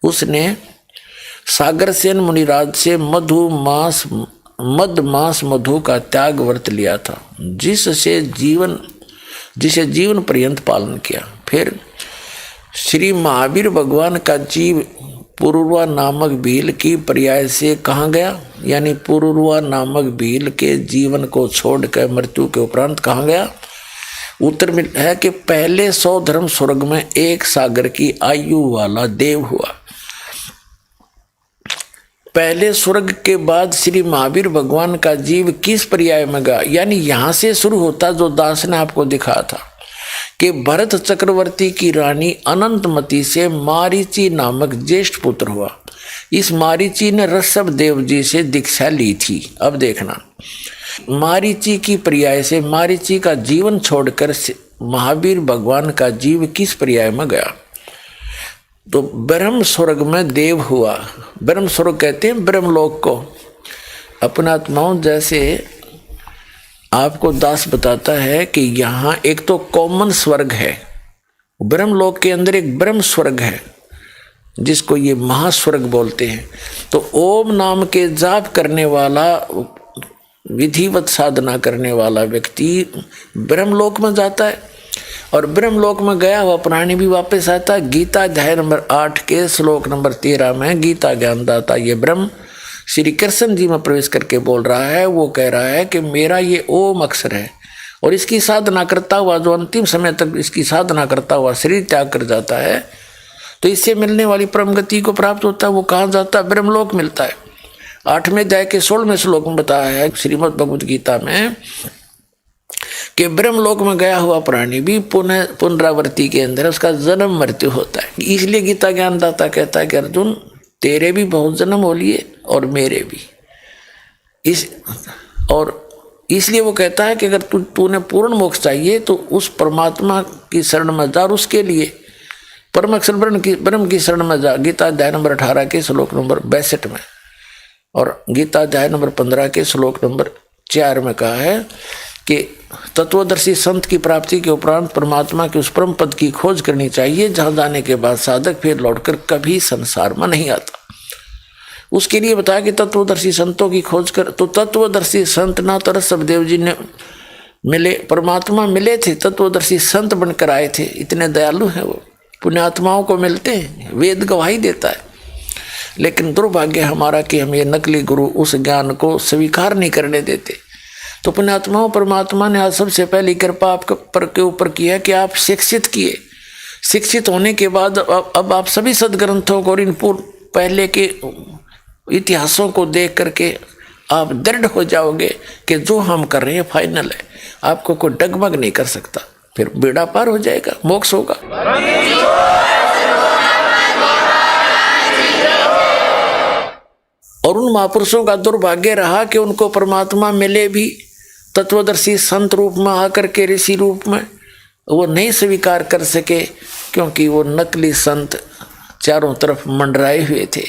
उसने सागरसेन मुनिराज से मधमास मधु का त्याग व्रत लिया था, जिसे जीवन पर्यंत पालन किया। फिर श्री महावीर भगवान का जीव पुरुरवा नामक भील की पर्याय से कहाँ गया, यानी पुरुरवा नामक भील के जीवन को छोड़कर मृत्यु के उपरांत कहाँ गया। उत्तर में है कि पहले 100 धर्म स्वर्ग में 1 सागर की आयु वाला देव हुआ। पहले स्वर्ग के बाद श्री महावीर भगवान का जीव किस पर्याय में गया, यानी यहाँ से शुरू होता जो दास ने आपको दिखाया था कि भरत चक्रवर्ती की रानी अनंतमती से मारीची नामक ज्येष्ठ पुत्र हुआ। इस मारीची ने ऋषभदेव जी से दीक्षा ली थी। अब देखना, मारीची की पर्याय से मारीची का जीवन छोड़कर महावीर भगवान का जीव किस पर्याय में गया, तो ब्रह्म स्वर्ग में देव हुआ। ब्रह्म स्वर्ग कहते हैं ब्रह्मलोक को। अपनात्माओं, जैसे आपको दास बताता है कि यहाँ एक तो कॉमन स्वर्ग है, ब्रह्मलोक के अंदर एक ब्रह्म स्वर्ग है जिसको ये महास्वर्ग बोलते हैं। तो ओम नाम के जाप करने वाला, विधिवत साधना करने वाला व्यक्ति ब्रह्मलोक में जाता है और ब्रह्मलोक में गया हुआ प्राणी भी वापस आता है। गीता अध्याय नंबर 8 के श्लोक नंबर 13 में गीता ज्ञानदाता ये ब्रह्म श्री कृष्ण जी में प्रवेश करके बोल रहा है। वो कह रहा है कि मेरा ये ओम अक्षर है और इसकी साधना करता हुआ जो अंतिम समय तक इसकी साधना करता हुआ शरीर त्याग कर जाता है तो इससे मिलने वाली परम गति को प्राप्त होता है। वो कहाँ जाता है, ब्रह्मलोक मिलता है। 8वें अध्याय के 16वें श्लोक में बताया है श्रीमद् भगवद गीता में कि ब्रह्मलोक में गया हुआ प्राणी भी पुनरावृत्ति के अंदर उसका जन्म मृत्यु होता है। इसलिए गीता ज्ञानदाता कहता है कि अर्जुन तेरे भी बहुत जन्म हो लिए और मेरे भी, और इसलिए वो कहता है कि अगर तूने पूर्ण मोक्ष चाहिए तो उस परमात्मा की शरण में जा, और उसके लिए परम अक्षर ब्रह्म की शरण में जा। गीता अध्याय नंबर 18 के श्लोक नंबर 62 में, और गीता अध्याय नंबर 15 के श्लोक नंबर 4 में कहा है कि तत्वदर्शी संत की प्राप्ति के उपरांत परमात्मा के उस परम पद की खोज करनी चाहिए जहाँ जाने के बाद साधक फिर लौटकर कभी संसार में नहीं आता। उसके लिए बताया कि तत्वदर्शी संतों की खोज कर, तो तत्वदर्शी संत ना तो ऋषभदेव जी ने मिले, परमात्मा मिले थे, तत्वदर्शी संत बनकर आए थे, इतने दयालु हैं वो, पुण्यात्माओं को मिलते हैं, वेद गवाही देता है। लेकिन दुर्भाग्य हमारा कि हम ये नकली गुरु उस ज्ञान को स्वीकार नहीं करने देते। तो पुण्यात्माओं परमात्मा ने आज सबसे पहली कृपा आपके के ऊपर किया कि आप शिक्षित किए। शिक्षित होने के बाद अब आप सभी सदग्रंथों को और इन पहले के इतिहासों को देख करके आप दृढ़ हो जाओगे कि जो हम कर रहे हैं फाइनल है, आपको कोई डगमग नहीं कर सकता, फिर बेड़ा पार हो जाएगा, मोक्ष होगा। और उन महापुरुषों का दुर्भाग्य रहा कि उनको परमात्मा मिले भी तत्वदर्शी संत रूप में आकर के, ऋषि रूप में, वो नहीं स्वीकार कर सके क्योंकि वो नकली संत चारों तरफ मंडराए हुए थे।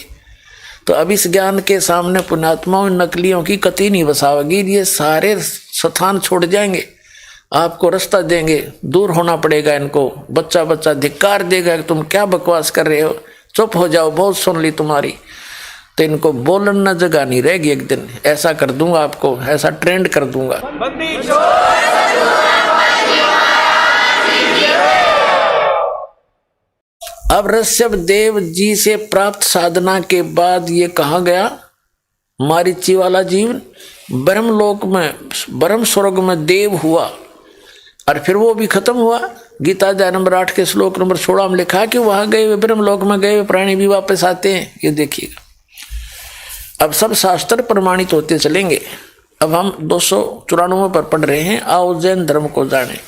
तो अब इस ज्ञान के सामने पुण्यात्माओं नकलियों की कतई नहीं बसावेगी, ये सारे स्थान छोड़ जाएंगे, आपको रास्ता देंगे, दूर होना पड़ेगा इनको। बच्चा बच्चा धिक्कार देगा कि तुम क्या बकवास कर रहे हो, चुप हो जाओ, बहुत सुन ली तुम्हारी। तो इनको बोलना जगह नहीं रहेगी, एक दिन ऐसा कर दूंगा आपको, ऐसा ट्रेंड कर दूंगा। अब ऋषभ देव जी से प्राप्त साधना के बाद ये कहा गया मारीची वाला जीवन ब्रह्मलोक में, ब्रह्म स्वर्ग में देव हुआ, और फिर वो भी खत्म हुआ। गीता अध्याय नंबर 8 के श्लोक नंबर 16 में लिखा कि वहां गए हुए ब्रह्मलोक में गए हुए प्राणी भी वापस आते हैं। ये देखिएगा, अब सब शास्त्र प्रमाणित होते चलेंगे। अब हम 294 पर पढ़ रहे हैं, आओ जैन धर्म को जाने।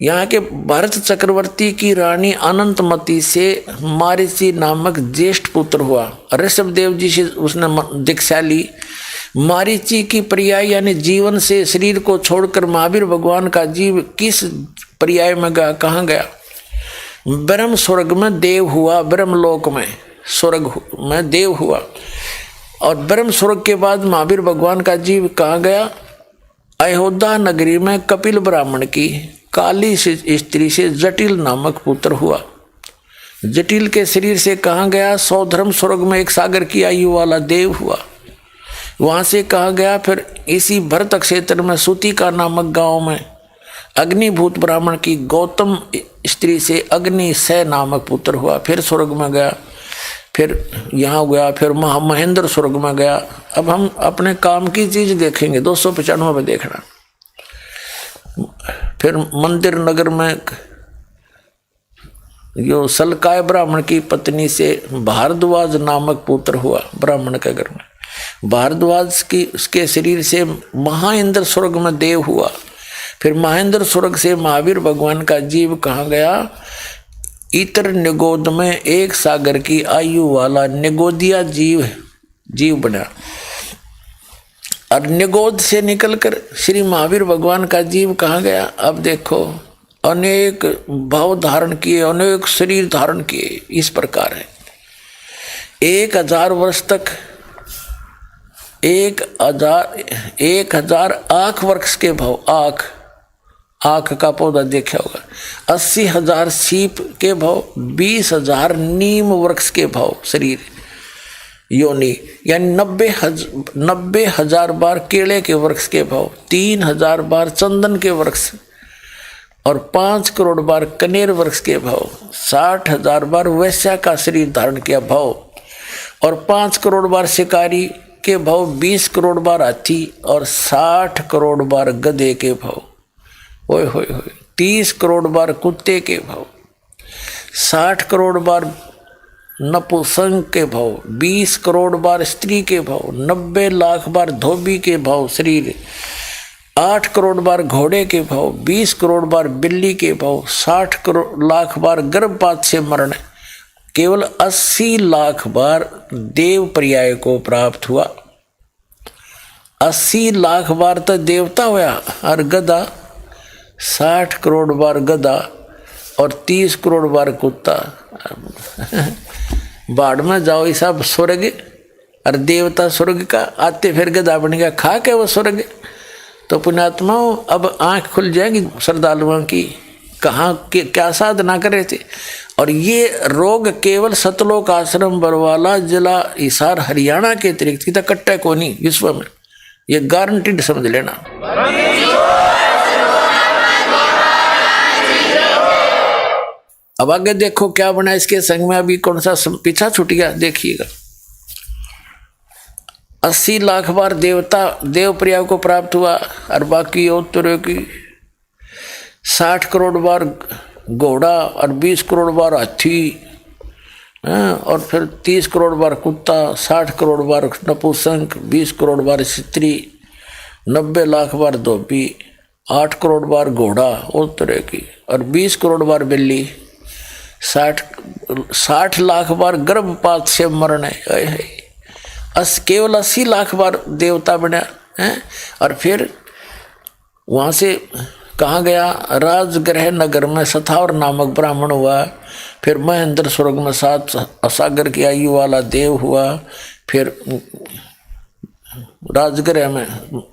यहाँ के भरत चक्रवर्ती की रानी अनंतमती से मारीची नामक ज्येष्ठ पुत्र हुआ। ऋषभ देव जी से उसने दीक्षा ली। मारीची की पर्याय यानी जीवन से शरीर को छोड़कर महावीर भगवान का जीव किस पर्याय में गया, कहाँ गया? ब्रह्म स्वर्ग में देव हुआ, ब्रह्मलोक में स्वर्ग में देव हुआ। और ब्रह्म स्वर्ग के बाद महावीर भगवान का जीव कहाँ गया? अयोध्या नगरी में कपिल ब्राह्मण की काली स्त्री से जटिल नामक पुत्र हुआ। जटिल के शरीर से कहाँ गया? सौधर्म स्वर्ग में एक सागर की आयु वाला देव हुआ। वहाँ से कहा गया फिर इसी भरत क्षेत्र में सूतिका नामक गांव में अग्निभूत ब्राह्मण की गौतम स्त्री से अग्नि सह नामक पुत्र हुआ। फिर स्वर्ग में गया, फिर यहाँ गया, फिर महेंद्र स्वर्ग में गया। अब हम अपने काम की चीज देखेंगे, 295 में देखना। फिर मंदिर नगर में यो सलकाय ब्राह्मण की पत्नी से भारद्वाज नामक पुत्र हुआ। ब्राह्मण के घर में भारद्वाज की उसके शरीर से महाइंद्र स्वर्ग में देव हुआ। फिर महेंद्र स्वर्ग से महावीर भगवान का जीव कहाँ गया? इतर निगोद में एक सागर की आयु वाला निगोदिया जीव बना। और निगोद से निकलकर श्री महावीर भगवान का जीव कहाँ गया? अब देखो, अनेक भाव धारण किए, अनेक शरीर धारण किए। इस प्रकार है 1000 वर्ष तक 1000 आँख वृक्ष के भाव, आँख का पौधा देखा होगा। 80,000 सीप के भाव, 20,000 नीम वृक्ष के भाव शरीर योनि, यानी 90,000 बार केले के वृक्ष के भाव, 3,000 बार चंदन के वृक्ष, और 5 करोड़ बार कनेर वृक्ष के भाव, 60,000 बार वैश्या का शरीर धारण किया भाव, और 5 करोड़ बार शिकारी के भाव, 20 करोड़ बार हाथी, और 60 करोड़ बार गधे के भाव। ओए होए होए, 30 करोड़ बार कुत्ते के भाव, 60 करोड़ बार नपुंसक के भाव, 20 करोड़ बार स्त्री के भाव, 90 लाख बार धोबी के भाव शरीर, 8 करोड़ बार घोड़े के भाव, 20 करोड़ बार बिल्ली के भाव, 60 करोड़ लाख बार गर्भपात से मरण, केवल 80 लाख बार देव पर्याय को प्राप्त हुआ। 80 लाख बार तो देवता हुआ और गधा, 60 करोड़ बार गधा और 30 करोड़ बार कुत्ता। बाढ़ में जाओ ये सब स्वर्ग, और देवता स्वर्ग का आते फिर गधा बन गया, खा के वो स्वर्ग। तो पुण्यात्माओं अब आंख खुल जाएगी श्रद्धालुओं की, कहाँ के क्या साधना कर रहे थे। और ये रोग केवल सतलोक आश्रम बरवाला जिला हिसार हरियाणा के अतिरिक्त कितना कट्टा को नहीं विश्व में, ये गारंटीड समझ लेना। अब आगे देखो क्या बना इसके संग में, अभी कौन सा पीछा छूट गया देखिएगा। 80 लाख बार देवता देव पर्याय को प्राप्त हुआ, और बाकी उत्तर की 60 करोड़ बार घोड़ा और 20 करोड़ बार हाथी, और फिर 30 करोड़ बार कुत्ता, 60 करोड़ बार नपुंसक, 20 करोड़ बार स्त्री, 90 लाख बार धोबी, 8 करोड़ बार घोड़ा उस तरह की, और 20 करोड़ बार बिल्ली, 60 लाख बार गर्भपात से मरण है। केवल 80 लाख बार देवता बना है। और फिर वहाँ से कहाँ गया, राजगृह नगर में सथावर नामक ब्राह्मण हुआ, फिर महेंद्र स्वर्ग में 7 असागर की आयु वाला देव हुआ, फिर राजगृह में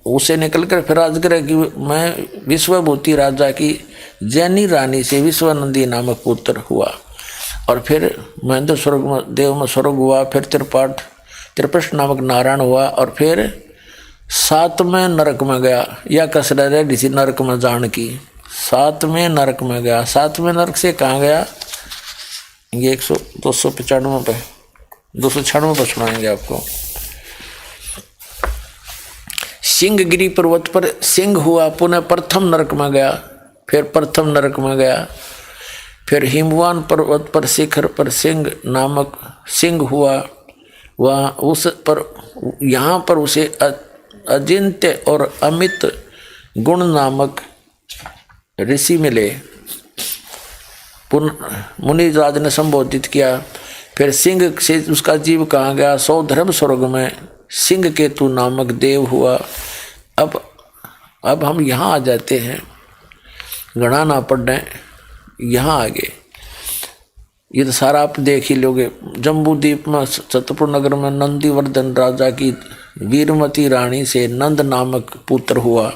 उसे निकलकर फिर राजगृह की में विश्वभूति राजा की जैनी रानी से विश्वानंदी नामक पुत्र हुआ, और फिर महेंद्र स्वर्ग में देव में स्वर्ग हुआ, फिर त्रिपृष्ठ नामक नारायण हुआ, और फिर 7वें नरक में गया। या कसरत है किसी नरक में जान की, 7वें नरक में गया। 7वें नरक से कहाँ गया, ये 295 पे 296 पर सुनाएंगे आपको। सिंहगिरी पर्वत पर सिंह हुआ, पुनः प्रथम नरक में गया, फिर प्रथम नरक में गया। फिर हिमवान पर्वत पर शिखर पर सिंह नामक सिंह हुआ, वहाँ उस पर यहाँ पर उसे अजिंत्य और अमित गुण नामक ऋषि मिले। मुनिराज ने संबोधित किया। फिर सिंह से उसका जीव कहाँ गया, सौधर्म स्वर्ग में सिंह केतु नामक देव हुआ। अब हम यहाँ आ जाते हैं, गणा ना पढ़ने, यहाँ आगे ये तो सारा आप देख ही लोगे। जम्बूद्वीप में छतरपुर नगर में नंदीवर्धन राजा की वीरमती रानी से नंद नामक पुत्र हुआ।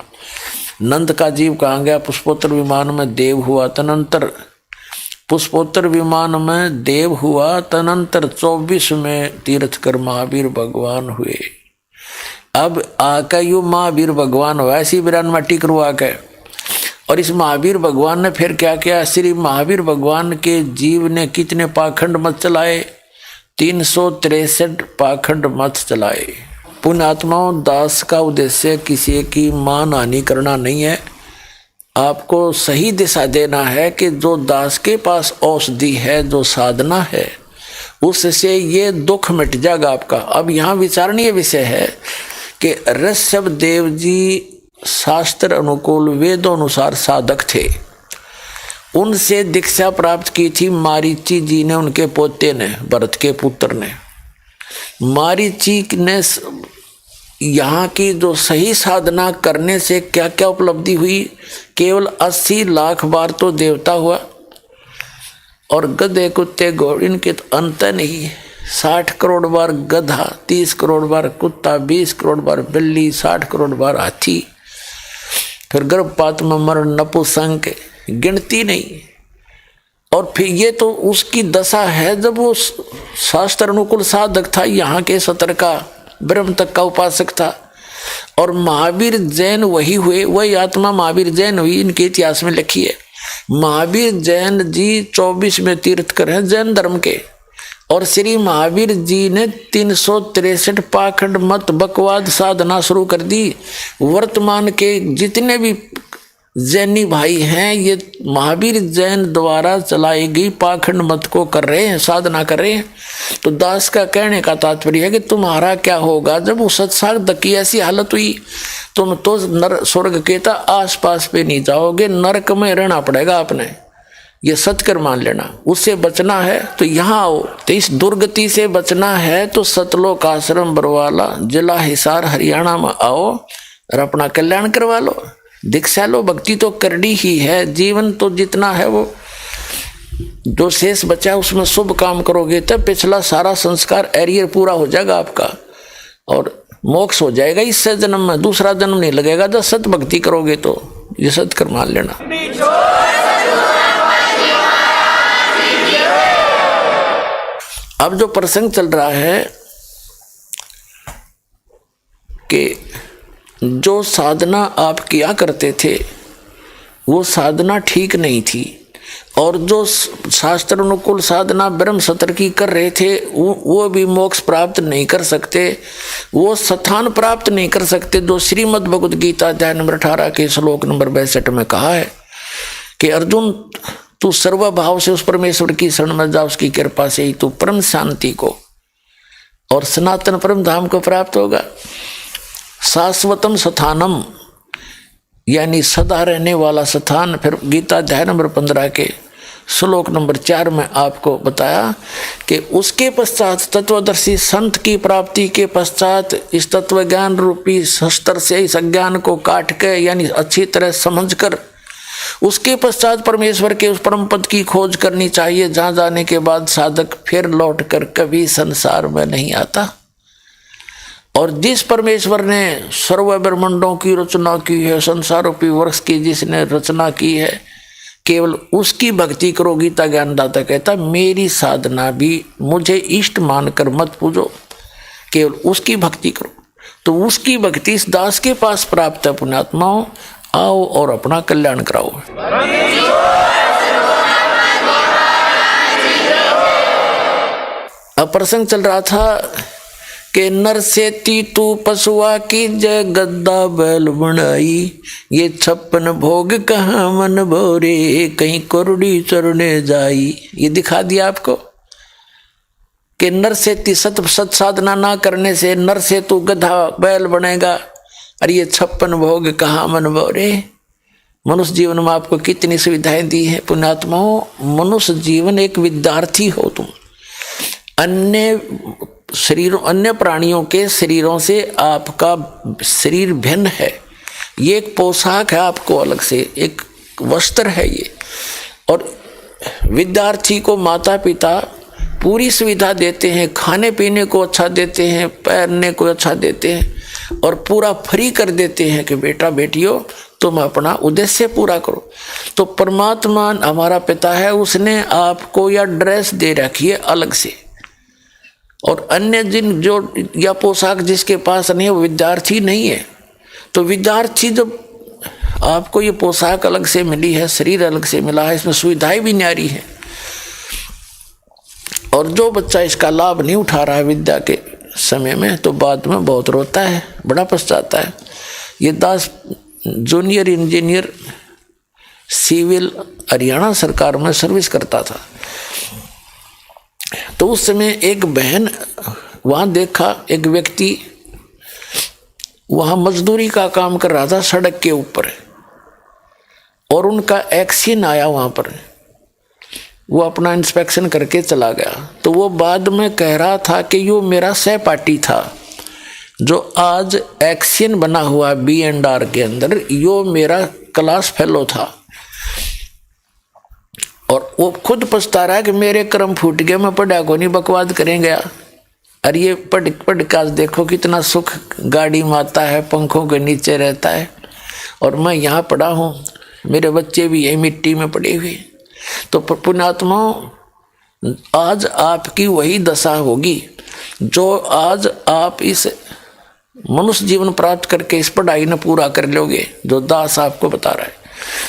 नंद का जीव कहाँ गया, पुष्पोत्तर विमान में देव हुआ। तदनंतर पुष्पोत्तर विमान में देव हुआ, तदनंतर 24 में तीर्थकर महावीर भगवान हुए। अब आका यू महावीर भगवान हुआ, ऐसी बिरान मट्टी करवा के। और इस महावीर भगवान ने फिर क्या किया, श्री महावीर भगवान के जीव ने कितने पाखंड मत चलाए, 363 पाखंड मत चलाए। पुण्यात्माओं, दास का उद्देश्य किसी की मान हानि करना नहीं है, आपको सही दिशा देना है कि जो दास के पास औषधि है, जो साधना है, उससे ये दुख मिट जाएगा आपका। अब यहाँ विचारणीय विषय है कि ऋषभ देव जी शास्त्र अनुकूल वेदों अनुसार साधक थे। उनसे दीक्षा प्राप्त की थी मारीची जी ने, उनके पोते ने, भरत के पुत्र ने। मारीची ने यहाँ की जो सही साधना करने से क्या क्या उपलब्धि हुई, केवल 80 लाख बार तो देवता हुआ, और गधे कुत्ते घोड़े इनके तो अंत नहीं। 60 करोड़ बार गधा, 30 करोड़ बार कुत्ता, 20 करोड़ बार बिल्ली, 60 करोड़ बार हाथी, फिर गर्भपात में मरण, नपुंसक, गिनती नहीं। और फिर ये तो उसकी दशा है जब वो शास्त्र अनुकूल साधक था, यहाँ के सतर का ब्रह्म तक का उपासक था। और महावीर जैन वही हुए, वही आत्मा महावीर जैन हुई, इनके इतिहास में लिखी है। महावीर जैन जी 24 में तीर्थकर हैं जैन धर्म के, और श्री महावीर जी ने 363 पाखंड मत बकवाद साधना शुरू कर दी। वर्तमान के जितने भी जैनी भाई हैं, ये महावीर जैन द्वारा चलाई गई पाखंड मत को कर रहे हैं, साधना कर रहे हैं। तो दास का कहने का तात्पर्य है कि तुम्हारा क्या होगा जब वो सत्संग तक की ऐसी हालत हुई, तुम तो नर स्वर्ग के आस पास पे नहीं जाओगे, नरक में रहना पड़ेगा आपने। ये सत्कर मान लेना। उससे बचना है तो यहाँ आओ, तो इस दुर्गति से बचना है तो सतलोक आश्रम बरवाला जिला हिसार हरियाणा में आओ और अपना कल्याण करवा लो, दीक्षा लो। भक्ति तो करनी ही है, जीवन तो जितना है वो जो शेष बचा उसमें शुभ काम करोगे तब पिछला सारा संस्कार एरियर पूरा हो जाएगा आपका और मोक्ष हो जाएगा इससे जन्म में, दूसरा जन्म नहीं लगेगा। जब सत भक्ति करोगे तो ये सत्कर मान लेना। अब जो प्रसंग चल रहा है कि जो साधना आप किया करते थे वो साधना ठीक नहीं थी, और जो शास्त्र अनुकूल साधना ब्रह्म सत्र की कर रहे थे वो भी मोक्ष प्राप्त नहीं कर सकते, वो स्थान प्राप्त नहीं कर सकते। जो श्रीमद् भगवद गीता अध्याय नंबर 18 के श्लोक नंबर 62 में कहा है कि अर्जुन तू सर्वभाव से उस परमेश्वर की शरण में जा, उसकी कृपा से ही तू परम शांति को और सनातन परम धाम को प्राप्त होगा। शाश्वतम स्थानम यानी सदा रहने वाला स्थान। फिर गीता अध्याय नंबर 15 के श्लोक नंबर 4 में आपको बताया कि उसके पश्चात तत्वदर्शी संत की प्राप्ति के पश्चात इस तत्व ज्ञान रूपी शस्त्र से इस अज्ञान को काट के यानी अच्छी तरह समझकर उसके पश्चात परमेश्वर के उस परम पद की खोज करनी चाहिए, जहाँ जाने के बाद साधक फिर लौट कर कभी संसार में नहीं आता। और जिस परमेश्वर ने सर्व ब्रह्मांडों की रचना की है, संसार रूपी वृक्ष की जिसने रचना की है, केवल उसकी भक्ति करो। गीता ज्ञानदाता कहता मेरी साधना भी मुझे इष्ट मानकर मत पूजो, केवल उसकी भक्ति करो। तो उसकी भक्ति इस दास के पास प्राप्त है। पुण्यात्माओं आओ और अपना कल्याण कराओ। अब प्रसंग चल रहा था कि नर से तू पशुआ की जय गद्दा बैल बनाई, ये 56 भोग कहाँ मन भोरे कहीं कोरडी चरने जाई। ये दिखा दिया आपको कि नर से सत साधना ना करने से नर से तू गधा बैल बनेगा, अरे ये 56 भोग कहाँ मन भोरे। मनुष्य जीवन में आपको कितनी सुविधाएं दी है पुण्यात्माओं। मनुष्य जीवन एक विद्यार्थी हो तुम। अन्य शरीरों अन्य प्राणियों के शरीरों से आपका शरीर भिन्न है। ये एक पोशाक है आपको अलग से, एक वस्त्र है ये। और विद्यार्थी को माता पिता पूरी सुविधा देते हैं, खाने पीने को अच्छा देते हैं, पहनने को अच्छा देते हैं और पूरा फ्री कर देते हैं कि बेटा बेटियों तुम अपना उद्देश्य पूरा करो। तो परमात्मा हमारा पिता है, उसने आपको यह ड्रेस दे रखी है अलग से। और अन्य जिन जो या पोशाक जिसके पास नहीं है वो विद्यार्थी नहीं है। तो विद्यार्थी जब आपको ये पोशाक अलग से मिली है, शरीर अलग से मिला है, इसमें सुविधाएं भी न्यारी है, और जो बच्चा इसका लाभ नहीं उठा रहा है विद्या के समय में तो बाद में बहुत रोता है, बड़ा पछताता है। ये दास जूनियर इंजीनियर सिविल हरियाणा सरकार में सर्विस करता था। तो उस समय एक बहन वहाँ देखा, एक व्यक्ति वहाँ मजदूरी का काम कर रहा था सड़क के ऊपर, और उनका एक्सीडेंट आया वहाँ पर। वो अपना इंस्पेक्शन करके चला गया। तो वो बाद में कह रहा था कि यो मेरा सहपाठी था जो आज एक्सीडेंट बना हुआ B&R के अंदर, यो मेरा क्लास फेलो था। और वो खुद पछता रहा है कि मेरे कर्म फूट गए, मैं पढ़ा को नहीं, बकवाद करेंगे। अरे ये पढ़ का देखो कितना सुख गाड़ी में आता है, पंखों के नीचे रहता है, और मैं यहाँ पड़ा हूँ, मेरे बच्चे भी यही मिट्टी में पड़े हुए। तो पुण्यात्माओं आज आपकी वही दशा होगी जो आज आप इस मनुष्य जीवन प्राप्त करके इस पढ़ाई ने पूरा कर लोगे जो दास आपको बता रहा है,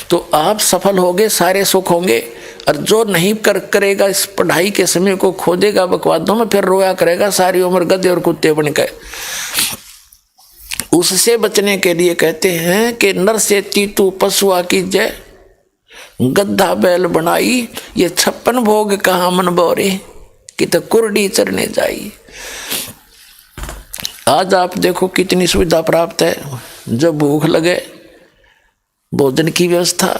तो आप सफल होगे, सारे सुख होंगे। और जो नहीं करेगा इस पढ़ाई के समय को खोदेगा बकवादों में, फिर रोया करेगा सारी उम्र गधे और कुत्ते बन गए। उससे बचने के लिए कहते हैं कि नर से तीतू पशुआ की जय, गद्दा बैल बनाई, ये 56 भोग कहाँ मन बोरे, कि तो कुरडी चरने जाई। आज आप देखो कितनी सुविधा प्राप्त है, जब भूख लगे भोजन की व्यवस्था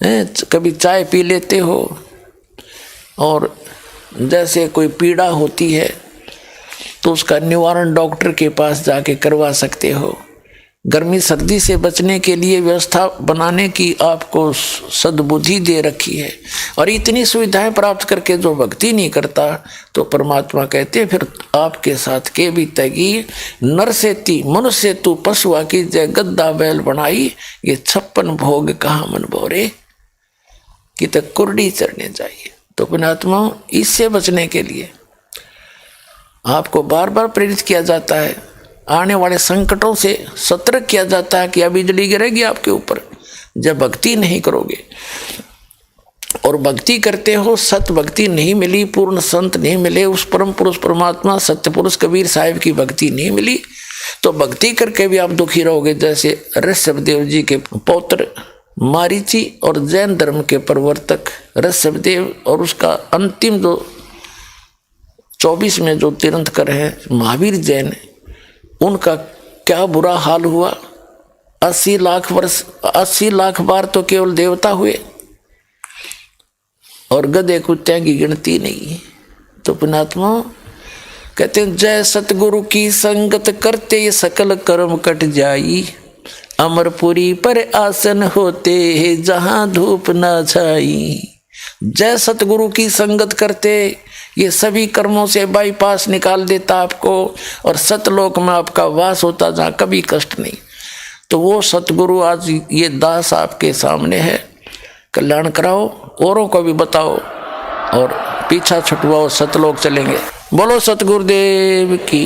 है, कभी चाय पी लेते हो, और जैसे कोई पीड़ा होती है तो उसका निवारण डॉक्टर के पास जाके करवा सकते हो। गर्मी सर्दी से बचने के लिए व्यवस्था बनाने की आपको सद्बुद्धि दे रखी है, और इतनी सुविधाएं प्राप्त करके जो भक्ति नहीं करता तो परमात्मा कहते फिर आपके साथ के भी तगी, नर से ती मनुष्य तू पशुआ की जय, गद्दा बैल बनाई, ये 56 भोग कहाँ मन बोरे, कि तक कुरडी चढ़ने चाहिए। तो पुण्यात्मा इससे बचने के लिए आपको बार बार प्रेरित किया जाता है, आने वाले संकटों से सतर्क किया जाता है कि अब बिजली गिरेगी आपके ऊपर जब भक्ति नहीं करोगे। और भक्ति करते हो, सत भक्ति नहीं मिली, पूर्ण संत नहीं मिले, उस परम पुरुष परमात्मा सत्य पुरुष कबीर साहिब की भक्ति नहीं मिली, तो भक्ति करके भी आप दुखी रहोगे। जैसे ऋषभदेव जी के पौत्र मारीची और जैन धर्म के प्रवर्तक ऋषभदेव, और उसका अंतिम जो 24 में जो तीर्थंकर है महावीर जैन, उनका क्या बुरा हाल हुआ। 80 लाख वर्ष 80 लाख बार तो केवल देवता हुए, और गधे कुत्ते की गिनती नहीं। तो पुण्यात्मा कहते हैं जय सतगुरु की संगत करते ये सकल कर्म कट जाई, अमरपुरी पर आसन होते है जहां धूप न छाई। जय सतगुरु की संगत करते ये सभी कर्मों से बाईपास निकाल देता आपको, और सतलोक में आपका वास होता जहाँ कभी कष्ट नहीं। तो वो सतगुरु आज ये दास आपके सामने है, कल्याण कराओ, औरों को भी बताओ और पीछा छुटवाओ, सतलोक चलेंगे। बोलो सतगुरुदेव की।